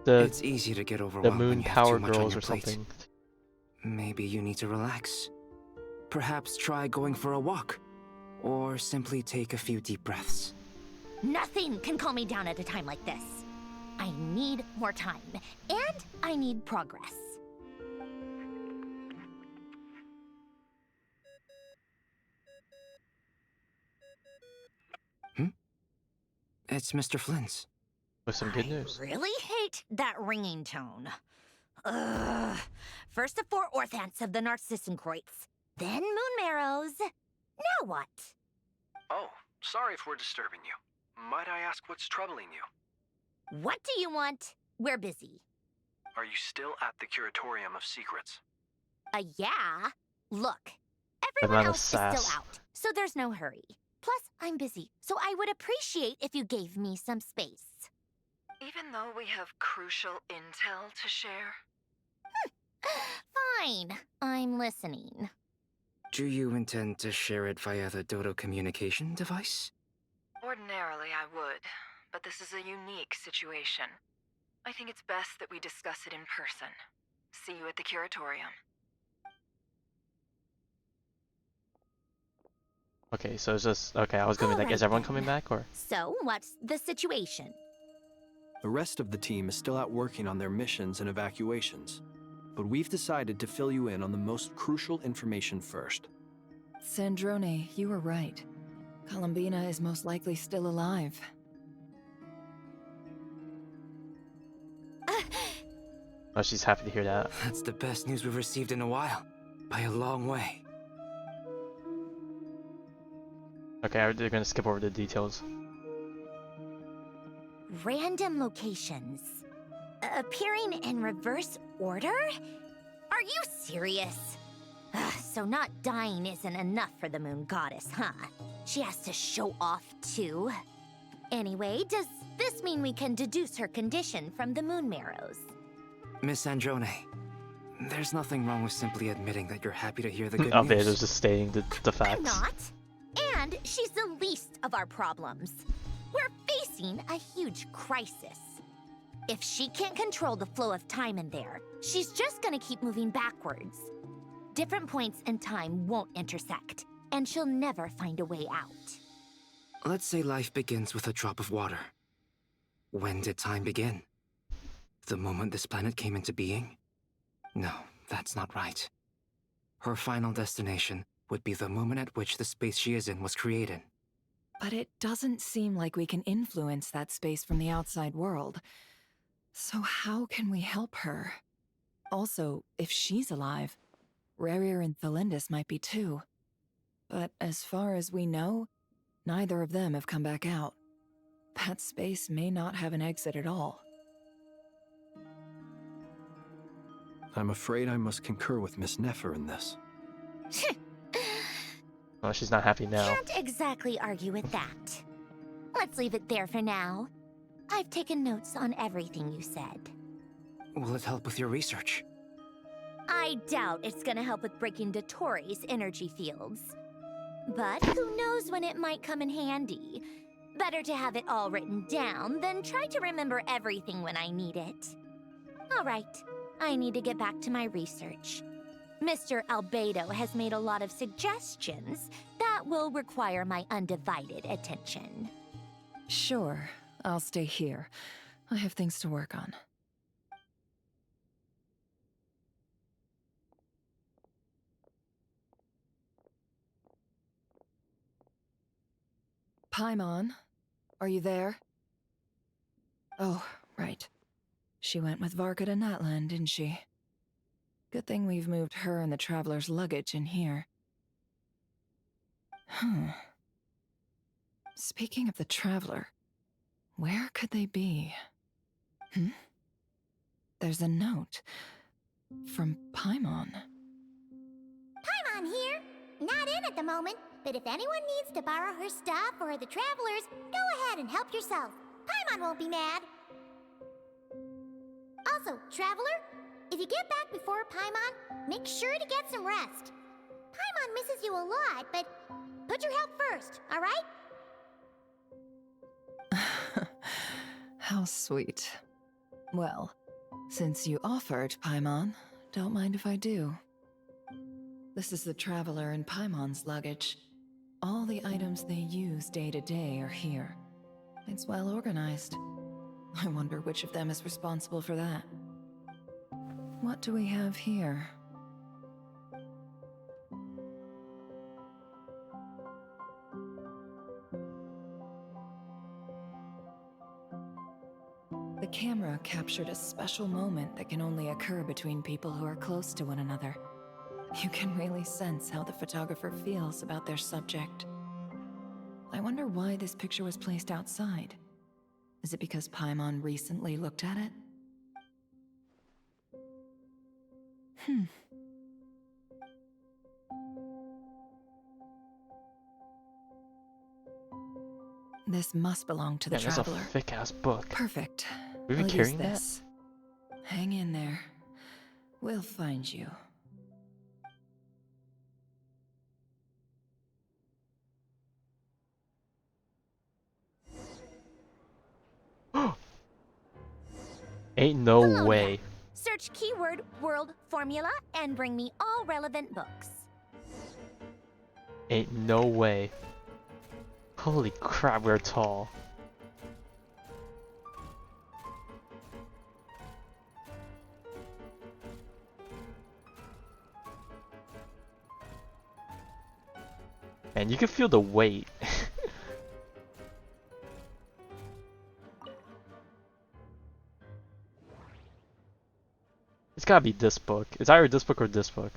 It's easy to get overwhelmed moon when you have power too much on girls your or plate. something. Maybe you need to relax. Perhaps try going for a walk, or simply take a few deep breaths. Nothing can calm me down at a time like this. I need more time, and I need progress. It's Mr. Flynn's. With some good news. I really hate that ringing tone. Ugh. First the 4 orthants of the Narcissenkreuz, then moon marrows. Now what? Oh, sorry if we're disturbing you. Might I ask what's troubling you? What do you want? We're busy. Are you still at the Curatorium of Secrets? Yeah. Look, The everyone amount of else is still sass. out, so there's no hurry. Plus, I'm busy, so I would appreciate if you gave me some space. Even though we have crucial intel to share? Fine, I'm listening. Do you intend to share it via the Dodo communication device? Ordinarily, I would, but this is a unique situation. I think it's best that we discuss it in person. See you at the Curatorium. Okay, so it's just okay. I was gonna be like, is everyone coming back or? So, what's the situation? The rest of the team is still out working on their missions and evacuations, but we've decided to fill you in on the most crucial information first. Sandrone, you were right. Columbina is most likely still alive. Oh, she's happy to hear that. That's the best news we've received in a while, by a long way. Okay, they're gonna skip over the details. random locations. Appearing in reverse order? Are you serious? So not dying isn't enough for the moon goddess, huh? She has to show off too. Anyway, does this mean we can deduce her condition from the moon marrows? Miss Androne, there's nothing wrong with simply admitting that you're happy to hear the good Albedo's news. just stating the facts. I'm not. And she's the least of our problems. We're facing a huge crisis. If she can't control the flow of time in there, she's just gonna keep moving backwards. Different points in time won't intersect, and she'll never find a way out. Let's say life begins with a drop of water. When did time begin? The moment this planet came into being? No, that's not right. Her final destination would be the moment at which the space she is in was created. But it doesn't seem like we can influence that space from the outside world. So how can we help her? Also, if she's alive, Rarier and Thalindus might be too. But as far as we know, neither of them have come back out. That space may not have an exit at all. I'm afraid I must concur with Miss Nefer in this. Well, she's not happy now. Can't exactly argue with that. Let's leave it there for now. I've taken notes on everything you said. Will it help with your research? I doubt it's gonna help with breaking Dotorre's energy fields. But who knows when it might come in handy. Better to have it all written down than try to remember everything when I need it. Alright, I need to get back to my research. Mr. Albedo has made a lot of suggestions that will require my undivided attention. Sure, I'll stay here. I have things to work on. Paimon, are you there? Oh, right. She went with Varka to Natlan, didn't she? Good thing we've moved her and the Traveler's luggage in here. Speaking of the Traveler, where could they be? There's a note from Paimon. Paimon here. Not in at the moment, but if anyone needs to borrow her stuff or the Travelers, go ahead and help yourself. Paimon won't be mad. Also, Traveler, if you get back before Paimon, make sure to get some rest. Paimon misses you a lot, but put your health first, alright? How sweet. Well, since you offered, Paimon, don't mind if I do. This is the Traveler and Paimon's luggage. All the items they use day to day are here. It's well organized. I wonder which of them is responsible for that. What do we have here? The camera captured a special moment that can only occur between people who are close to one another. You can really sense how the photographer feels about their subject. I wonder why this picture was placed outside. Is it because Paimon recently looked at it? This must belong to the Traveler. That's a thick-ass book. Perfect. Were you I'll carrying use this. Hang in there. We'll find you. Ain't no way. Search keyword world formula and bring me all relevant books. Ain't no way. Holy crap, we're tall. And you can feel the weight. It's gotta be this book. It's either this book or this book.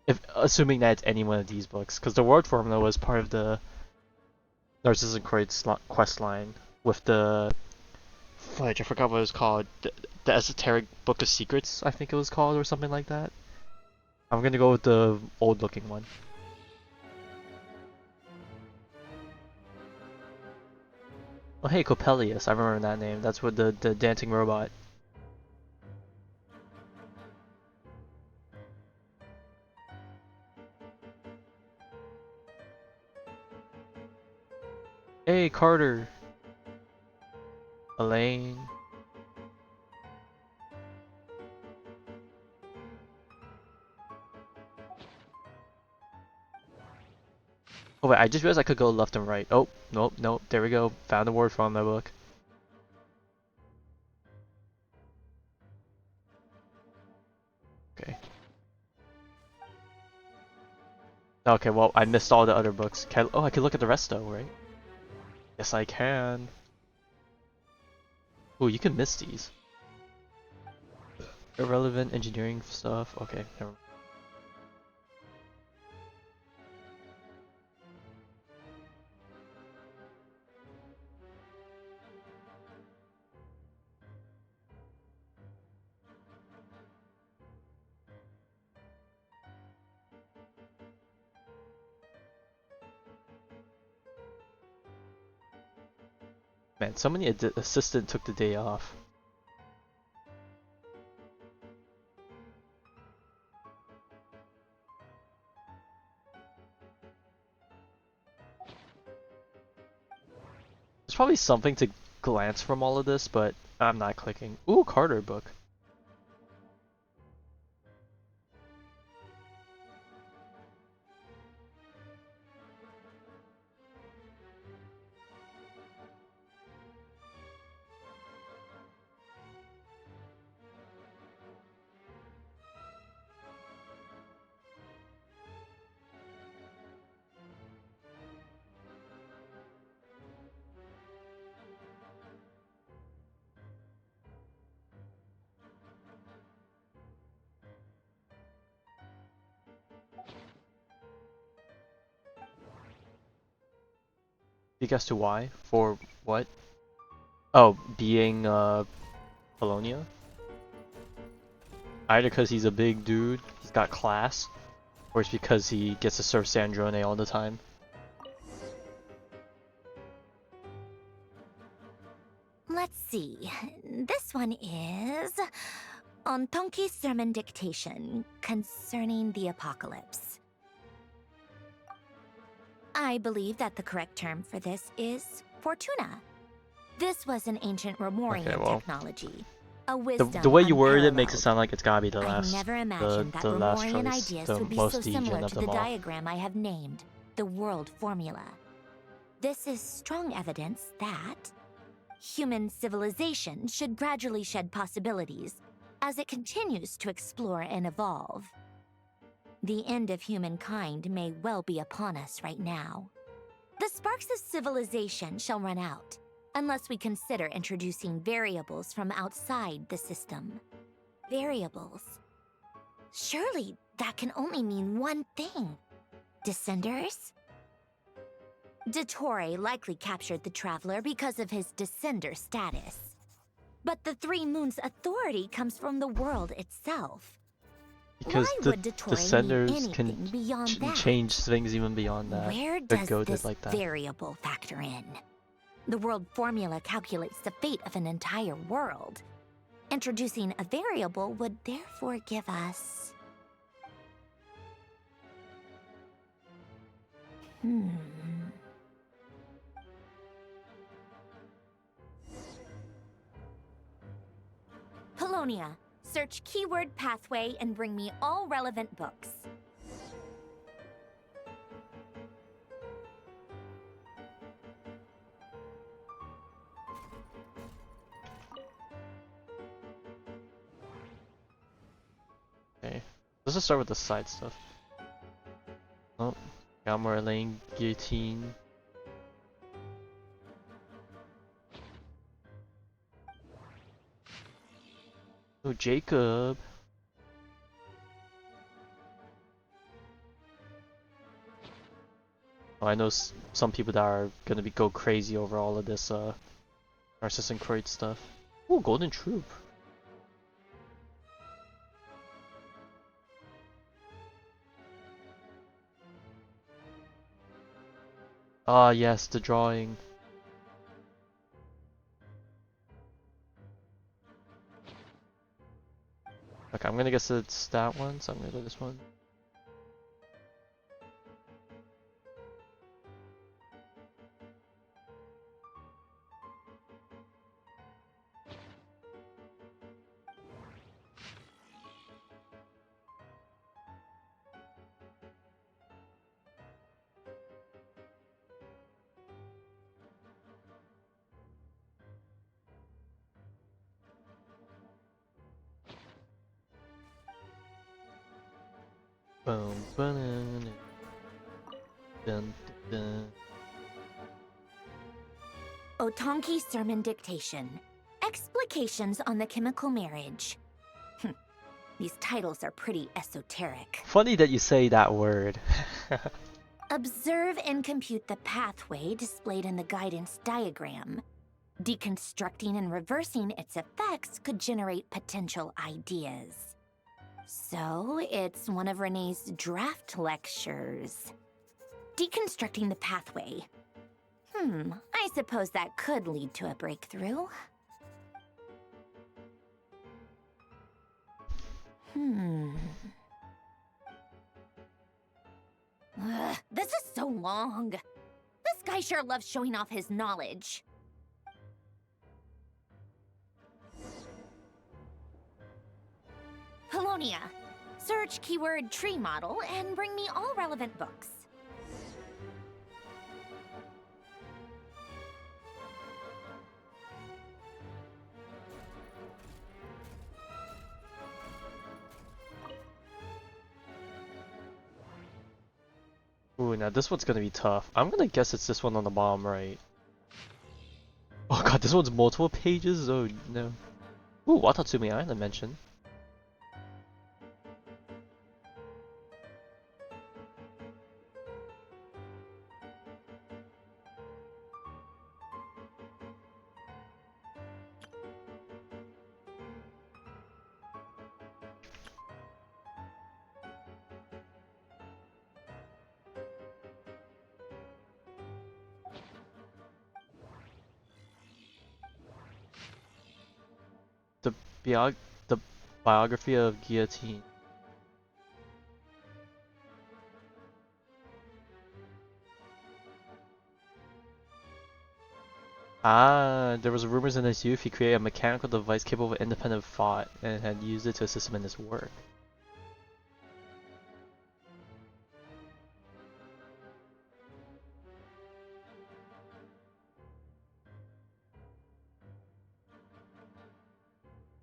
If assuming that it's any one of these books, because the word formula was part of the Narcissus and Croyd's quest line with the Fudge, I forgot what it was called. The Esoteric Book of Secrets, I think it was called, or something like that. I'm gonna go with the old looking one. Oh hey, Coppelius, I remember that name. That's what the dancing robot. Hey, Carter. Elaine. Oh wait, I just realized I could go left and right. Oh, nope, nope, there we go. Found the word from the book. Okay. Okay, well, I missed all the other books. Oh, I can look at the rest though, right? Yes, I can. Ooh, you can miss these. Irrelevant engineering stuff. Okay, never mind. Man, so many assistant took the day off. There's probably something to glance from all of this, but I'm not clicking. Ooh, Carter book. You guess to why? For what? Oh, being Polonia? Either because he's a big dude, he's got class, or it's because he gets to serve Sandrone all the time. Let's see. This one is on Tonki's sermon dictation concerning the apocalypse. I believe that the correct term for this is Fortuna. This was an ancient Romorian technology. A wisdom The way you worded it makes it unparalleled. sound like it's gotta be the I last, never imagined that the last Romorian choice, ideas the would be most so deviant similar of to the them all. diagram I have named, the world formula. This is strong evidence that human civilization should gradually shed possibilities as it continues to explore and evolve. The end of humankind may well be upon us right now. The sparks of civilization shall run out, unless we consider introducing variables from outside the system. Variables. Surely that can only mean one thing. Descenders? Dotorre likely captured the Traveler because of his descender status. But the Three Moons' authority comes from the world itself. Because Why the would Dotorre Descenders need anything can beyond that? change things even beyond that. Where They're does goated this like that. variable factor in? The world formula calculates the fate of an entire world. Introducing a variable would therefore give us... Polonia, search keyword pathway and bring me all relevant books. Okay, let's just start with the side stuff. Oh, got more Elaine Guillotine. Oh, Jacob. Oh, I know some people that are gonna go crazy over all of this Narcissus and Croyd stuff. Ooh, Golden Troop. Ah, yes, the drawing. Okay, I'm gonna guess it's that one, so I'm gonna do this one. Boom, dun, dun, dun. Otonki Sermon Dictation. Explications on the Chemical Marriage. These titles are pretty esoteric. Funny that you say that word. Observe and compute the pathway displayed in the guidance diagram. Deconstructing and reversing its effects could generate potential ideas. So, it's one of Renee's draft lectures. Deconstructing the pathway. I suppose that could lead to a breakthrough. This is so long. This guy sure loves showing off his knowledge. Helonia, search keyword tree model and bring me all relevant books. Ooh, now this one's gonna be tough. I'm gonna guess it's this one on the bottom right. Oh god, this one's multiple pages? Oh no. Ooh, Watatsumi Island mention. The biography of Guillotine. Ah, there was rumors in his youth he created a mechanical device capable of independent thought and had used it to assist him in his work.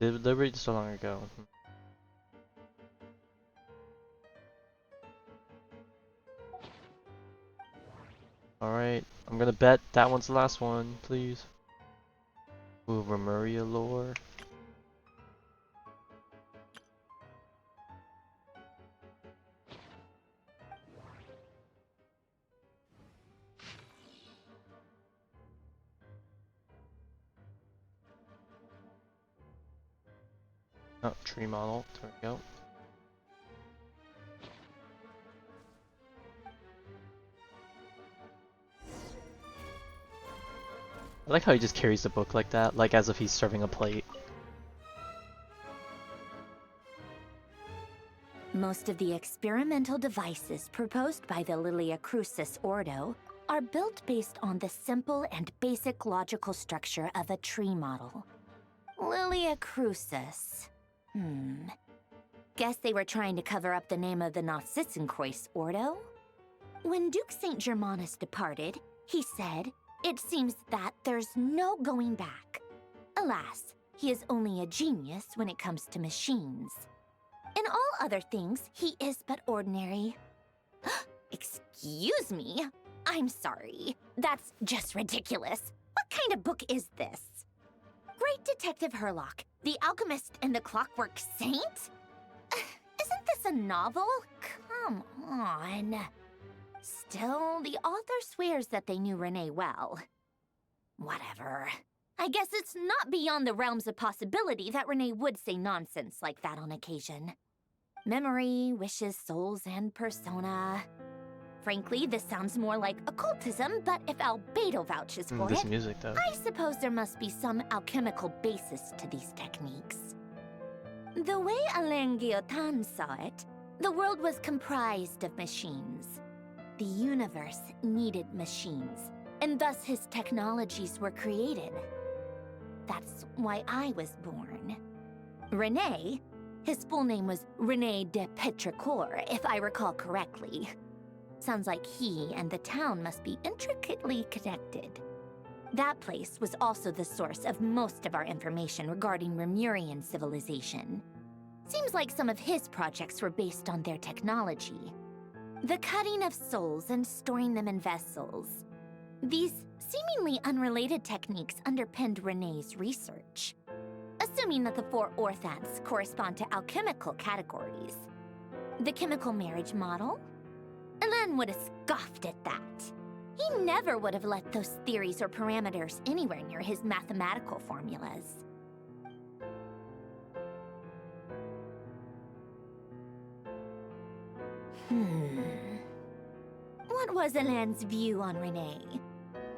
They read so long ago. Alright, I'm gonna bet that one's the last one, please. Ooh, Remuria lore. Oh, tree model, there we go. I like how he just carries the book like that, like as if he's serving a plate. Most of the experimental devices proposed by the Lilia Crucis Ordo are built based on the simple and basic logical structure of a tree model. Lilia Crucis. Guess they were trying to cover up the name of the Narcissenkreuz Ordo? When Duke St. Germanus departed, he said, "It seems that there's no going back." Alas, he is only a genius when it comes to machines. In all other things, he is but ordinary. Excuse me? I'm sorry. That's just ridiculous. What kind of book is this? Great Detective Herlock, the Alchemist and the Clockwork Saint? Isn't this a novel? Come on. Still, the author swears that they knew Renee well. Whatever. I guess it's not beyond the realms of possibility that Renee would say nonsense like that on occasion. Memory, wishes, souls, and persona. Frankly, this sounds more like occultism, but if Albedo vouches for This it, music, though. I suppose there must be some alchemical basis to these techniques. The way Alain Guillotin saw it, the world was comprised of machines. The universe needed machines, and thus his technologies were created. That's why I was born. Renee, his full name was Renee de Petrichor, if I recall correctly. Sounds like he and the town must be intricately connected. That place was also the source of most of our information regarding Remurian civilization. Seems like some of his projects were based on their technology. The cutting of souls and storing them in vessels. These seemingly unrelated techniques underpinned Renee's research. Assuming that the 4 orthants correspond to alchemical categories. The chemical marriage model? Alain would have scoffed at that. He never would have let those theories or parameters anywhere near his mathematical formulas. What was Alain's view on Renee?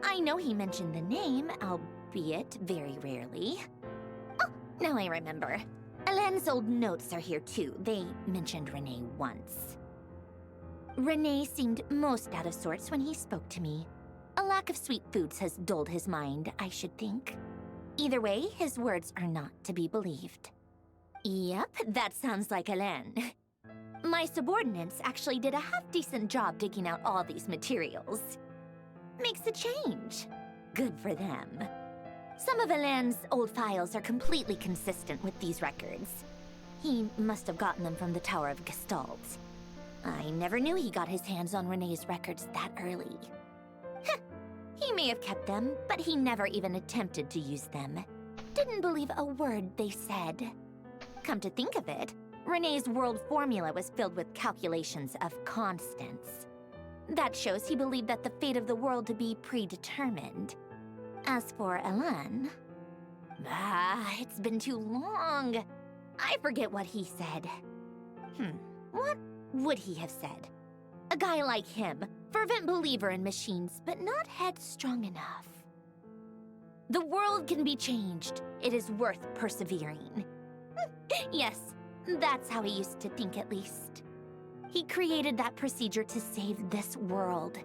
I know he mentioned the name, albeit very rarely. Oh, now I remember. Alain's old notes are here too. They mentioned Renee once. Renee seemed most out of sorts when he spoke to me. A lack of sweet foods has dulled his mind, I should think. Either way, his words are not to be believed. Yep, that sounds like Alain. My subordinates actually did a half-decent job digging out all these materials. Makes a change. Good for them. Some of Alain's old files are completely consistent with these records. He must have gotten them from the Tower of Gestalt. I never knew he got his hands on Renee's records that early. Heh, he may have kept them, but he never even attempted to use them. Didn't believe a word they said. Come to think of it, Renee's world formula was filled with calculations of constants. That shows he believed that the fate of the world to be predetermined. As for Alain... it's been too long. I forget what he said. What would he have said? A guy like him, fervent believer in machines, but not headstrong enough. The world can be changed. It is worth persevering. Yes, that's how he used to think at least. He created that procedure to save this world.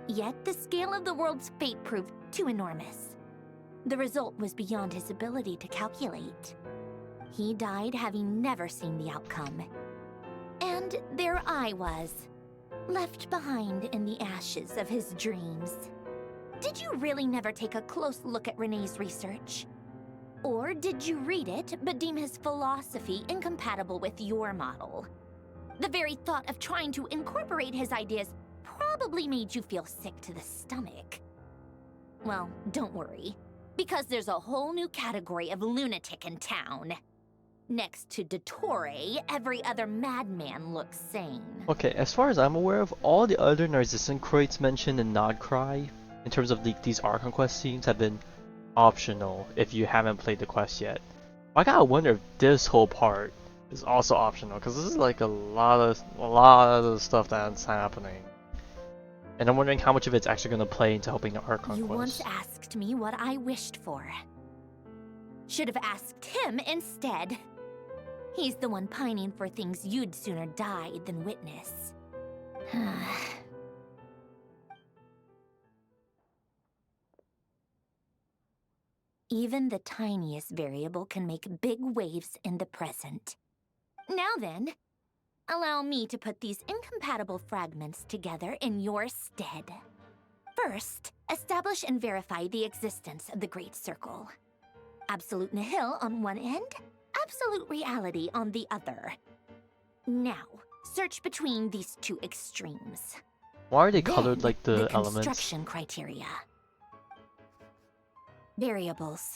Yet the scale of the world's fate proved too enormous. The result was beyond his ability to calculate. He died having never seen the outcome. And there I was, left behind in the ashes of his dreams. Did you really never take a close look at Renee's research? Or did you read it but deem his philosophy incompatible with your model? The very thought of trying to incorporate his ideas probably made you feel sick to the stomach. Well, don't worry, because there's a whole new category of lunatic in town. Next to Dotorre, every other madman looks sane. Okay, as far as I'm aware of, all the other Narcissan Kroits mentioned in Krai, in terms of these Archon quest scenes, have been optional if you haven't played the quest yet. I gotta wonder if this whole part is also optional, because this is like a lot of stuff that's happening. And I'm wondering how much of it's actually going to play into helping the Archon You quest. once asked me what I wished for. Should have asked him instead. He's the one pining for things you'd sooner die than witness. Even the tiniest variable can make big waves in the present. Now then, allow me to put these incompatible fragments together in your stead. First, establish and verify the existence of the Great Circle. Absolute nihil on one end, absolute reality on the other. Now, search between these two extremes. Why are they Then, colored like the elements? Construction criteria. Variables.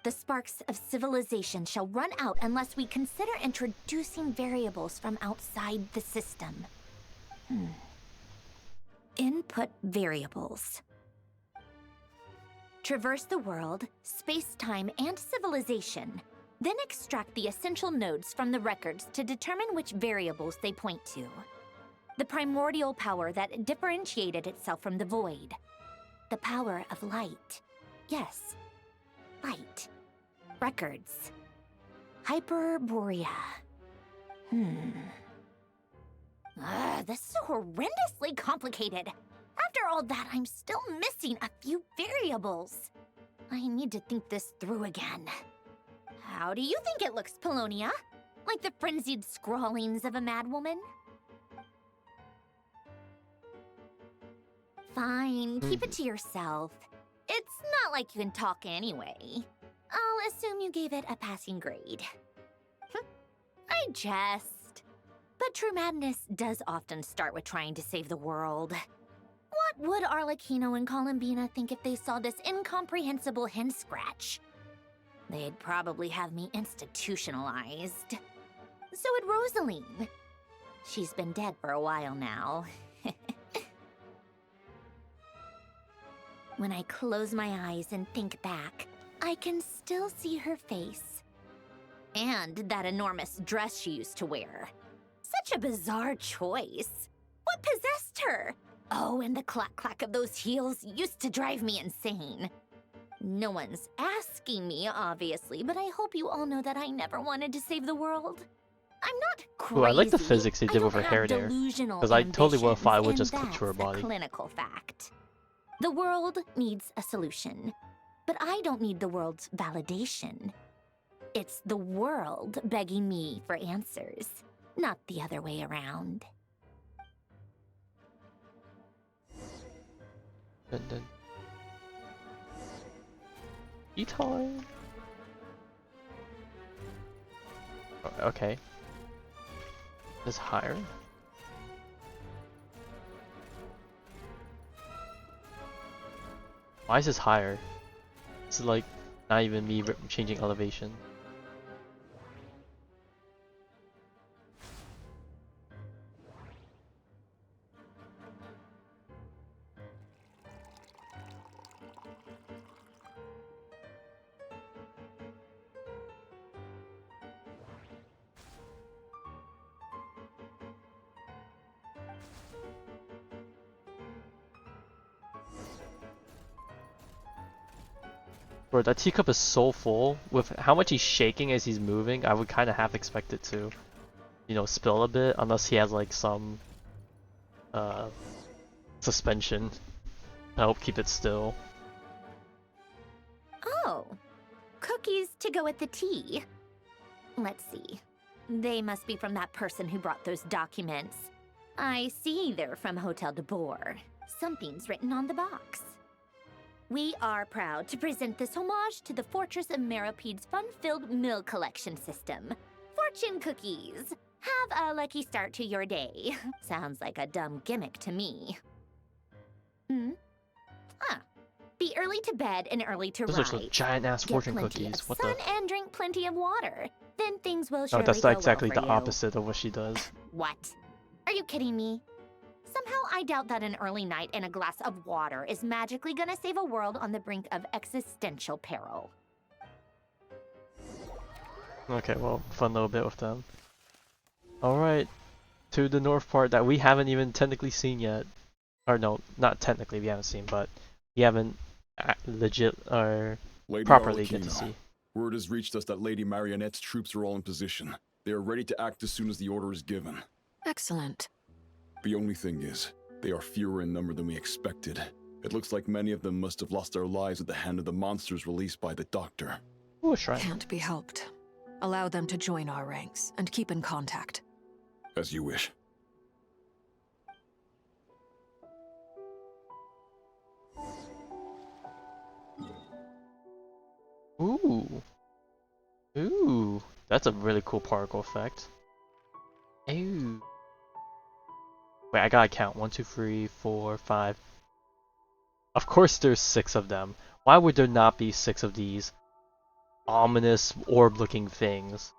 The sparks of civilization shall run out unless we consider introducing variables from outside the system. Input variables. traverse the world, space-time, and civilization, then extract the essential nodes from the records to determine which variables they point to. The primordial power that differentiated itself from the void. The power of light. Yes, light. Records. Hyperborea. This is horrendously complicated. After all that, I'm still missing a few variables. I need to think this through again. How do you think it looks, Polonia? Like the frenzied scrawlings of a madwoman? Fine, keep it to yourself. It's not like you can talk anyway. I'll assume you gave it a passing grade. I jest. But true madness does often start with trying to save the world. What would Arlecchino and Columbina think if they saw this incomprehensible hen scratch? They'd probably have me institutionalized. So would Rosaline. She's been dead for a while now. When I close my eyes and think back, I can still see her face. And that enormous dress she used to wear. Such a bizarre choice. What possessed her? Oh, and the clack-clack of those heels used to drive me insane. No one's asking me, obviously, but I hope you all know that I never wanted to save the world. I'm not crazy. Ooh, I like the physics they did with her hair there. Because I totally would if I would just click to her body. That's a clinical fact. The world needs a solution, but I don't need the world's validation. It's the world begging me for answers, not the other way around. Dun. E-time. Okay. This higher. Why is this higher? This is like not even me changing elevation. Bro, that teacup is so full. With how much he's shaking as he's moving, I would kind of half expect it to, you know, spill a bit, unless he has like some suspension to help keep it still. Oh, cookies to go with the tea. Let's see. They must be from that person who brought those documents. I see they're from Hotel de Boer. Something's written on the box. We are proud to present this homage to the Fortress of Meropede's fun-filled meal collection system. Fortune cookies. Have a lucky start to your day. Sounds like a dumb gimmick to me. Be early to bed and early to rise. Those are giant-ass fortune Get plenty cookies. of What sun the? and drink plenty of water. Then things will No, surely that's go not exactly well for the you. opposite of what she does. What? Are you kidding me? Somehow I doubt that an early night and a glass of water is magically gonna save a world on the brink of existential peril. Okay, well, fun little bit with them. Alright, to the north part that we haven't even technically seen yet. Or no, not technically we haven't seen, but we haven't legit or Lady properly get to Arlecchino, see. word has reached us that Lady Marionette's troops are all in position. They are ready to act as soon as the order is given. Excellent. The only thing is, they are fewer in number than we expected. It looks like many of them must have lost their lives at the hand of the monsters released by the Doctor. Ooh, a shrine. Can't be helped. Allow them to join our ranks and keep in contact. As you wish. Ooh. Ooh. That's a really cool particle effect. Ooh. Wait, I gotta count. 1, 2, 3, 4, 5. Of course there's 6 of them. Why would there not be 6 of these ominous orb-looking things?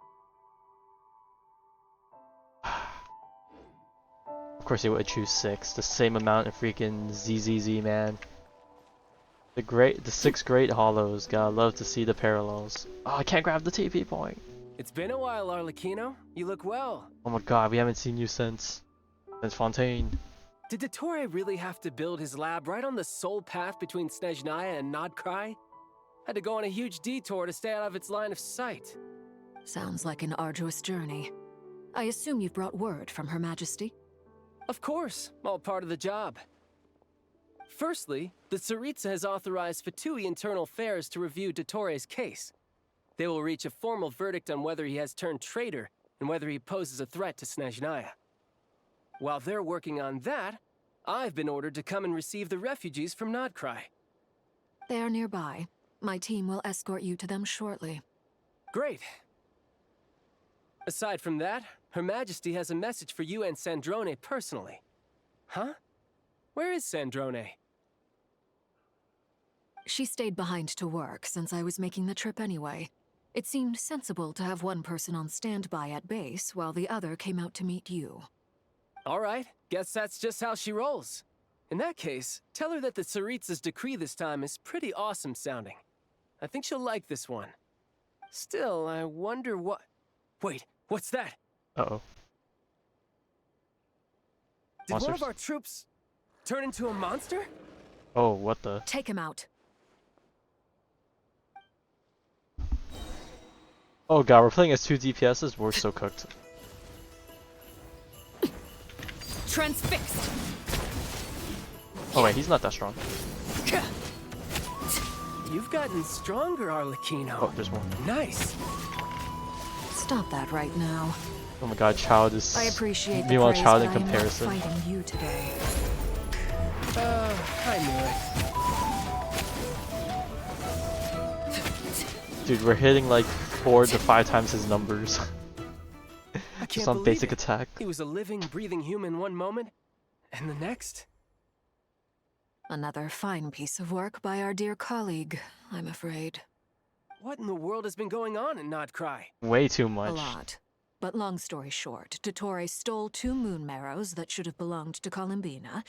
Of course they would choose 6. The same amount of freaking ZZZ, man. The 6 great hollows. Gotta love to see the parallels. Oh, I can't grab the TP point. It's been a while, Arlecchino. You look well. Oh my god, we haven't seen you since Fontaine. Did Dotorre really have to build his lab right on the sole path between Snezhnaya and Krai? Had to go on a huge detour to stay out of its line of sight. Sounds like an arduous journey. I assume you've brought word from Her Majesty? Of course, all part of the job. Firstly, the Tsaritsa has authorized Fatui Internal Affairs to review Dotorre's case. They will reach a formal verdict on whether he has turned traitor and whether he poses a threat to Snezhnaya. While they're working on that, I've been ordered to come and receive the refugees from Krai. They are nearby. My team will escort you to them shortly. Great. Aside from that, Her Majesty has a message for you and Sandrone personally. Huh? Where is Sandrone? She stayed behind to work since I was making the trip anyway. It seemed sensible to have one person on standby at base while the other came out to meet you. All right, guess that's just how she rolls. In that case, tell her that the Tsaritsa's decree this time is pretty awesome sounding. I think she'll like this one. Still, I wonder what... Wait, what's that? Uh-oh. Did one of our troops turn into a monster? Oh, what the... Take him out. Oh god, we're playing as 2 DPSs? We're so cooked. Transfixed! Oh wait, he's not that strong. You've gotten stronger, Arlecchino. Oh, there's one. Nice. Stop that right now. Oh my god, Child is... I appreciate the meanwhile, praise, Child in but I am not comparison. fighting you today. I knew it. Dude, we're hitting like 4 to 5 times his numbers. I Just can't on believe basic it. attack. He was a living, breathing human one moment, and the next... Another fine piece of work by our dear colleague, I'm afraid. What in the world has been going on in Krai? Way too much. A lot. But long story short, Dotorre stole 2 moon marrows that should have belonged to Columbina,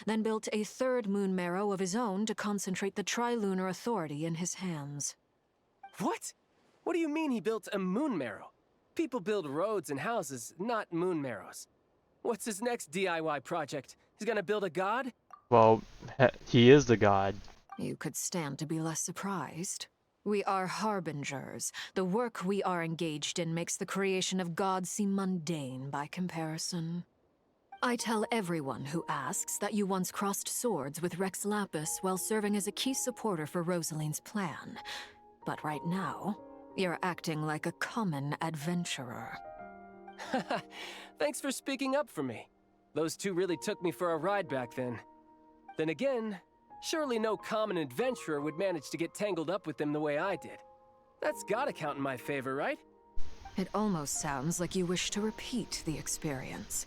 then built a 3rd moon marrow of his own to concentrate the Tri-Lunar Authority in his hands. What? What do you mean he built a moon marrow? People build roads and houses, not moon marrows. What's his next DIY project? He's gonna build a god? Well, he is the god. You could stand to be less surprised. We are harbingers. The work we are engaged in makes the creation of gods seem mundane by comparison. I tell everyone who asks that you once crossed swords with Rex Lapis while serving as a key supporter for Rosaline's plan. But right now, you're acting like a common adventurer. Thanks for speaking up for me. Those 2 really took me for a ride back then. Then again, surely no common adventurer would manage to get tangled up with them the way I did. That's gotta count in my favor, right? It almost sounds like you wish to repeat the experience.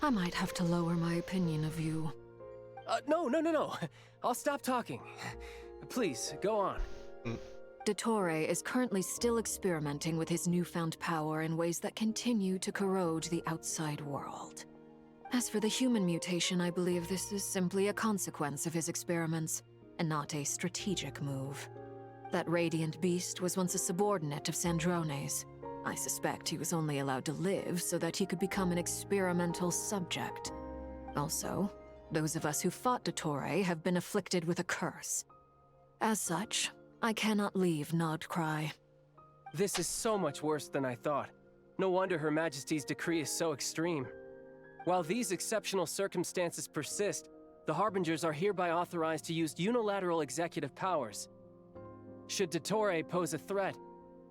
I might have to lower my opinion of you. No. I'll stop talking. Please, go on. Dotorre is currently still experimenting with his newfound power in ways that continue to corrode the outside world. As for the human mutation, I believe this is simply a consequence of his experiments, and not a strategic move. That radiant beast was once a subordinate of Sandrone's. I suspect he was only allowed to live so that he could become an experimental subject. Also, those of us who fought Dotorre have been afflicted with a curse. As such, I cannot leave Krai. This is so much worse than I thought. No wonder Her Majesty's decree is so extreme. While these exceptional circumstances persist, the Harbingers are hereby authorized to use unilateral executive powers. Should Dotorre pose a threat,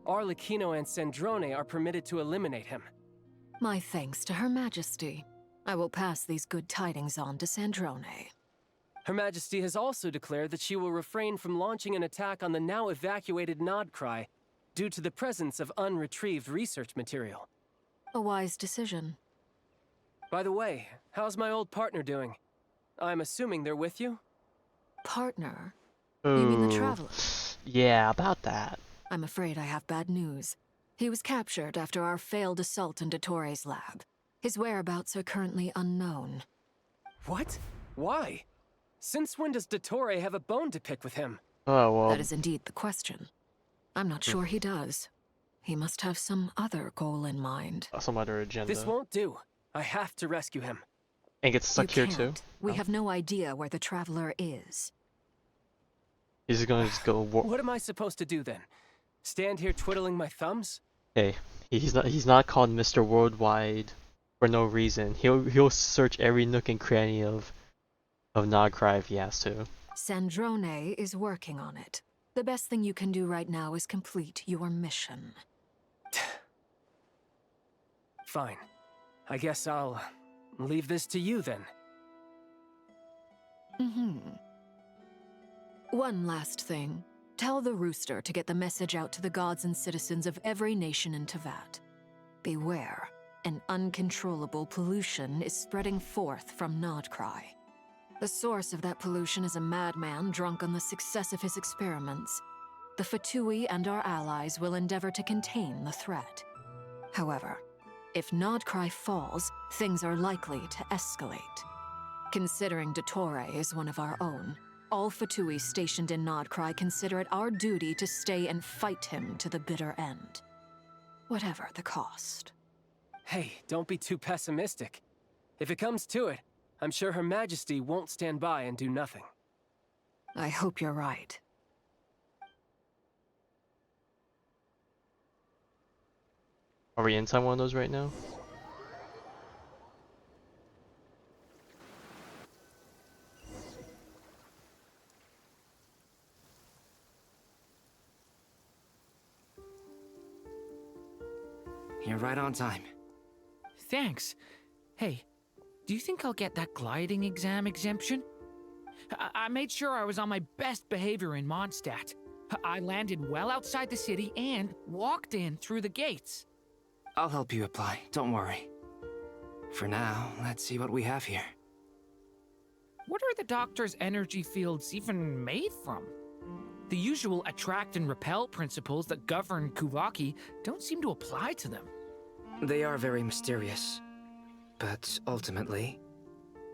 Arlecchino and Sandrone are permitted to eliminate him. My thanks to Her Majesty. I will pass these good tidings on to Sandrone. Her Majesty has also declared that she will refrain from launching an attack on the now evacuated Krai due to the presence of unretrieved research material. A wise decision. By the way, how's my old partner doing? I'm assuming they're with you? Partner? Ooh. You mean the Traveler? Yeah, about that. I'm afraid I have bad news. He was captured after our failed assault in Dotorre's lab. His whereabouts are currently unknown. What? Why? Since when does Dotorre have a bone to pick with him? Oh, well. That is indeed the question. I'm not sure he does. He must have some other goal in mind. Some other agenda. This won't do. I have to rescue him. And get stuck here too? We have no idea where the Traveler is. He's gonna just go. What am I supposed to do then? Stand here twiddling my thumbs? Hey, he's not called Mr. Worldwide for no reason. He'll search every nook and cranny of Krai if he has to. Sandrone is working on it. The best thing you can do right now is complete your mission. Fine. I guess I'll leave this to you then. One last thing. Tell the Rooster to get the message out to the gods and citizens of every nation in Teyvat. Beware. An uncontrollable pollution is spreading forth from Krai. The source of that pollution is a madman drunk on the success of his experiments. The Fatui and our allies will endeavor to contain the threat. However, if Krai falls, things are likely to escalate. Considering Dotorre is one of our own, all Fatui stationed in Krai consider it our duty to stay and fight him to the bitter end. Whatever the cost. Hey, don't be too pessimistic. If it comes to it, I'm sure Her Majesty won't stand by and do nothing. I hope you're right. Are we inside one of those right now? You're right on time. Thanks. Hey, do you think I'll get that gliding exam exemption? I made sure I was on my best behavior in Mondstadt. I landed well outside the city and walked in through the gates. I'll help you apply, don't worry. For now, let's see what we have here. What are the Doctor's energy fields even made from? The usual attract and repel principles that govern Kuvaki don't seem to apply to them. They are very mysterious, but ultimately,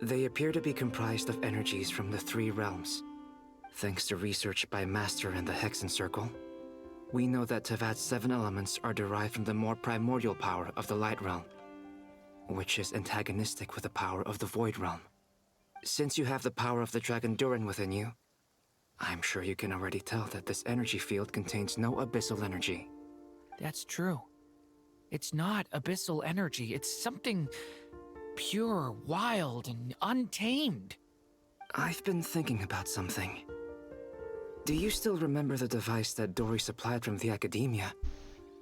they appear to be comprised of energies from the three realms. Thanks to research by Master in the Hexen Circle, we know that Teyvat's 7 elements are derived from the more primordial power of the Light Realm, which is antagonistic with the power of the Void Realm. Since you have the power of the Dragon Durin within you, I'm sure you can already tell that this energy field contains no abyssal energy. That's true. It's not abyssal energy, it's something pure, wild, and untamed. I've been thinking about something. Do you still remember the device that Dory supplied from the Academia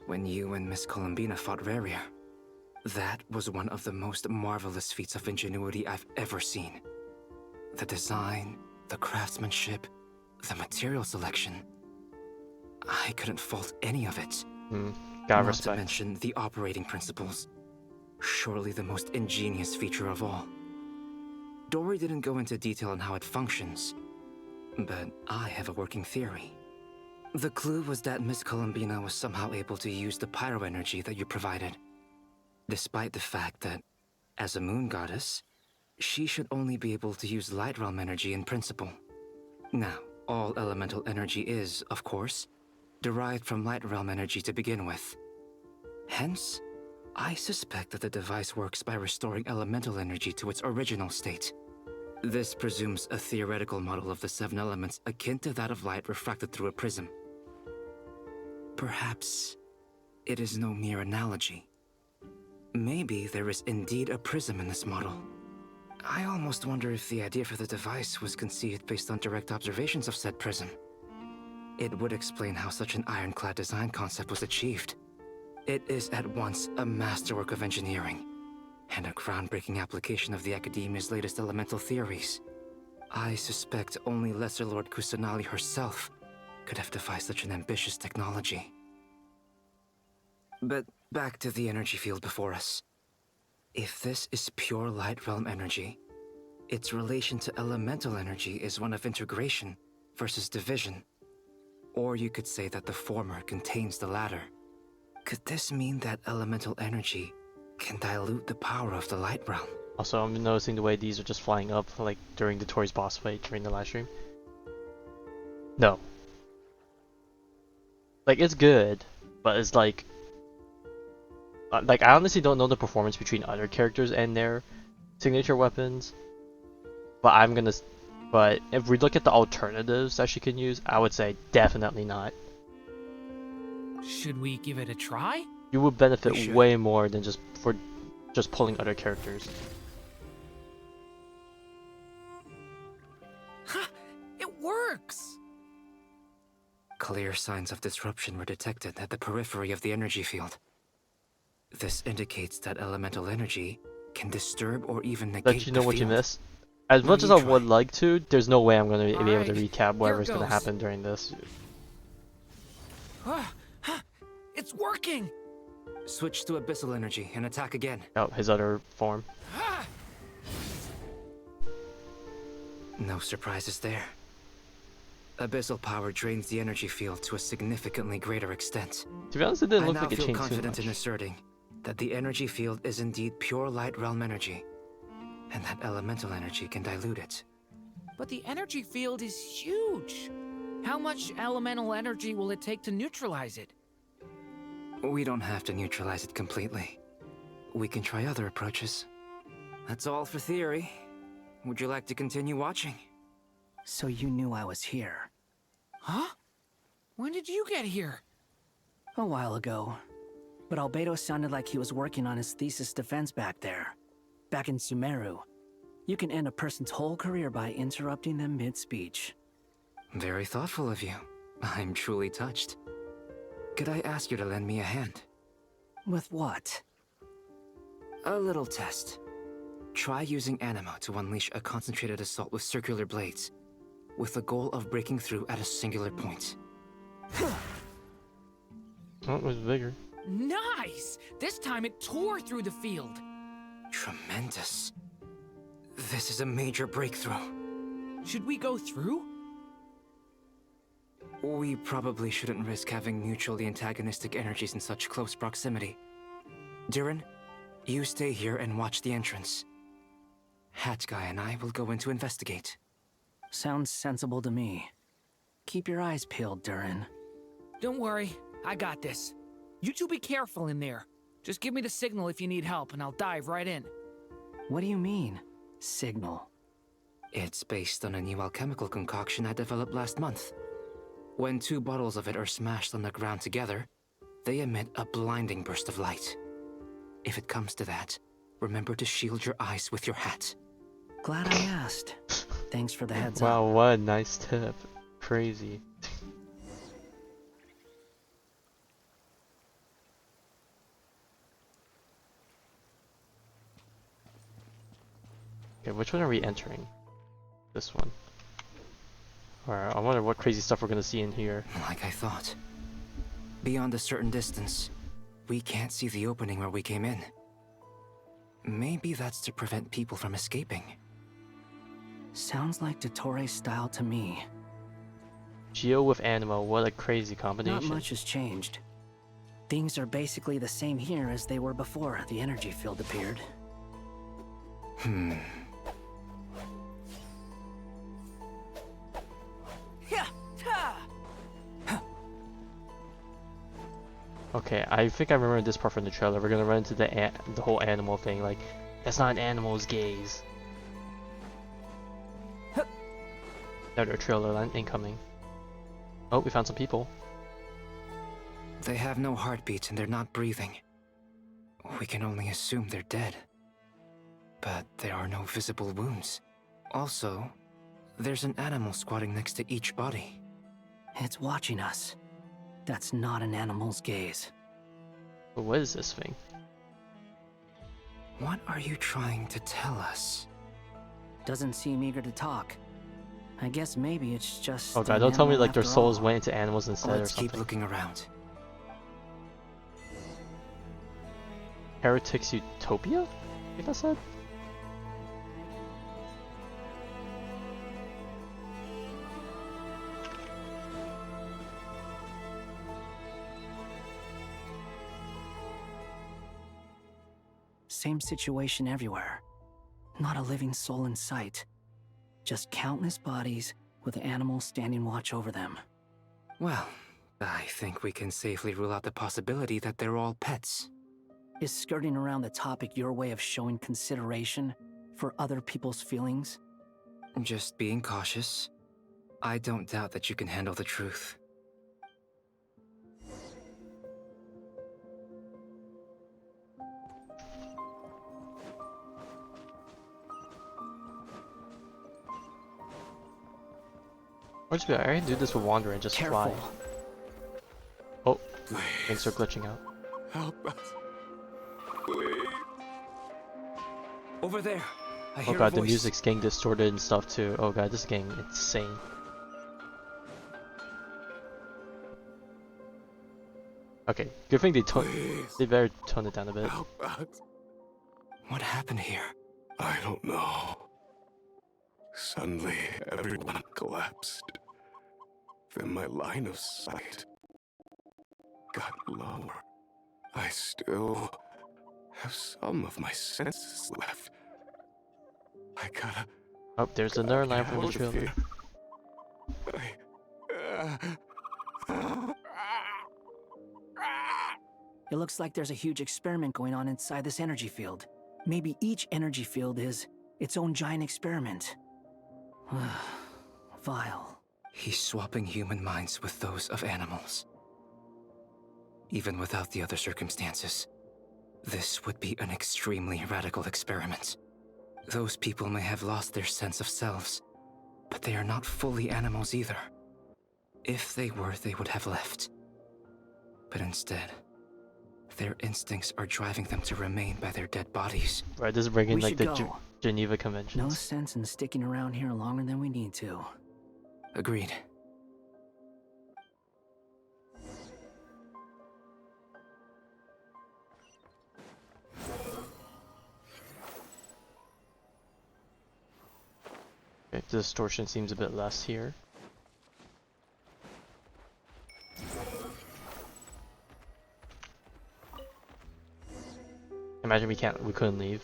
when you and Miss Columbina fought Rarier? That was one of the most marvelous feats of ingenuity I've ever seen. The design, the craftsmanship, the material selection. I couldn't fault any of it. Not to mention the operating principles. Surely the most ingenious feature of all. Dory didn't go into detail on how it functions, but I have a working theory. The clue was that Miss Columbina was somehow able to use the pyro energy that you provided, despite the fact that, as a moon goddess, she should only be able to use light realm energy in principle. Now, all elemental energy is, of course, derived from light realm energy to begin with. Hence, I suspect that the device works by restoring elemental energy to its original state. This presumes a theoretical model of the 7 elements akin to that of light refracted through a prism. Perhaps it is no mere analogy. Maybe there is indeed a prism in this model. I almost wonder if the idea for the device was conceived based on direct observations of said prism. It would explain how such an ironclad design concept was achieved. It is at once a masterwork of engineering and a groundbreaking application of the Academia's latest elemental theories. I suspect only Lesser Lord Kusanali herself could have devised such an ambitious technology. But back to the energy field before us. If this is pure light realm energy, its relation to elemental energy is one of integration versus division. Or you could say that the former contains the latter. Could this mean that elemental energy can dilute the power of the light realm. Also, I'm noticing the way these are just flying up, like during the Dotorre's boss fight during the live stream. No. Like, it's good, but it's like I honestly don't know the performance between other characters and their signature weapons. But if we look at the alternatives that she can use, I would say definitely not. Should we give it a try? You would benefit way more than just pulling other characters. Ha! It works! Clear signs of disruption were detected at the periphery of the energy field. This indicates that elemental energy can disturb or even negate Let you know the what you field. missed. As much as I would like to, there's no way I'm going to be able to Alright, recap whatever's here going to goes. happen during this. It's working! Switch to abyssal energy and attack again. Oh, his other form. No surprises there. Abyssal power drains the energy field to a significantly greater extent. To be honest, it didn't look I now like it feel changed too confident much. in asserting that the energy field is indeed pure light realm energy, and that elemental energy can dilute it. But the energy field is huge! How much elemental energy will it take to neutralize it? We don't have to neutralize it completely. We can try other approaches. That's all for theory. Would you like to continue watching? So you knew I was here. Huh? When did you get here? A while ago. But Albedo sounded like he was working on his thesis defense back there. Back in Sumeru. You can end a person's whole career by interrupting them mid-speech. Very thoughtful of you. I'm truly touched. Could I ask you to lend me a hand? With what? A little test. Try using Animo to unleash a concentrated assault with circular blades, with the goal of breaking through at a singular point. Oh, it was bigger. Nice! This time it tore through the field. Tremendous. This is a major breakthrough. Should we go through? We probably shouldn't risk having mutually antagonistic energies in such close proximity. Durin, you stay here and watch the entrance. Hat Guy and I will go in to investigate. Sounds sensible to me. Keep your eyes peeled, Durin. Don't worry, I got this. You two be careful in there. Just give me the signal if you need help and I'll dive right in. What do you mean, signal? It's based on a new alchemical concoction I developed last month. When 2 bottles of it are smashed on the ground together, they emit a blinding burst of light. If it comes to that, remember to shield your eyes with your hat. Glad I asked. Thanks for the heads Wow, up. what a nice tip. Crazy. Okay, which one are we entering? This one. Alright, I wonder what crazy stuff we're gonna see in here. Like I thought. Beyond a certain distance, we can't see the opening where we came in. Maybe that's to prevent people from escaping. Sounds like Dotorre's style to me. Geo with Animo, what a crazy Not combination. much has changed. Things are basically the same here as they were before the energy field appeared. Okay, I think I remember this part from the trailer. We're gonna run into the whole animal thing, like, that's not an animal's gaze. Another trailer line incoming. Oh, we found some people. They have no heartbeat and they're not breathing. We can only assume they're dead. But there are no visible wounds. Also, there's an animal squatting next to each body. It's watching us. That's not an animal's gaze. But what is this thing? What are you trying to tell us? Doesn't seem eager to talk. I guess maybe it's just. Oh god, an don't tell me animal like their after souls all. went into animals instead Let's or something. keep looking around. Heretics Utopia? I think I said? same situation everywhere. Not a living soul in sight. Just countless bodies with animals standing watch over them. Well, I think we can safely rule out the possibility that they're all pets. Is skirting around the topic your way of showing consideration for other people's feelings? Just being cautious. I don't doubt that you can handle the truth. Or just be like, I can do this with Wander and just fly. Oh, things are glitching out. Help us. Over there. I Oh hear a god, the voice. music's getting distorted and stuff too. Oh god, this is getting insane. Okay, good thing they better tone it down a bit. What happened here? I don't know. Suddenly, everyone collapsed. Then my line of sight got lower. I still have some of my senses left. I gotta... Oh, there's another line from the trailer. It looks like there's a huge experiment going on inside this energy field. Maybe each energy field is its own giant experiment. Vile. He's swapping human minds with those of animals. Even without the other circumstances, this would be an extremely radical experiment. Those people may have lost their sense of selves, but they are not fully animals either. If they were, they would have left. But instead, their instincts are driving them to remain by their dead bodies. Right, this is bringing We like should the go. Geneva Conventions. No sense in sticking around here longer than we need to. Agreed. Okay, the distortion seems a bit less here. Imagine we couldn't leave.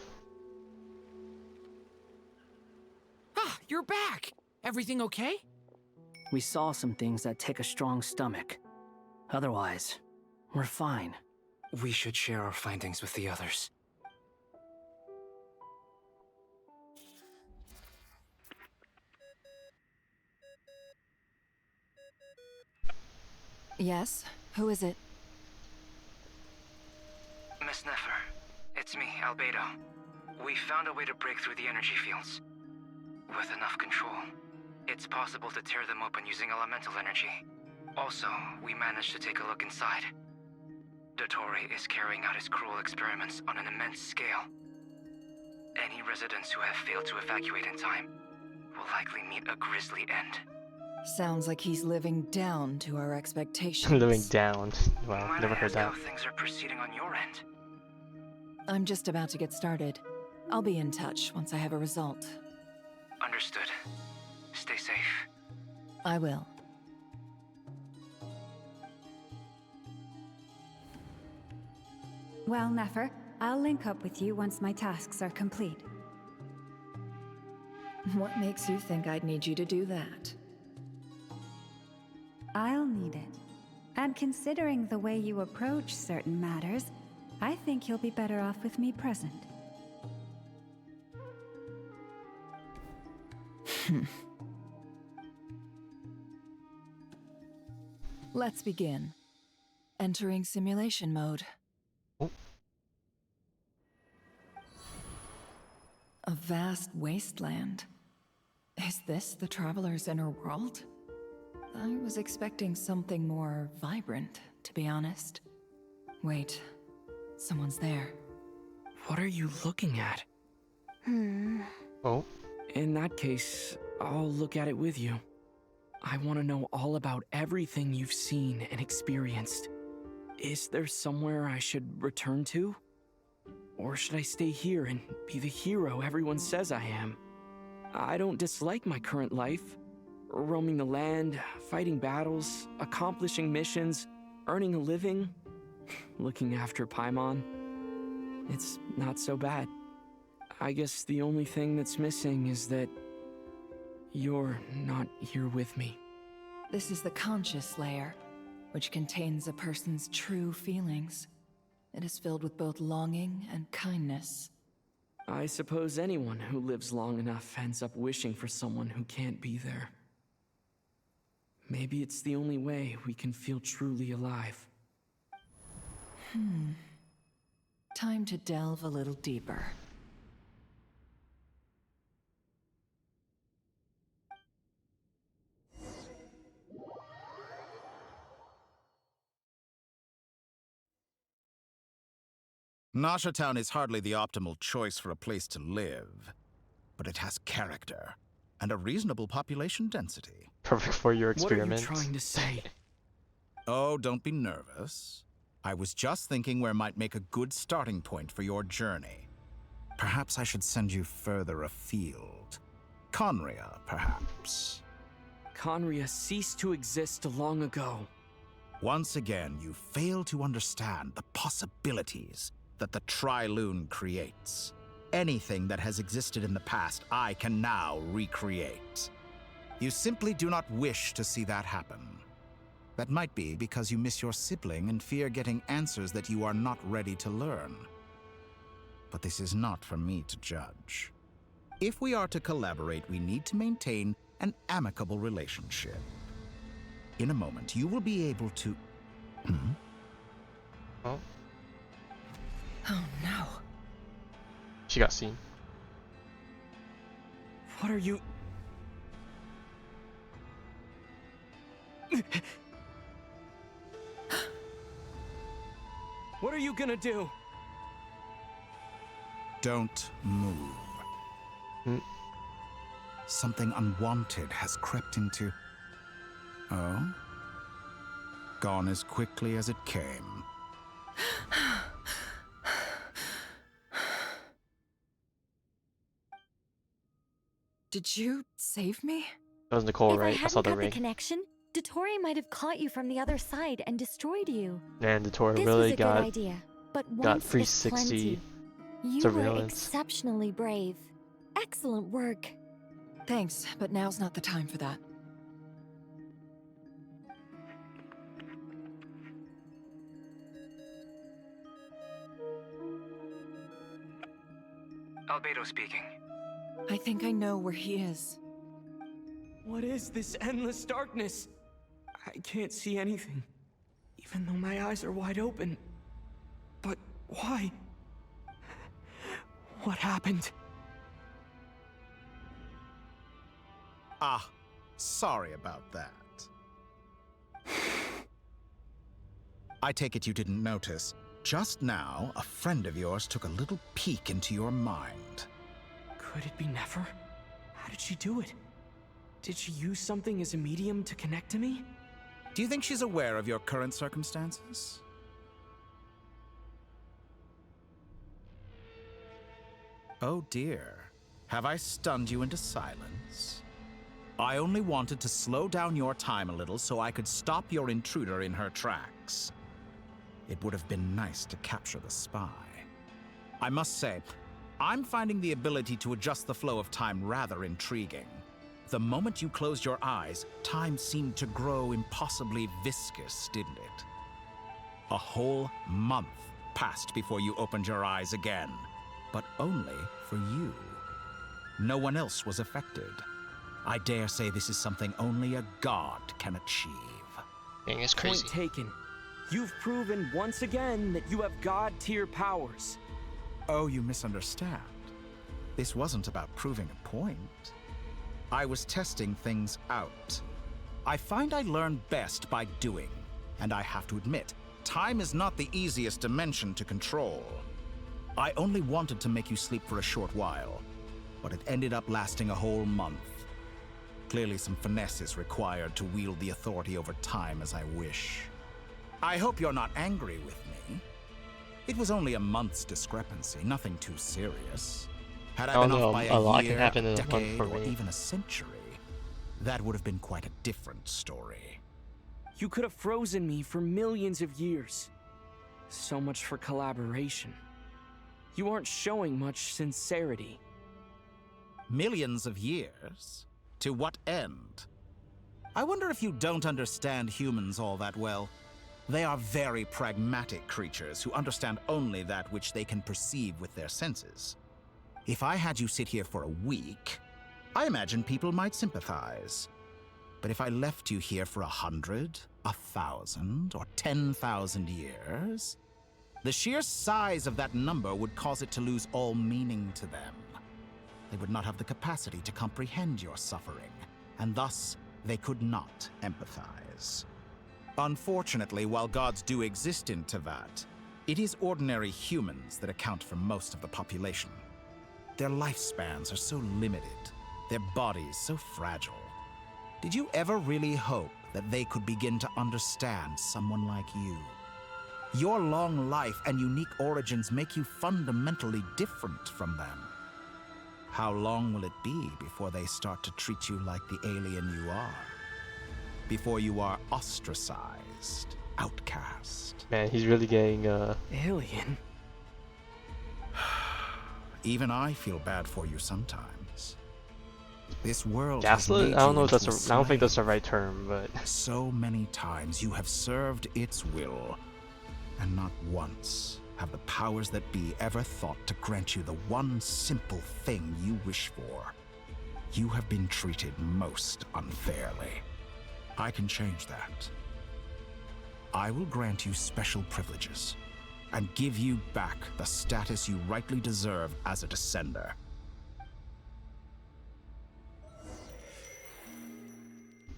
Ah, you're back! Everything okay? We saw some things that take a strong stomach. Otherwise, we're fine. We should share our findings with the others. Yes? Who is it? Miss Nefer, it's me, Albedo. We found a way to break through the energy fields. With enough control, it's possible to tear them open using elemental energy. Also, we managed to take a look inside. Dotorre is carrying out his cruel experiments on an immense scale. Any residents who have failed to evacuate in time will likely meet a grisly end. Sounds like he's living down to our expectations. Living down. Wow, Might never I heard ask that. how things are proceeding on your end? I'm just about to get started. I'll be in touch once I have a result. Understood. Stay safe. I will. Well, Nefer, I'll link up with you once my tasks are complete. What makes you think I'd need you to do that? I'll need it. And considering the way you approach certain matters, I think you'll be better off with me present. Let's begin. Entering simulation mode. Oh. A vast wasteland. Is this the Traveler's inner world? I was expecting something more vibrant, to be honest. Wait, someone's there. What are you looking at? Oh. In that case, I'll look at it with you. I want to know all about everything you've seen and experienced. Is there somewhere I should return to? Or should I stay here and be the hero everyone says I am? I don't dislike my current life. Roaming the land, fighting battles, accomplishing missions, earning a living, looking after Paimon. it's not so bad. I guess the only thing that's missing is that you're not here with me. This is the conscious layer, which contains a person's true feelings. It is filled with both longing and kindness. I suppose anyone who lives long enough ends up wishing for someone who can't be there. Maybe it's the only way we can feel truly alive. Time to delve a little deeper. Nasha Town is hardly the optimal choice for a place to live, but it has character and a reasonable population density. Perfect for your experiments. What are you trying to say? Oh, don't be nervous. I was just thinking where might make a good starting point for your journey. Perhaps I should send you further afield. Conria, perhaps. Conria ceased to exist long ago. Once again, you fail to understand the possibilities that the Tri-Lune creates. Anything that has existed in the past, I can now recreate. You simply do not wish to see that happen. That might be because you miss your sibling and fear getting answers that you are not ready to learn. But this is not for me to judge. If we are to collaborate, we need to maintain an amicable relationship. In a moment, you will be able to... Oh. Oh no. She got seen. What are you... What are you gonna do? Don't move. Something unwanted has crept into... Oh? Gone as quickly as it came. Did you save me? That was Nicole, If right? I I saw hadn't the cut the ring. connection, Dotorre might have caught you from the other side and destroyed you. Man, Dotorre This really was a got good idea, but got once is 360 plenty. You were surveillance. exceptionally brave. Excellent work. Thanks, but now's not the time for that. Albedo speaking. I think I know where he is. What is this endless darkness? I can't see anything, even though my eyes are wide open. But why? What happened? Ah, sorry about that. I take it you didn't notice. Just now, a friend of yours took a little peek into your mind. Could it be Nefer? How did she do it? Did she use something as a medium to connect to me? Do you think she's aware of your current circumstances? Oh dear. Have I stunned you into silence? I only wanted to slow down your time a little so I could stop your intruder in her tracks. It would have been nice to capture the spy. I must say, I'm finding the ability to adjust the flow of time rather intriguing. The moment you closed your eyes, time seemed to grow impossibly viscous, didn't it? A whole month passed before you opened your eyes again, but only for you. No one else was affected. I dare say this is something only a god can achieve. Dang, it's crazy. Point taken. You've proven once again that you have god-tier powers. Oh, you misunderstand. This wasn't about proving a point. I was testing things out. I find I learn best by doing, and I have to admit, time is not the easiest dimension to control. I only wanted to make you sleep for a short while, but it ended up lasting a whole month. Clearly some finesse is required to wield the authority over time as I wish. I hope you're not angry with me. It was only a month's discrepancy, nothing too serious. Had I been off by a lot a year, can happen a in a month decade, for or me. even a century, that would have been quite a different story. You could have frozen me for millions of years. So much for collaboration. You aren't showing much sincerity. Millions of years? To what end? I wonder if you don't understand humans all that well. They are very pragmatic creatures who understand only that which they can perceive with their senses. If I had you sit here for a week, I imagine people might sympathize. But if I left you here for 100, 1,000, or 10,000 years, the sheer size of that number would cause it to lose all meaning to them. They would not have the capacity to comprehend your suffering, and thus they could not empathize. Unfortunately, while gods do exist in Teyvat, it is ordinary humans that account for most of the population. Their lifespans are so limited, their bodies so fragile. Did you ever really hope that they could begin to understand someone like you? Your long life and unique origins make you fundamentally different from them. How long will it be before they start to treat you like the alien you are? Before you are ostracized, outcast? Man, he's really getting Alien? Even I feel bad for you sometimes. This world gaslit? I don't know if that's I don't think that's the right term, but so many times you have served its will, and not once have the powers that be ever thought to grant you the one simple thing you wish for. You have been treated most unfairly. I can change that. I will grant you special privileges and give you back the status you rightly deserve as a descender.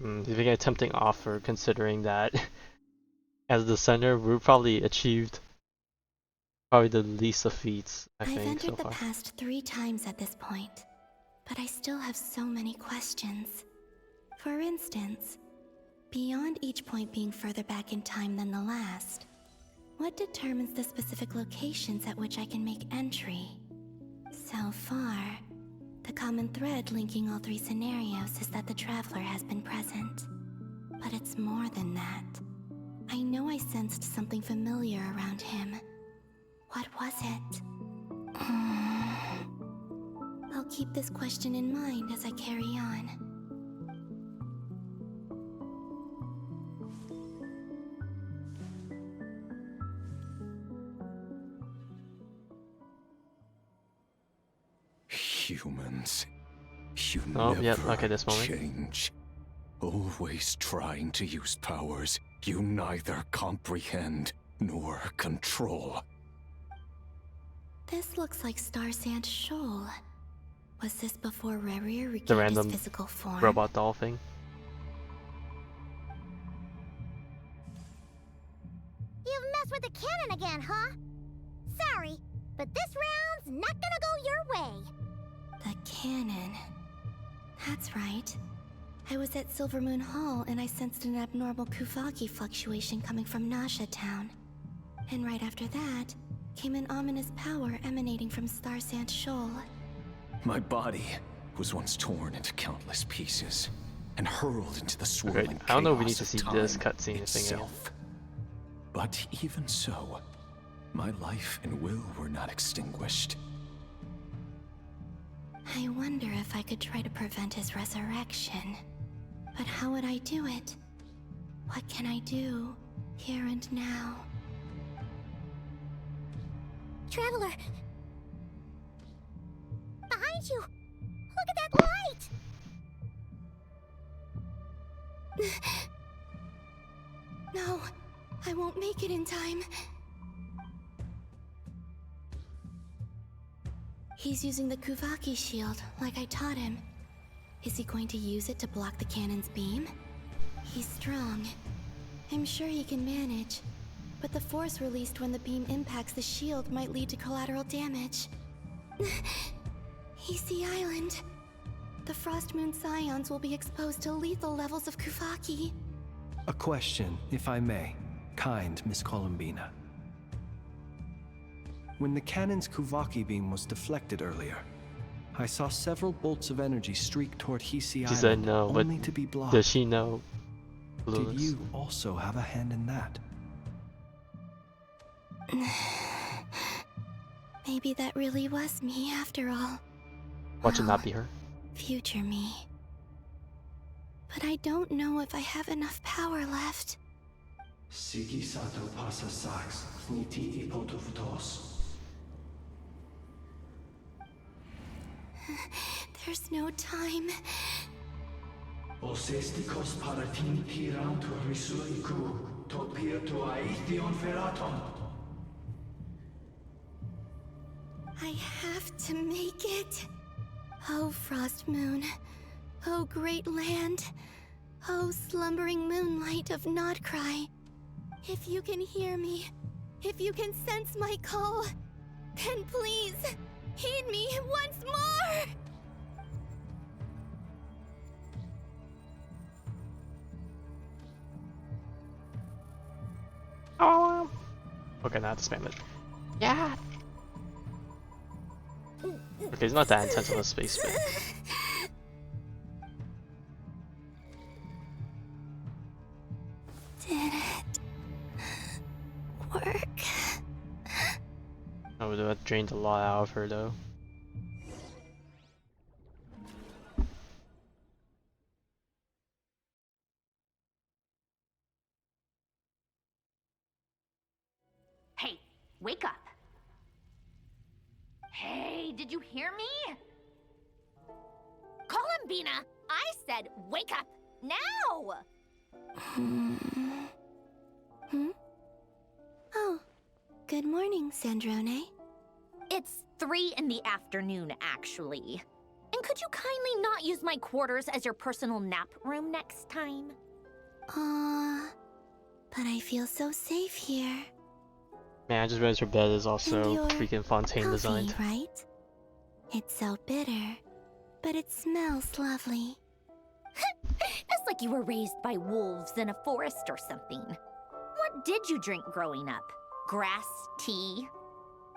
He's making a tempting offer, considering that as the descender, we've probably achieved the least of feats, I I've think, entered so the far. past 3 times at this point, but I still have so many questions. For instance, beyond each point being further back in time than the last, what determines the specific locations at which I can make entry? So far, the common thread linking all 3 scenarios is that the Traveler has been present. But it's more than that. I know I sensed something familiar around him. What was it? I'll keep this question in mind as I carry on. Humans, you Oh, never yeah, okay, this moment. change. Always trying to use powers you neither comprehend nor control. This looks like Star Sand Shoal. Was this before Rerir The regained his random physical form? robot doll thing. You've messed with the cannon again, huh? Sorry, but this round's not gonna go your way. The cannon. That's right. I was at Silver Moon Hall and I sensed an abnormal Kuvaki fluctuation coming from Nasha Town. And right after that, came an ominous power emanating from Star Sand Shoal. My body was once torn into countless pieces and hurled into the swirling I don't know if we need chaos to of see this time cutscene thing itself. But even so, my life and will were not extinguished. I wonder if I could try to prevent his resurrection. But how would I do it? What can I do, here and now? Traveler! Behind you! Look at that light! No, I won't make it in time. He's using the Kuvaki shield, like I taught him. Is he going to use it to block the cannon's beam? He's strong. I'm sure he can manage. But the force released when the beam impacts the shield might lead to collateral damage. Easy Island. The Frost Moon Scions will be exposed to lethal levels of Kuvaki. A question, if I may. Kind Miss Columbina. When the cannon's Kuvaki beam was deflected earlier, I saw several bolts of energy streak toward Hisi She Island, said no, but only to be blocked. does she know? Did you also have a hand in that? Maybe that really was me after all. Watch it not be her. Future me. But I don't know if I have enough power left. Siki sato pasa sax, sniti ipotofutos. There's no time. Osestikos paratin tiran to risuiku, topia to aithion feraton. I have to make it. Oh, Frost Moon. Oh, great land. Oh, slumbering moonlight of Krai. If you can hear me, if you can sense my call, then please, heed me once more! Oh. Okay, now to Spanish. Yeah. Okay, it's not that intense on the space bit. Did it work? Oh, that drained a lot out of her though. Hey, wake up! Hey, did you hear me? Call him, Bina! I said wake up! Now! Oh, good morning, Sandrone. It's 3 in the afternoon, actually. And could you kindly not use my quarters as your personal nap room next time? But I feel so safe here. Man, I just realized her bed is also And your freaking Fontaine coffee, designed. right? It's so bitter, but it smells lovely. It's like you were raised by wolves in a forest or something. What did you drink growing up? Grass tea?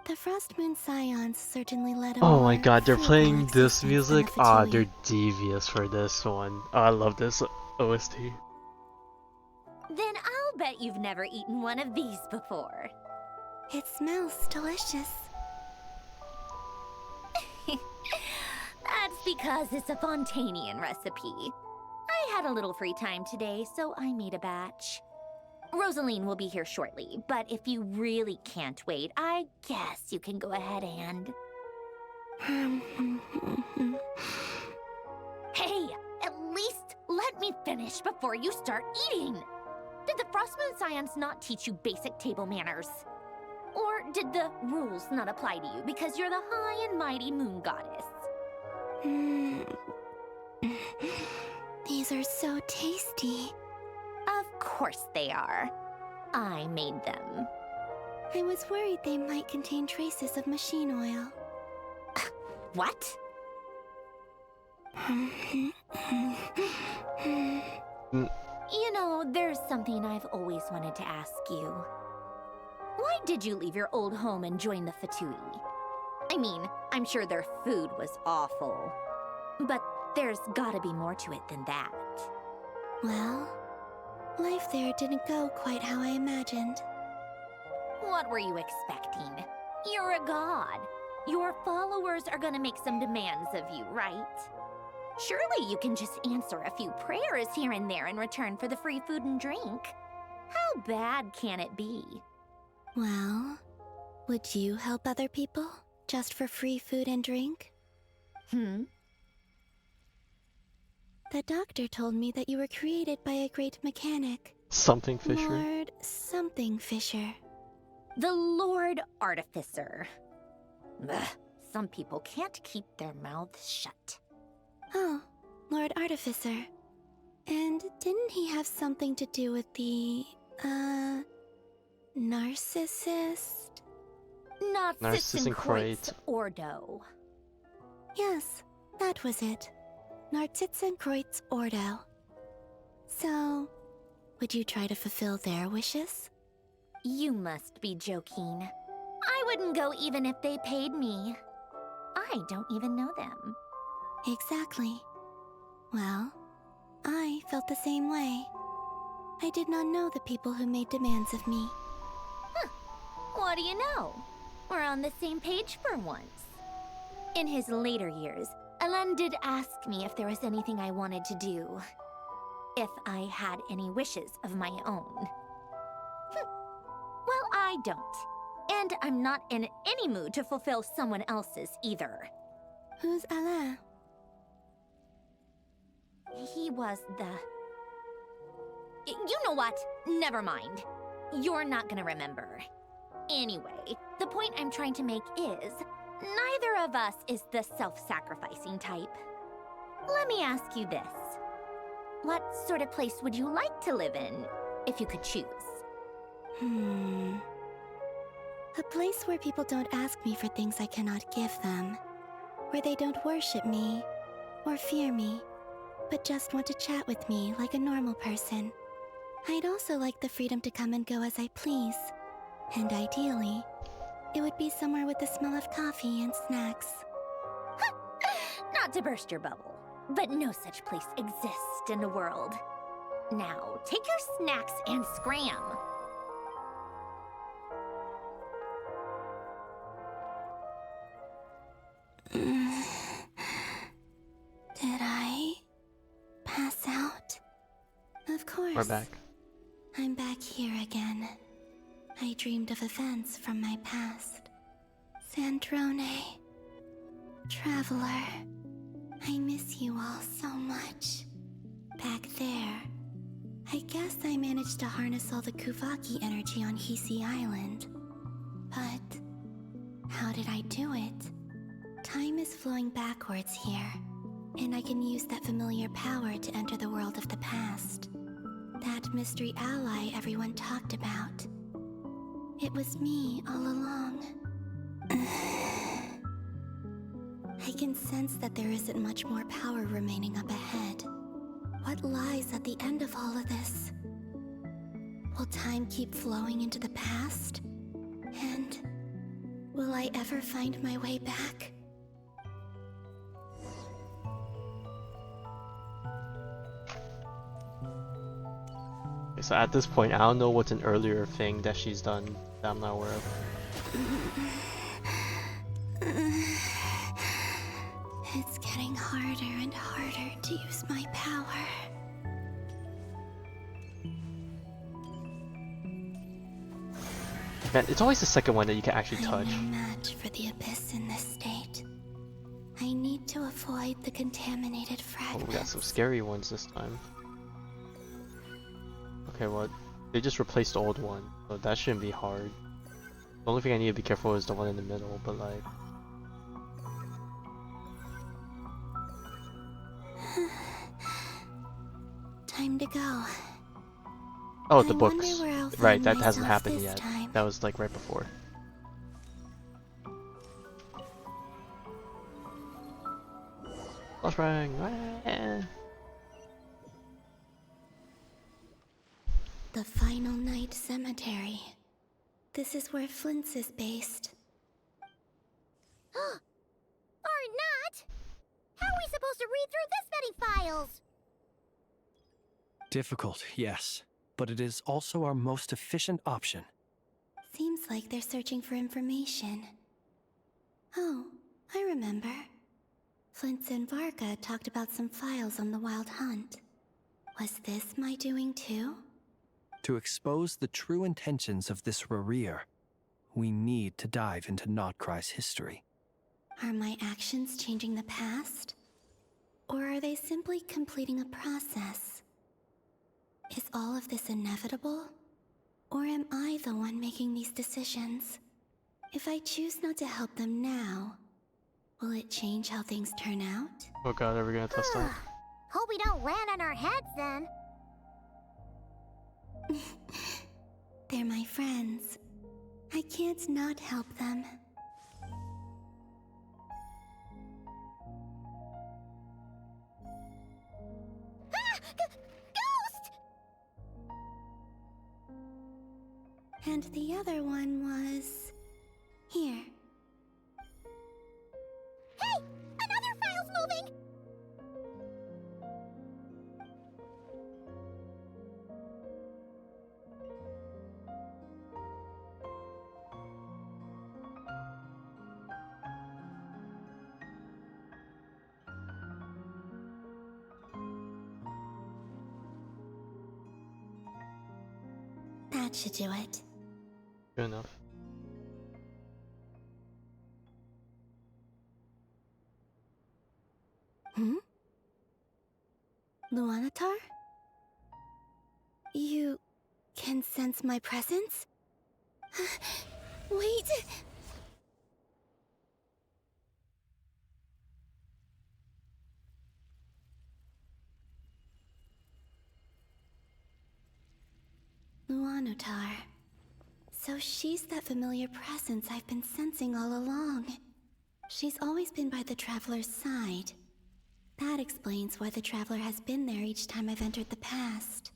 The Frost Moon Scions certainly led a Oh my more god, they're frugal playing this existence than music? the Ah, Fatui. they're devious for this one. Oh, I love this OST. Then I'll bet you've never eaten one of these before. It smells delicious. That's because it's a Fontanian recipe. I had a little free time today, so I made a batch. Rosaline will be here shortly, but if you really can't wait, I guess you can go ahead and... Hey, at least let me finish before you start eating! Did the Frost Moon Scions not teach you basic table manners? Or did the rules not apply to you because you're the high and mighty moon goddess? These are so tasty. Of course they are. I made them. I was worried they might contain traces of machine oil. What? You know, there's something I've always wanted to ask you. Why did you leave your old home and join the Fatui? I mean, I'm sure their food was awful. But there's gotta be more to it than that. Well, life there didn't go quite how I imagined. What were you expecting? You're a god. Your followers are gonna make some demands of you, right? Surely you can just answer a few prayers here and there in return for the free food and drink. How bad can it be? Well, would you help other people just for free food and drink? The doctor told me that you were created by a great mechanic. Something Fisher. Lord something Fisher. The Lord Artificer. Ugh, some people can't keep their mouths shut. Oh, Lord Artificer. And didn't he have something to do with the, narcissist? Narcissenkreuz Ordo. Yes, that was it. Narcissenkreuz Ordo. So, would you try to fulfill their wishes? You must be joking. I wouldn't go even if they paid me. I don't even know them. Exactly. Well, I felt the same way. I did not know the people who made demands of me. Huh. What do you know? We're on the same page for once. In his later years, Alan did ask me if there was anything I wanted to do. If I had any wishes of my own. Well, I don't. And I'm not in any mood to fulfill someone else's either. Who's Alain? He was the... You know what? Never mind. You're not gonna remember. Anyway, the point I'm trying to make is, neither of us is the self-sacrificing type. Let me ask you this. What sort of place would you like to live in, if you could choose? A place where people don't ask me for things I cannot give them. Where they don't worship me, or fear me, but just want to chat with me like a normal person. I'd also like the freedom to come and go as I please. And ideally, it would be somewhere with the smell of coffee and snacks. Not to burst your bubble, but no such place exists in the world. Now, take your snacks and scram. Did I pass out? Of course. We're back. I'm back here again. I dreamed of events from my past. Sandrone. Traveler. I miss you all so much. Back there. I guess I managed to harness all the Kuvaki energy on Hisi Island. But how did I do it? Time is flowing backwards here, and I can use that familiar power to enter the world of the past. That mystery ally everyone talked about. It was me all along. I can sense that there isn't much more power remaining up ahead. What lies at the end of all of this? Will time keep flowing into the past? And will I ever find my way back? So at this point, I don't know what's an earlier thing that she's done that I'm not aware of. It's getting harder and harder to use my power. Man, it's always the second one that you can actually touch. I'm no match for the abyss in this state. I need to avoid the contaminated Oh, fragments. we got some scary ones this time. Okay, well, they just replaced the old one, so that shouldn't be hard. The only thing I need to be careful is the one in the middle, but like... Time to go. Oh, the I books. wonder where I'll Right, find that hasn't myself happened this yet. time. That was like right before. Flashbang! The Final Night Cemetery. This is where Flint's is based. Or not? How are we supposed to read through this many files? Difficult, yes, but it is also our most efficient option. Seems like they're searching for information. Oh, I remember. Flint's and Varga talked about some files on the Wild Hunt. Was this my doing too? To expose the true intentions of this Rarir, we need to dive into Notkrai's history. Are my actions changing the past? Or are they simply completing a process? Is all of this inevitable? Or am I the one making these decisions? If I choose not to help them now, will it change how things turn out? Oh god, are we gonna test that? Hope we don't land on our heads then. They're my friends. I can't not help them. Ghost! And the other one was... here. Hey! Another file's moving! That should do it. Good enough. Hmm? Luna-4? You can sense my presence? Wait! Luna-4. So she's that familiar presence I've been sensing all along. She's always been by the Traveler's side. That explains why the Traveler has been there each time I've entered the past.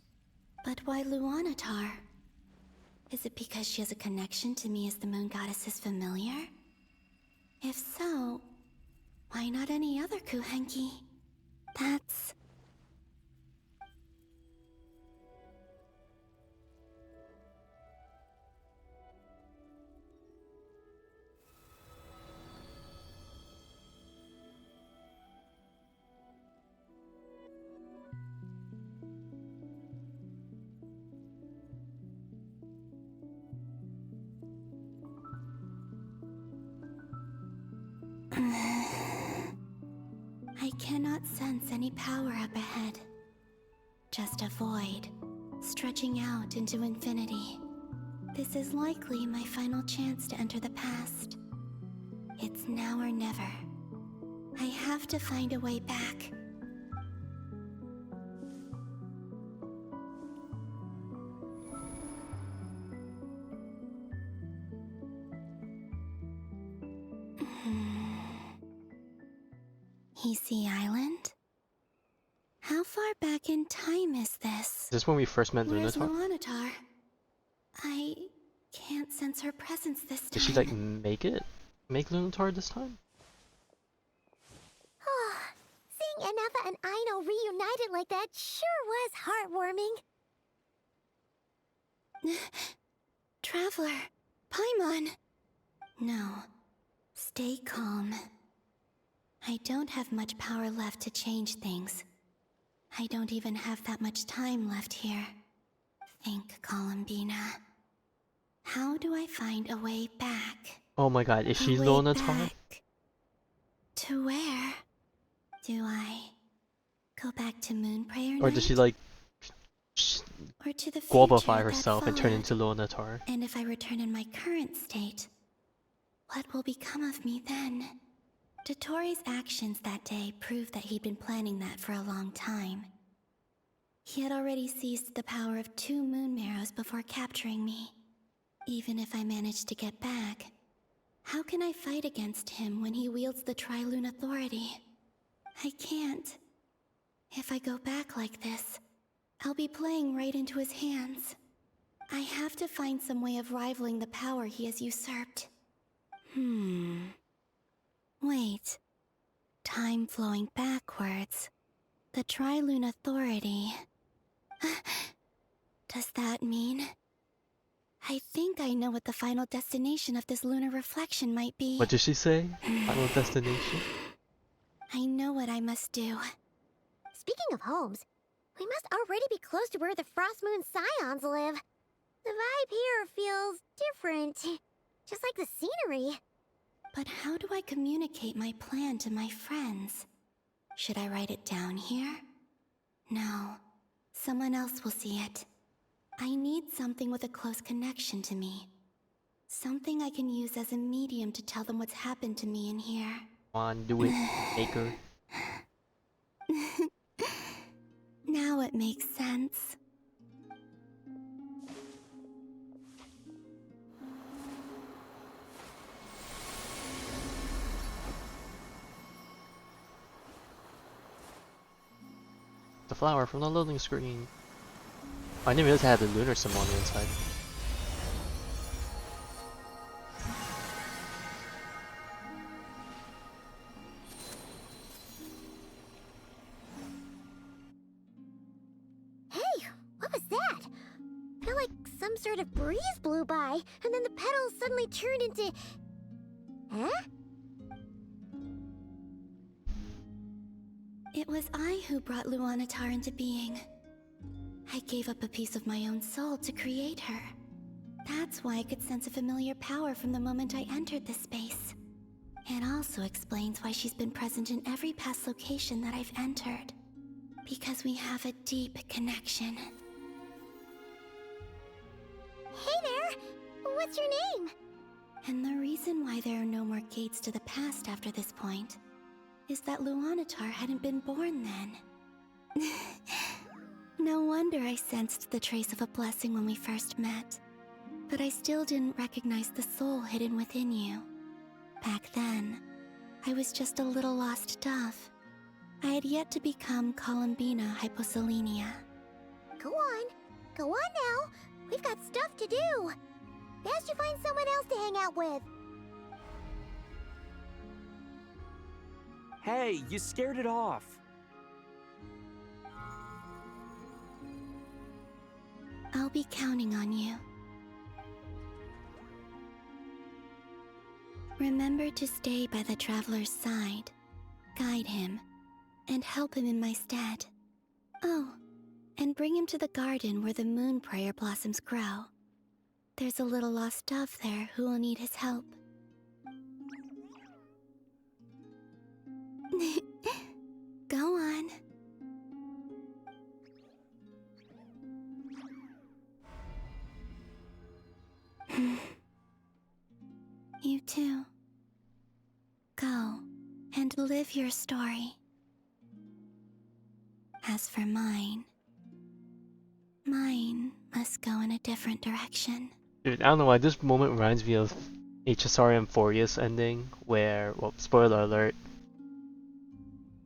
But why Luna-4? Is it because she has a connection to me as the Moon Goddess's familiar? If so, why not any other Kuhenki? That's... I cannot sense any power up ahead. Just a void, stretching out into infinity. This is likely my final chance to enter the past. It's now or never. I have to find a way back. Hisi Island? How far back in time is this? Is this when we first met Where's Luna-4? Luna-4? I can't sense her presence this time. Did she like make Luna-4 this time? Seeing Anafa and Aino reunited like that sure was heartwarming. Traveler, Paimon. No, stay calm. I don't have much power left to change things. I don't even have that much time left here. Think, Columbina. How do I find a way back? Oh my god, is she A way Luna-4? back? To where? Do I go back to Moonprayer Or does she Night? like Or to the globify future that herself and turn followed? into Luna-4? And if I return in my current state, what will become of me then? Dotorre's actions that day proved that he'd been planning that for a long time. He had already seized the power of 2 moon marrows before capturing me. Even if I managed to get back, how can I fight against him when he wields the Tri-Lune Authority? I can't. If I go back like this, I'll be playing right into his hands. I have to find some way of rivaling the power he has usurped. Wait. Time flowing backwards. The Tri-Lune Authority. Does that mean... I think I know what the final destination of this lunar reflection might be. What did she say? Final destination? I know what I must do. Speaking of homes, we must already be close to where the Frost Moon Scions live. The vibe here feels different, just like the scenery. But how do I communicate my plan to my friends? Should I write it down here? No. Someone else will see it. I need something with a close connection to me. Something I can use as a medium to tell them what's happened to me in here. Come on, do it, Maker. Now it makes sense. The flower from the loading screen. I didn't realize it had the lunar symbol on the inside. Hey, what was that? Felt like some sort of breeze blew by, and then the petals suddenly turned into... Huh? It was I who brought Luna-4 into being. I gave up a piece of my own soul to create her. That's why I could sense a familiar power from the moment I entered this space. It also explains why she's been present in every past location that I've entered. Because we have a deep connection. Hey there! What's your name? And the reason why there are no more gates to the past after this point is that Luna-4 hadn't been born then. No wonder I sensed the trace of a blessing when we first met. But I still didn't recognize the soul hidden within you. Back then, I was just a little lost dove. I had yet to become Columbina Hyposelenia. Go on now. We've got stuff to do. Best you find someone else to hang out with. Hey, you scared it off. I'll be counting on you. Remember to stay by the traveler's side, guide him, and help him in my stead. Oh, and bring him to the garden where the moon prayer blossoms grow. There's a little lost dove there who will need his help. Go on. You too. Go and live your story. As for mine must go in a different direction. Dude, I don't know why this moment reminds me of HSR Amphorius ending, where, well, spoiler alert,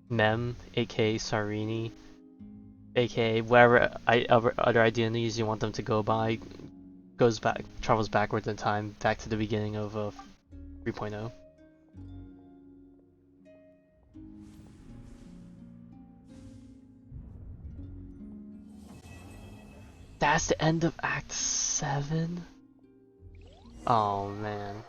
Mem, aka Sarini, aka whatever other identities you want them to go by, travels backwards in time, back to the beginning of 3.0. That's the end of Act 7? Oh man.